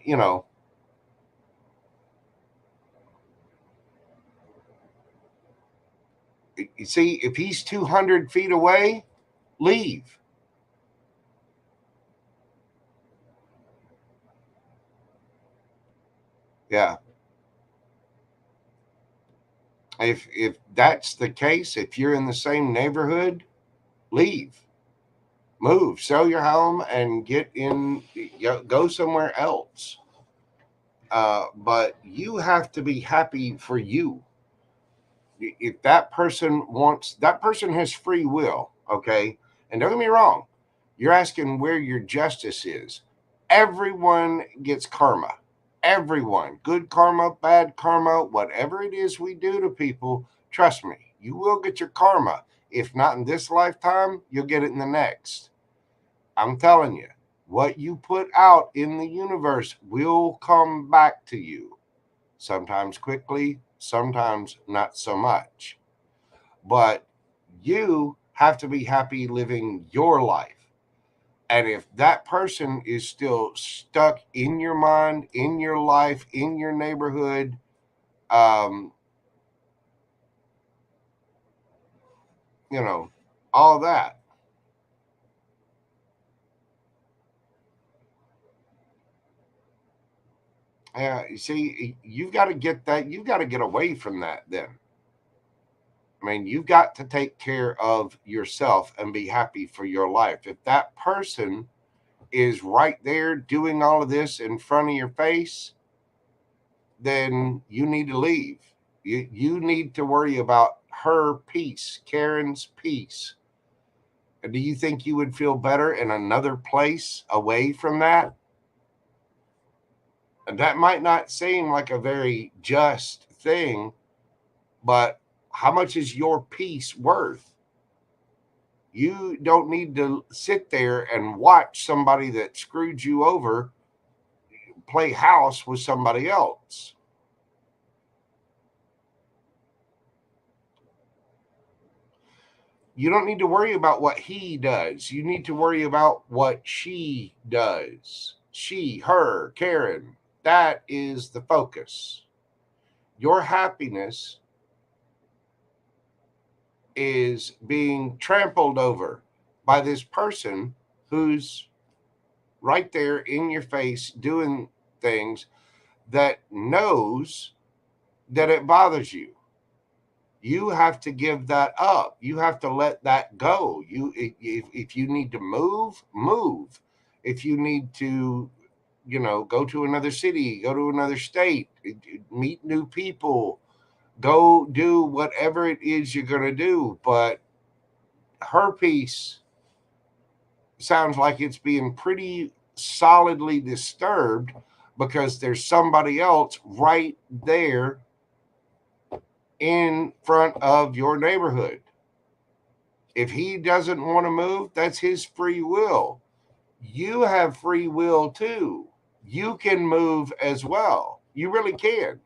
you see, if he's 200 feet away, leave. Yeah. If that's the case, if you're in the same neighborhood, leave. Move, sell your home and go somewhere else. But you have to be happy for you. If that person has free will, okay? And don't get me wrong, you're asking where your justice is. Everyone gets karma. Everyone, good karma, bad karma, whatever it is we do to people, trust me, you will get your karma. If not in this lifetime, you'll get it in the next. I'm telling you, what you put out in the universe will come back to you. Sometimes quickly, sometimes not so much. But you have to be happy living your life. And if that person is still stuck in your mind, in your life, in your neighborhood, all that. Yeah, you see, you've got to get that. You've got to get away from that then. I mean, you've got to take care of yourself and be happy for your life. If that person is right there doing all of this in front of your face, then you need to leave. You need to worry about her peace, Karen's peace. And do you think you would feel better in another place away from that? And that might not seem like a very just thing, but how much is your peace worth? You don't need to sit there and watch somebody that screwed you over play house with somebody else. You don't need to worry about what he does. You need to worry about what she does. She, her, Karen. That is the focus. Your happiness is being trampled over by this person who's right there in your face doing things that knows that it bothers you. You have to give that up. You have to let that go. If you need to move. If you need to, go to another city, go to another state, meet new people, go do whatever it is you're going to do. But her piece sounds like it's being pretty solidly disturbed because there's somebody else right there in front of your neighborhood. If he doesn't want to move, that's his free will. You have free will too. You can move as well. You really can.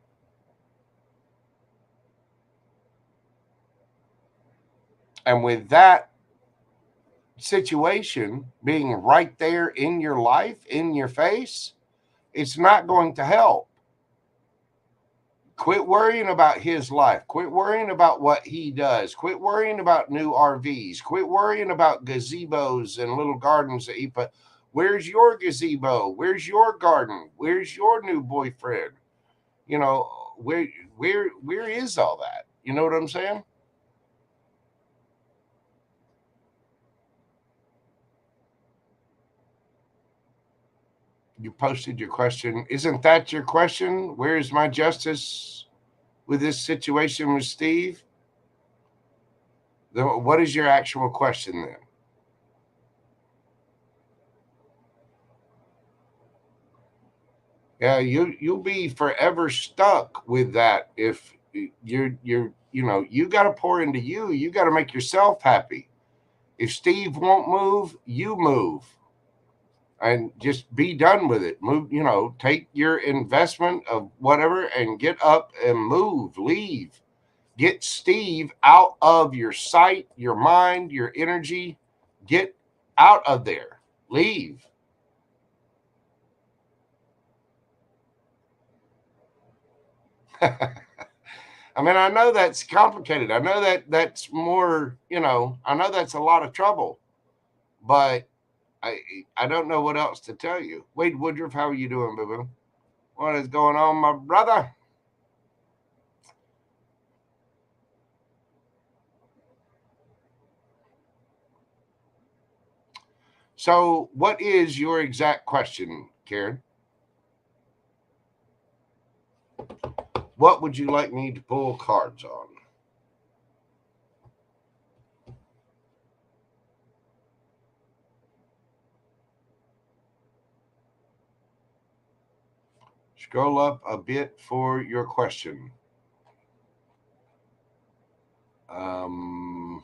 And with that situation being right there in your life, in your face, it's not going to help. Quit worrying about his life. Quit worrying about what he does. Quit worrying about new RVs. Quit worrying about gazebos and little gardens that he put. Where's your gazebo? Where's your garden? Where's your new boyfriend? You know, where is all that? You know what I'm saying? You posted your question. Isn't that your question? Where is my justice with this situation with Steve? What is your actual question then? Yeah, you'll be forever stuck with that if you got to pour into you. You got to make yourself happy. If Steve won't move, you move. And just be done with it. Move, take your investment of whatever and get up and move, leave. Get Steve out of your sight, your mind, your energy. Get out of there. Leave. I mean, I know that's complicated. I know that's more, I know that's a lot of trouble, but I don't know what else to tell you. Wade Woodruff, how are you doing, boo boo? What is going on, my brother? So, what is your exact question, Karen? What would you like me to pull cards on? Scroll up a bit for your question. Um,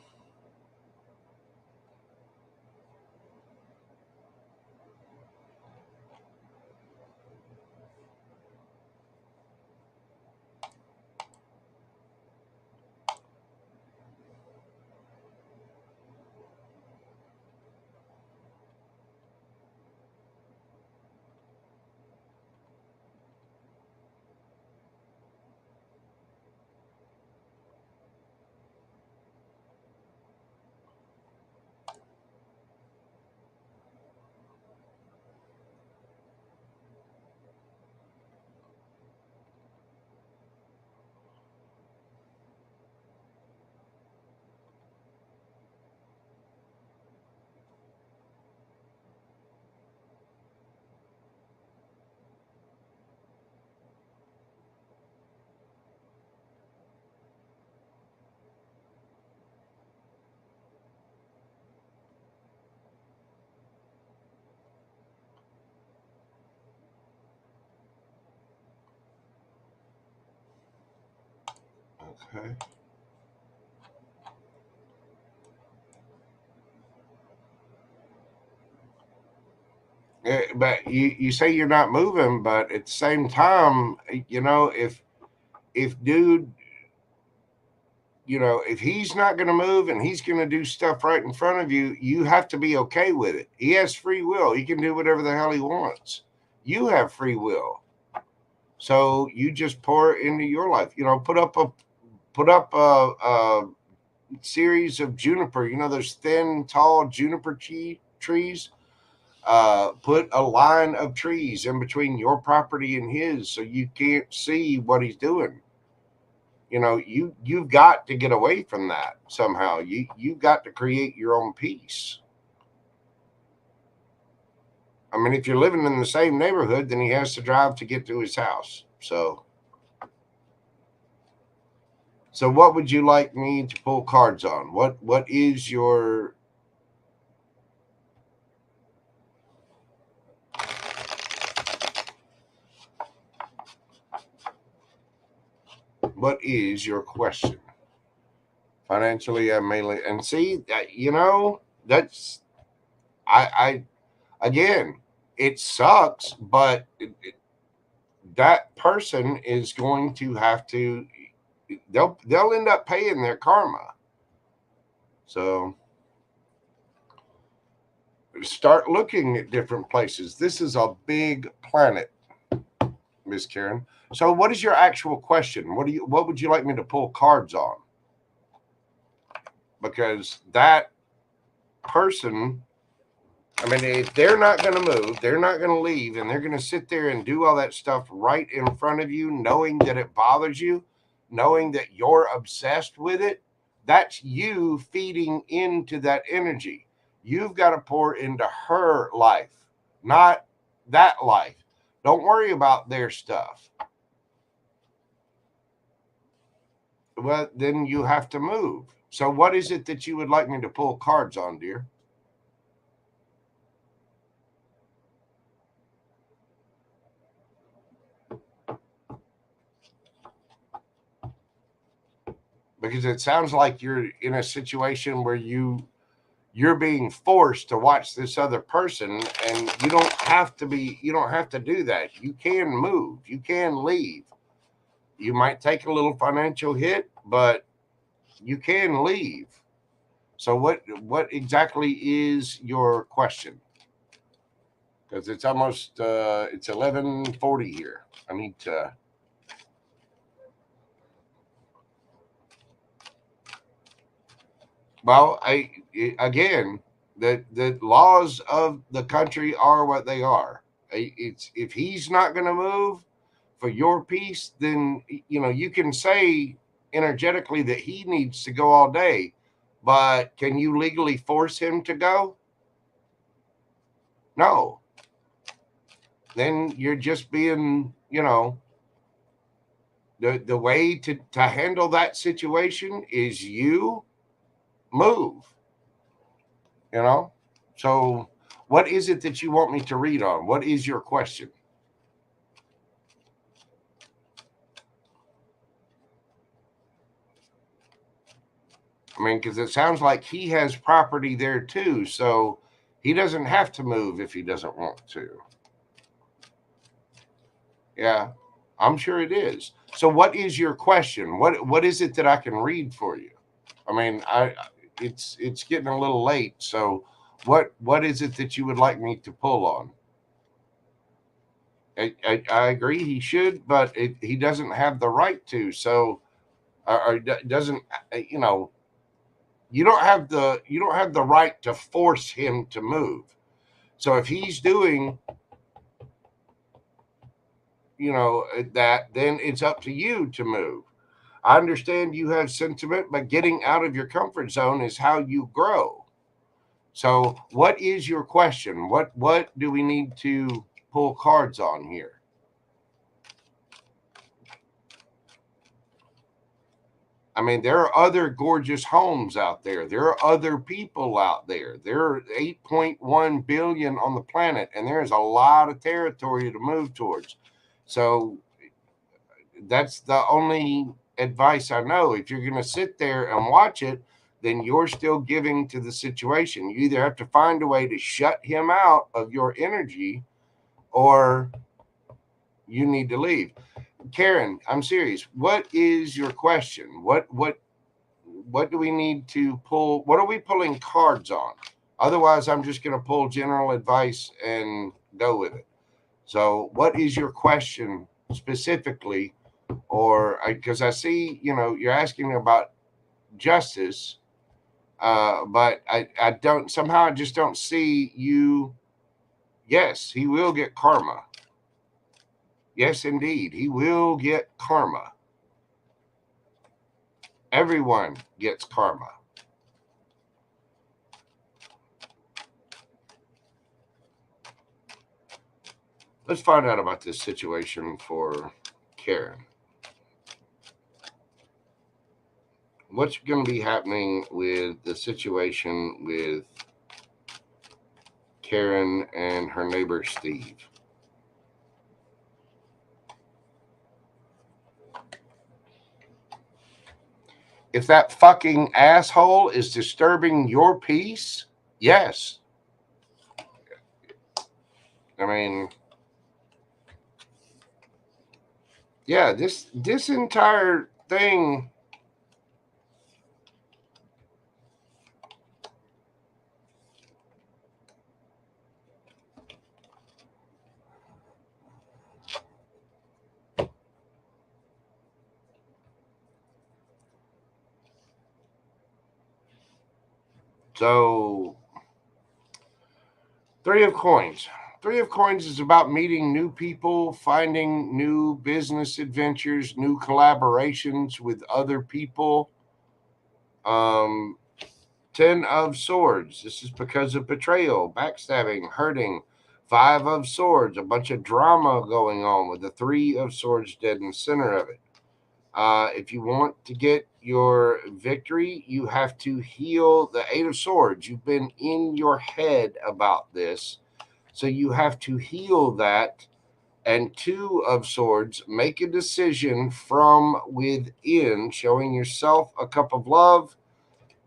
okay. But you say you're not moving, but at the same time, if dude, if he's not going to move and he's going to do stuff right in front of you, you have to be okay with it. He has free will. He can do whatever the hell he wants. You have free will. So you just pour it into your life. Put up a series of juniper. Those thin, tall juniper trees. Put a line of trees in between your property and his, so you can't see what he's doing. You've got to get away from that somehow. You've got to create your own peace. I mean, if you're living in the same neighborhood, then he has to drive to get to his house. So what would you like me to pull cards on? What is your question? Financially, I'm mainly, and see, that's I again, it sucks, but that person is going to have to. They'll end up paying their karma. So start looking at different places. This is a big planet, Miss Karen. So what is your actual question? What would you like me to pull cards on? Because that person I mean, if they're not going to move, they're not going to leave, and they're going to sit there and do all that stuff right in front of you, knowing that it bothers you, knowing that you're obsessed with it, that's you feeding into that energy. You've got to pour into her life, not that life. Don't worry about their stuff. Well, then you have to move. So what is it that you would like me to pull cards on, dear? Because it sounds like you're in a situation where you're being forced to watch this other person, and you don't have to do that. You can move, you can leave. You might take a little financial hit, but you can leave. So what exactly is your question? Because it's almost it's 11:40 here. I need to. Well, again, the laws of the country are what they are. It's if he's not going to move for your peace, then you can say energetically that he needs to go all day, but can you legally force him to go? No. Then you're just being, the way to handle that situation is you move. So what is it that you want me to read on? What is your question? I mean, because it sounds like he has property there too, so he doesn't have to move if he doesn't want to. Yeah, I'm sure it is. So what is your question? What is it that I can read for you? I mean, it's getting a little late, so what is it that you would like me to pull on? I agree he should, but he doesn't have the right to. So, or doesn't you don't have the right to force him to move. So if he's doing that, then it's up to you to move. I understand you have sentiment, but getting out of your comfort zone is how you grow. So, what is your question? What do we need to pull cards on here? I mean, there are other gorgeous homes out there. There are other people out there. There are 8.1 billion on the planet, and there's a lot of territory to move towards. So that's the only advice I know. If you're going to sit there and watch it, then you're still giving to the situation. You either have to find a way to shut him out of your energy, or you need to leave. Karen, I'm serious. What is your question? What do we need to pull? What are we pulling cards on? Otherwise, I'm just going to pull general advice and go with it. So, what is your question specifically? Or because I see, you're asking about justice, but I don't, somehow I just don't see you. Yes, he will get karma. Yes, indeed, he will get karma. Everyone gets karma. Let's find out about this situation for Karen. What's going to be happening with the situation with Karen and her neighbor Steve? If that fucking asshole is disturbing your peace, yes. I mean, yeah, this entire thing. So Three of Coins. Three of Coins is about meeting new people, finding new business adventures, new collaborations with other people. Um, Ten of Swords. This is because of betrayal, backstabbing, hurting. Five of Swords. A bunch of drama going on with the Three of Swords dead in the center of it. If you want to get your victory, you have to heal the Eight of Swords. You've been in your head about this. So you have to heal that. And Two of Swords, make a decision from within, showing yourself a cup of love.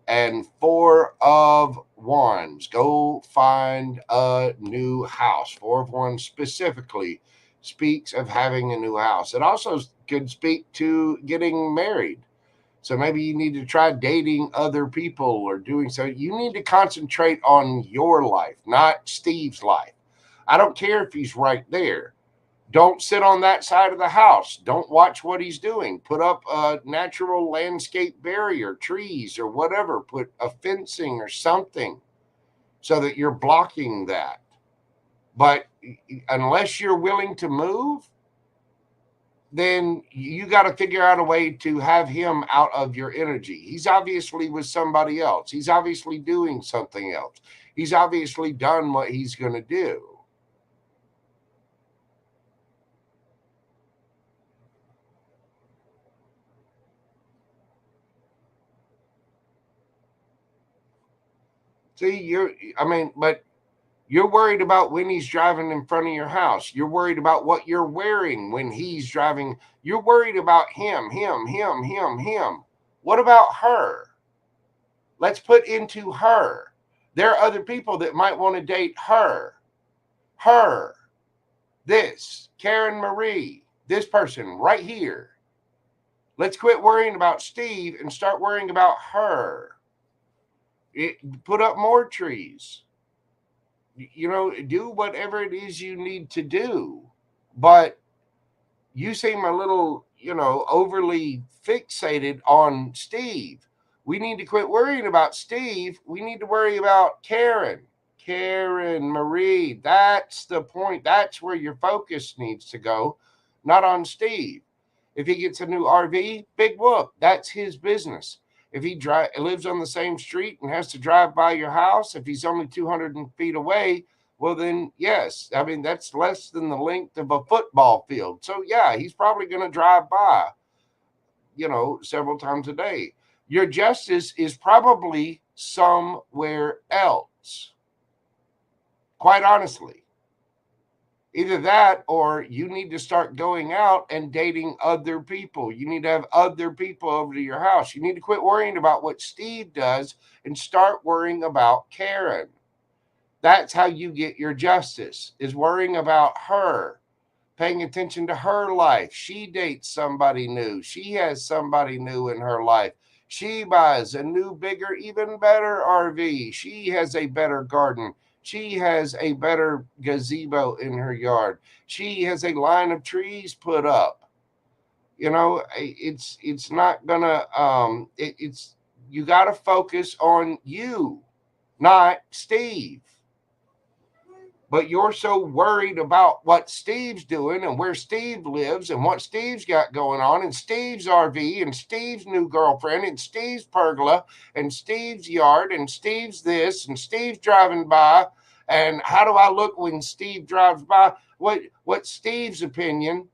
And Four of Wands, go find a new house. Four of Wands specifically speaks of having a new house. It also could speak to getting married. So maybe you need to try dating other people or doing so. You need to concentrate on your life, not Steve's life. I don't care if he's right there. Don't sit on that side of the house. Don't watch what he's doing. Put up a natural landscape barrier, trees or whatever. Put a fencing or something so that you're blocking that. But unless you're willing to move, then you got to figure out a way to have him out of your energy. He's obviously with somebody else. He's obviously doing something else. He's obviously done what he's going to do. See, but you're worried about when he's driving in front of your house. You're worried about what you're wearing when he's driving. You're worried about him. What about her? Let's put into her. There are other people that might want to date her. Her. This. Karen Marie. This person right here. Let's quit worrying about Steve and start worrying about her. Put up more trees. Do whatever it is you need to do. But you seem a little, overly fixated on Steve. We need to quit worrying about Steve. We need to worry about Karen. Karen Marie. That's the point. That's where your focus needs to go, not on Steve. If he gets a new RV, big whoop. That's his business. If he lives on the same street and has to drive by your house, if he's only 200 feet away, well, then, yes. I mean, that's less than the length of a football field. So, yeah, he's probably going to drive by, several times a day. Your justice is probably somewhere else, quite honestly. Either that or you need to start going out and dating other people. You need to have other people over to your house. You need to quit worrying about what Steve does and start worrying about Karen. That's how you get your justice, is worrying about her, paying attention to her life. She dates somebody new. She has somebody new in her life. She buys a new, bigger, even better RV. She has a better garden. She has a better gazebo in her yard. She has a line of trees put up. It's not gonna it's you got to focus on you, not Steve. But you're so worried about what Steve's doing and where Steve lives and what Steve's got going on and Steve's RV and Steve's new girlfriend and Steve's pergola and Steve's yard and Steve's this and Steve's driving by. And how do I look when Steve drives by? What's Steve's opinion?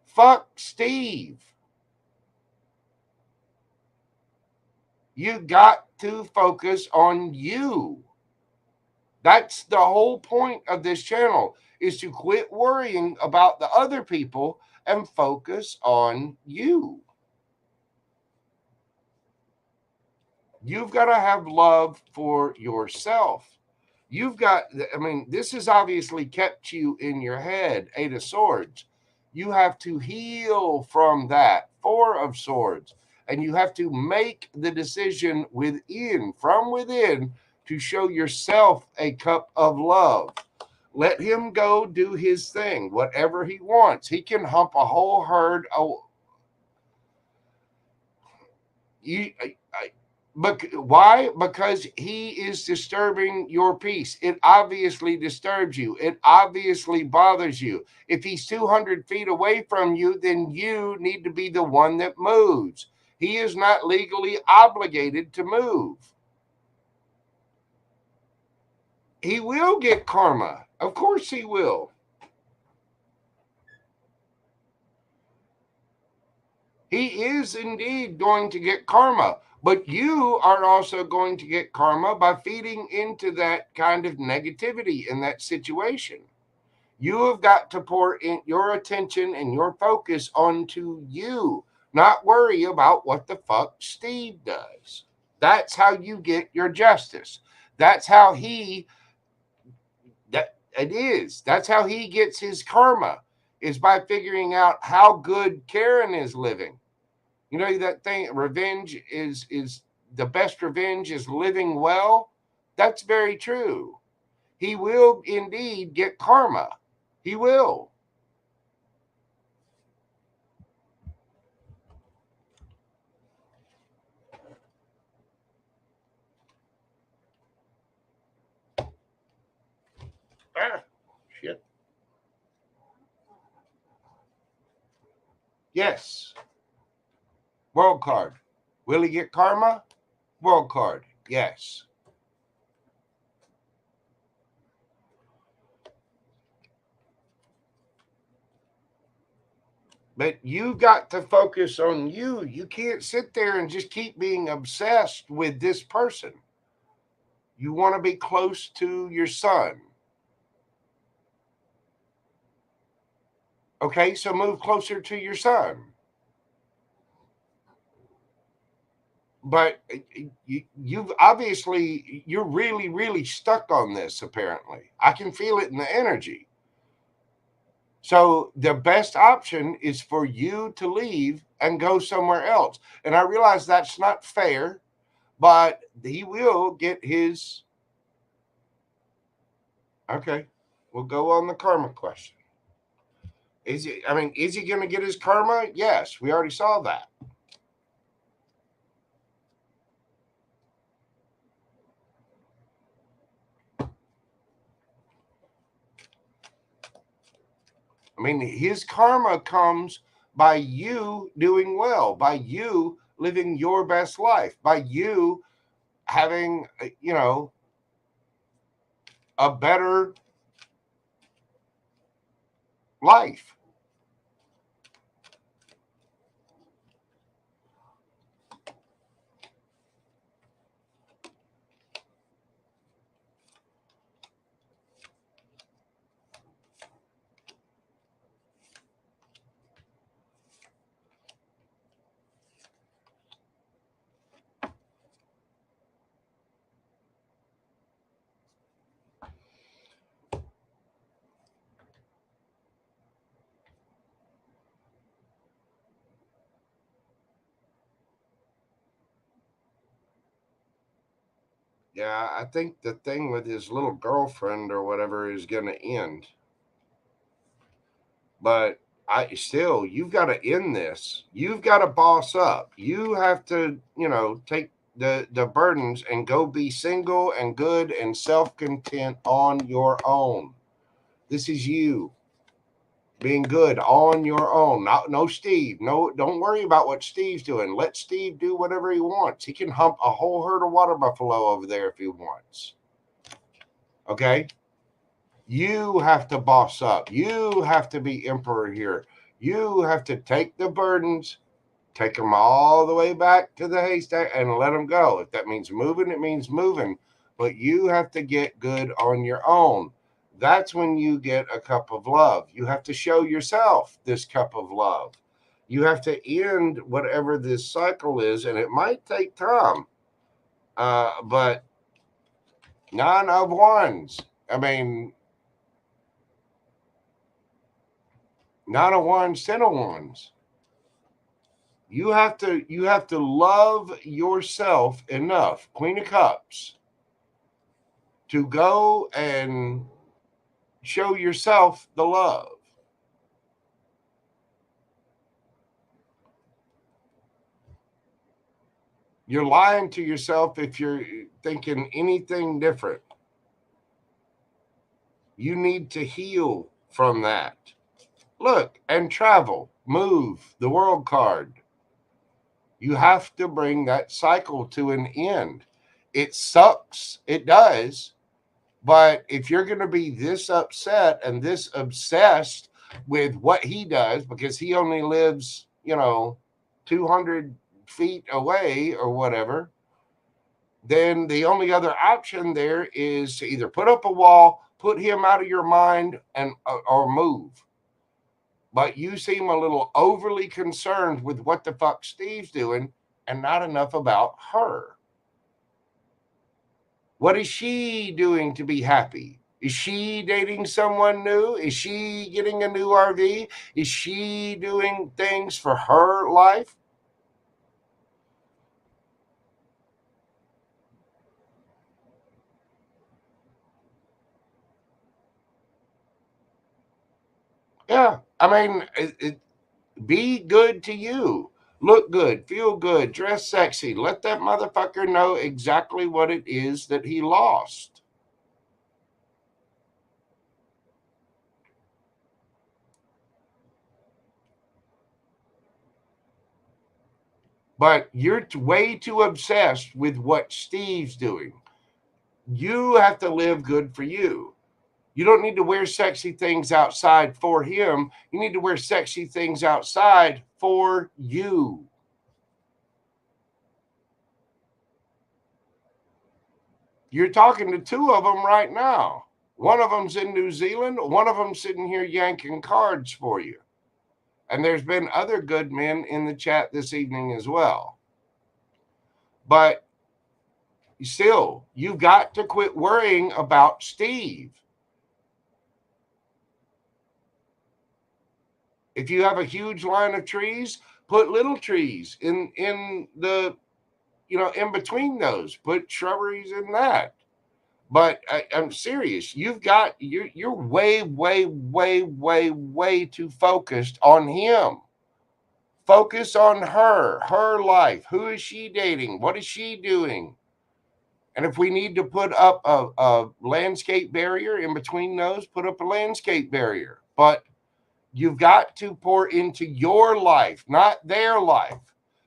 Fuck Steve. You got to focus on you. That's the whole point of this channel, is to quit worrying about the other people and focus on you. You've got to have love for yourself. This has obviously kept you in your head, Eight of Swords. You have to heal from that, Four of Swords. And you have to make the decision from within, to show yourself a cup of love. Let him go do his thing, whatever he wants. He can hump a whole herd. But why? Because he is disturbing your peace. It obviously disturbs you. It obviously bothers you. If he's 200 feet away from you, then you need to be the one that moves. He is not legally obligated to move. He will get karma. Of course he will. He is indeed going to get karma, but you are also going to get karma by feeding into that kind of negativity in that situation. You have got to pour in your attention and your focus onto you, not worry about what the fuck Steve does. That's how you get your justice. That's how that's how he gets his karma, is by figuring out how good Karen is living. You know that thing, revenge is the best revenge is living well. That's very true. He will indeed get karma. He will. Ah, shit. Yes. World card. Will he get karma? World card. Yes. But you got to focus on you. You can't sit there and just keep being obsessed with this person. You want to be close to your son. Okay, so move closer to your son. But you've obviously, you're really, really stuck on this, apparently. I can feel it in the energy. So the best option is for you to leave and go somewhere else. And I realize that's not fair, but he will get his. Okay, we'll go on the karma question. Is he? I mean, is he going to get his karma? Yes, we already saw that. I mean, his karma comes by you doing well, by you living your best life, by you having, a better life. Yeah, I think the thing with his little girlfriend or whatever is going to end. But you've got to end this. You've got to boss up. You have to, take the burdens and go be single and good and self-content on your own. This is you being good on your own. No Steve. No, don't worry about what Steve's doing. Let Steve do whatever he wants. He can hump a whole herd of water buffalo over there if he wants. Okay? You have to boss up. You have to be emperor here. You have to take the burdens, take them all the way back to the haystack and let them go. If that means moving, it means moving. But you have to get good on your own. That's when you get a cup of love. You have to show yourself this cup of love. You have to end whatever this cycle is, and it might take time. But 9 of Wands. I mean, 9 of Wands, 10 of Wands. You have to love yourself enough, Queen of Cups, to go and show yourself the love. You're lying to yourself if you're thinking anything different. You need to heal from that. Look, and travel, move, the world card. You have to bring that cycle to an end. It sucks. It does. But if you're going to be this upset and this obsessed with what he does, because he only lives, 200 feet away or whatever, then the only other option there is to either put up a wall, put him out of your mind, and or move. But you seem a little overly concerned with what the fuck Steve's doing and not enough about her. What is she doing to be happy? Is she dating someone new? Is she getting a new RV? Is she doing things for her life? Yeah. I mean, be good to you. Look good, feel good, dress sexy. Let that motherfucker know exactly what it is that he lost. But you're way too obsessed with what Steve's doing. You have to live good for you. You don't need to wear sexy things outside for him. You need to wear sexy things outside for you. You're talking to two of them right now. One of them's in New Zealand. One of them's sitting here yanking cards for you. And there's been other good men in the chat this evening as well. But still, you've got to quit worrying about Steve. If you have a huge line of trees, put little trees in the, in between those. Put shrubberies in that. But I'm serious. You're way, way, way, way, way too focused on him. Focus on her life. Who is she dating? What is she doing? And if we need to put up a landscape barrier in between those, put up a landscape barrier. But you've got to pour into your life, not their life.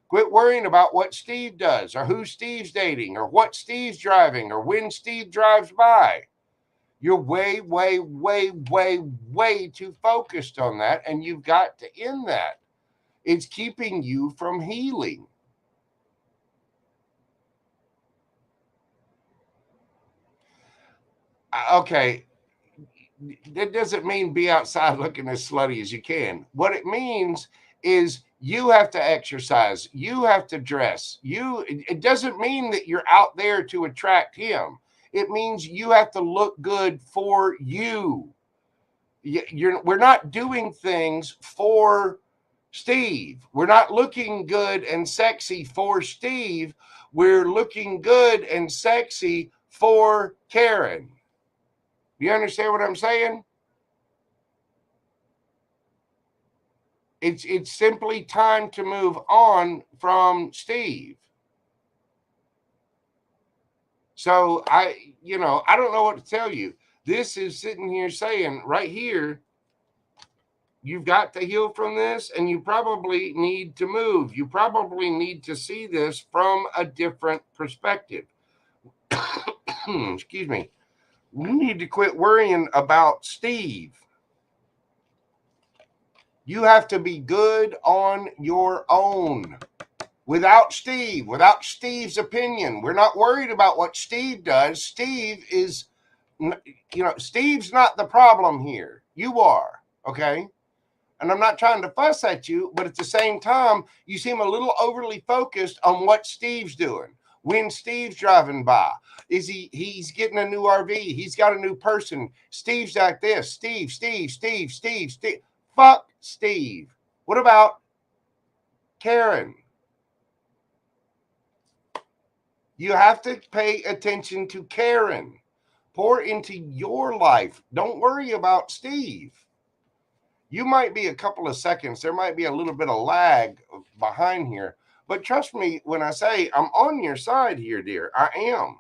Quit worrying about what Steve does or who Steve's dating or what Steve's driving or when Steve drives by. You're way, way, way, way, way too focused on that, and you've got to end that. It's keeping you from healing. Okay, that doesn't mean be outside looking as slutty as you can. What it means is you have to exercise, you have to dress. It doesn't mean that you're out there to attract him. It means you have to look good for you. We're not doing things for Steve. We're not looking good and sexy for Steve. We're looking good and sexy for Karen. You understand what I'm saying? It's simply time to move on from Steve. So I don't know what to tell you. This is sitting here saying right here, you've got to heal from this and you probably need to move. You probably need to see this from a different perspective. Excuse me. You need to quit worrying about Steve. You have to be good on your own. Without Steve's opinion. We're not worried about what Steve does. Steve's not the problem here. You are, okay? And I'm not trying to fuss at you, but at the same time, you seem a little overly focused on what Steve's doing. When Steve's driving by, he's getting a new RV. He's got a new person. Steve's like this. Steve. Fuck Steve. What about Karen? You have to pay attention to Karen. Pour into your life. Don't worry about Steve. You might be a couple of seconds. There might be a little bit of lag behind here, But trust me when I say I'm on your side here, dear. I am.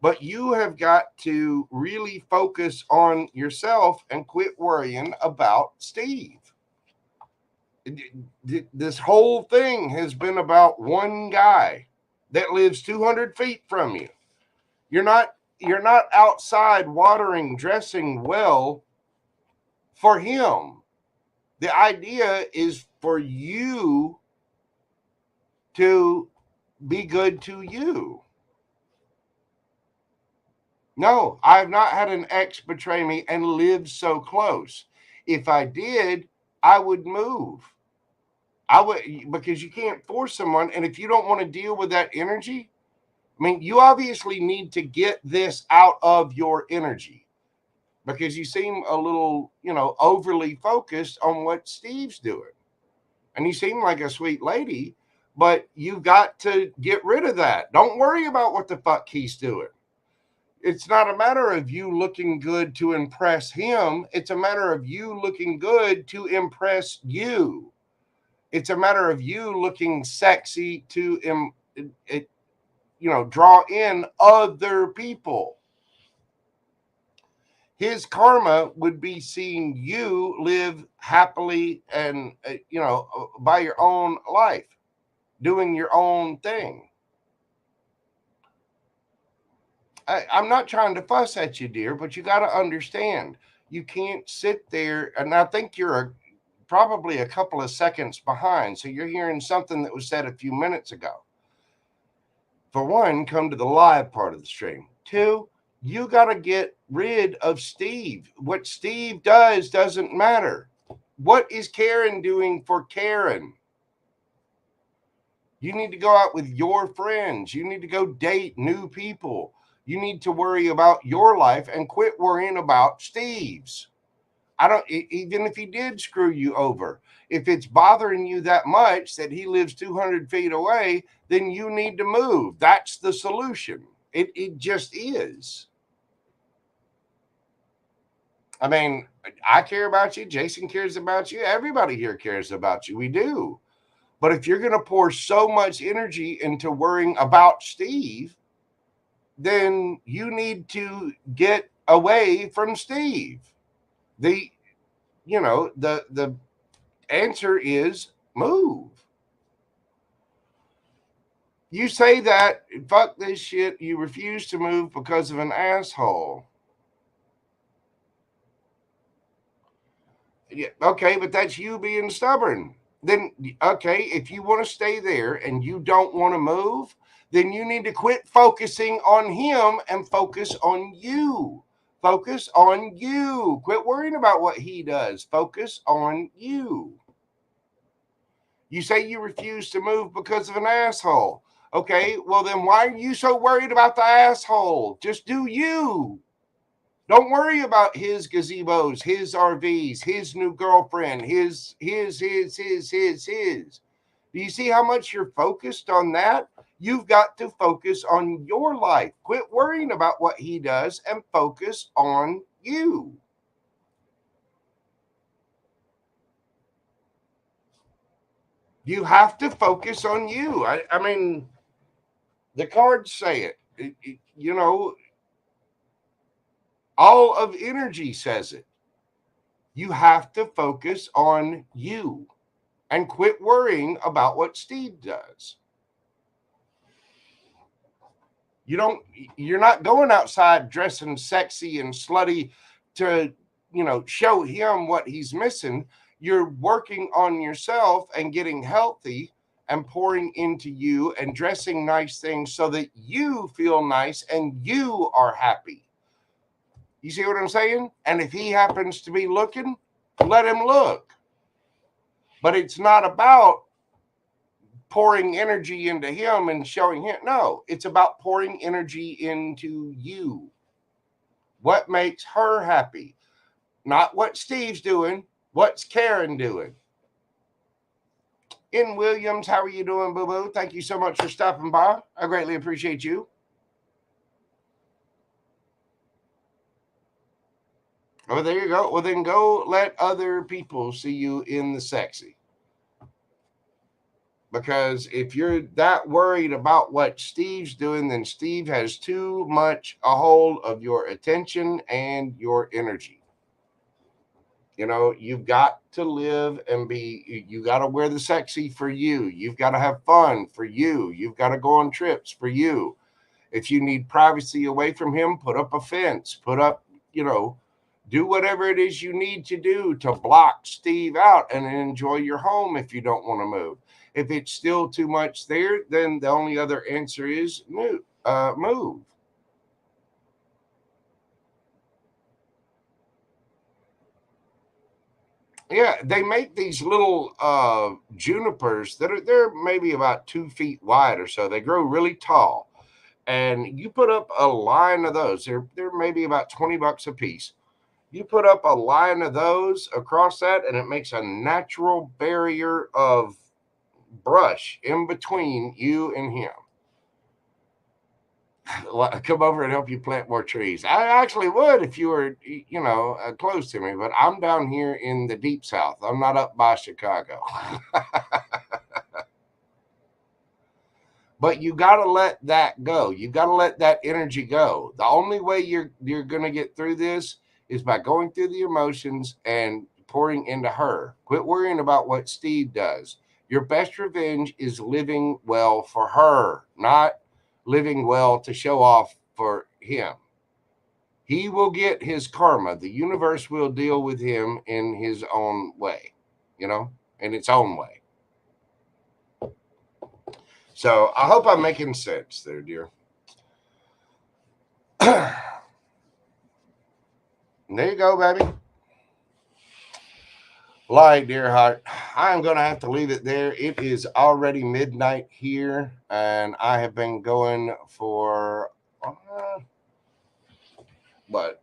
But you have got to really focus on yourself and quit worrying about Steve. This whole thing has been about one guy that lives 200 feet from you. You're not outside watering, dressing well for him. The idea is for you to be good to you. No, I've not had an ex betray me and live so close. If I did, I would move. I would, because you can't force someone. And if you don't want to deal with that energy, I mean, you obviously need to get this out of your energy because you seem a little, overly focused on what Steve's doing. And you seem like a sweet lady, but you've got to get rid of that. Don't worry about what the fuck he's doing. It's not a matter of you looking good to impress him. It's a matter of you looking good to impress you. It's a matter of you looking sexy to, draw in other people. His karma would be seeing you live happily and, by your own life, doing your own thing. I'm not trying to fuss at you, dear, but you got to understand you can't sit there. And I think you're probably a couple of seconds behind. So you're hearing something that was said a few minutes ago. For one, come to the live part of the stream. Two, you got to get rid of Steve. What Steve does doesn't matter. What is Karen doing for Karen? You need to go out with your friends. You need to go date new people. You need to worry about your life and quit worrying about Steve's. Even if he did screw you over, if it's bothering you that much that he lives 200 feet away, then you need to move. That's the solution. It just is. I mean, I care about you. Jason cares about you. Everybody here cares about you. We do. But if you're going to pour so much energy into worrying about Steve, then you need to get away from Steve. The answer is move. You say that, fuck this shit, you refuse to move because of an asshole. Yeah, okay, but that's you being stubborn. Then, okay, if you want to stay there and you don't want to move, then you need to quit focusing on him and focus on you. Focus on you. Quit worrying about what he does. Focus on you. You say you refuse to move because of an asshole. Okay, well then why are you so worried about the asshole? Just do you. Don't worry about his gazebos, his RVs, his new girlfriend, his. Do you see how much you're focused on that? You've got to focus on your life. Quit worrying about what he does and focus on you. You have to focus on you. I mean, the cards say it. All of energy says it. You have to focus on you and quit worrying about what Steve does. You're not going outside dressing sexy and slutty to, show him what he's missing. You're working on yourself and getting healthy and pouring into you and dressing nice things so that you feel nice and you are happy. You see what I'm saying? And if he happens to be looking, let him look. But it's not about pouring energy into him and showing him. No, it's about pouring energy into you. What makes her happy? Not what Steve's doing. What's Karen doing? In Williams, how are you doing, boo-boo? Thank you so much for stopping by. I greatly appreciate you. Oh, there you go. Well, then go let other people see you in the sexy. Because if you're that worried about what Steve's doing, then Steve has too much a hold of your attention and your energy. You know, you've got to live and be, you got to wear the sexy for you. You've got to have fun for you. You've got to go on trips for you. If you need privacy away from him, put up a fence, put up, you know, do whatever it is you need to do to block Steve out and enjoy your home if you don't want to move. If it's still too much there, then the only other answer is move. Move. Yeah, they make these little junipers that they're maybe about 2 feet wide or so. They grow really tall, and you put up a line of those. They're maybe about $20 a piece. You put up a line of those across that, and it makes a natural barrier of brush in between you and him. Come over and help you plant more trees. I actually would if you were, you know, close to me, but I'm down here in the deep south. I'm not up by Chicago. But you got to let that go. You got to let that energy go. The only way you're going to get through this is by going through the emotions and pouring into her. Quit worrying about what Steve does. Your best revenge is living well for her, not living well to show off for him. He will get his karma. The universe will deal with him in his own way, you know, in its own way. So I hope I'm making sense there, dear. There you go, baby. Light, dear heart. I'm going to have to leave it there. It is already midnight here, and I have been going for,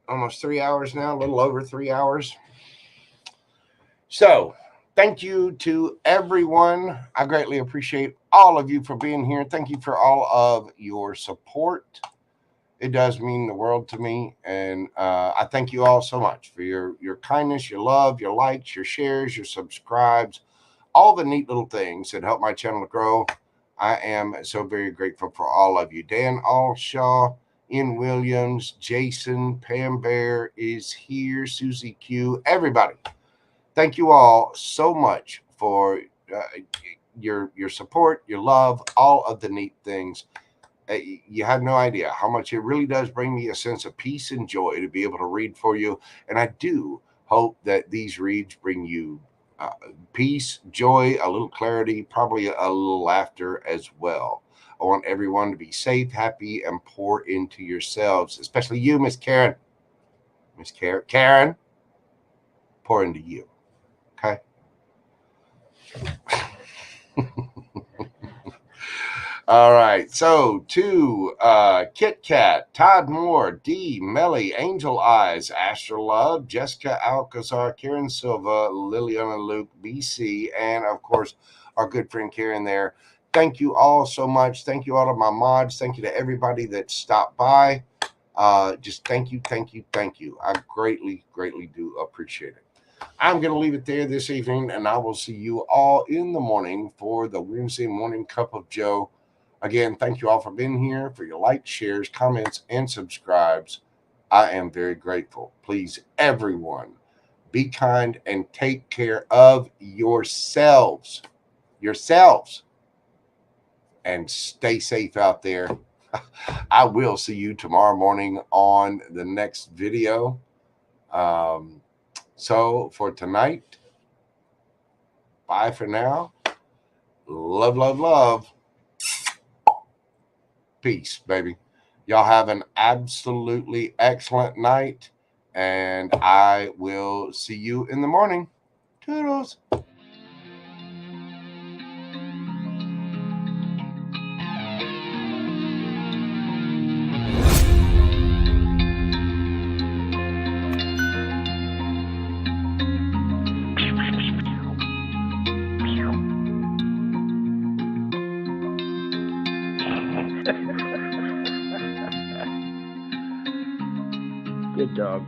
almost 3 hours now, a little over 3 hours. So thank you to everyone. I greatly appreciate all of you for being here. Thank you for all of your support. It does mean the world to me. And I thank you all so much for your kindness, your love, your likes, your shares, your subscribes, all the neat little things that help my channel grow. I am so very grateful for all of you. Dan Allshaw, Ian Williams, Jason, Pam Bear is here, Susie Q, everybody. Thank you all so much for your support, your love, all of the neat things. You have no idea how much it really does bring me a sense of peace and joy to be able to read for you. And I do hope that these reads bring you peace, joy, a little clarity, probably a little laughter as well. I want everyone to be safe, happy, and pour into yourselves, especially you, Miss Karen. Miss Karen, pour into you. Okay. All right. So to Kit Kat, Todd Moore, D, Melly, Angel Eyes, Astro Love, Jessica Alcazar, Karen Silva, Liliana Luke, BC, and of course our good friend Karen there. Thank you all so much. Thank you all of my mods. Thank you to everybody that stopped by. Just thank you, thank you, thank you. I greatly, greatly do appreciate it. I'm going to leave it there this evening, and I will see you all in the morning for the Wednesday morning cup of Joe. Again, thank you all for being here, for your likes, shares, comments, and subscribes. I am very grateful. Please, everyone, be kind and take care of yourselves. And stay safe out there. I will see you tomorrow morning on the next video. So for tonight, bye for now. Love, love, love. Peace, baby. Y'all have an absolutely excellent night, and I will see you in the morning. Toodles. Good dog.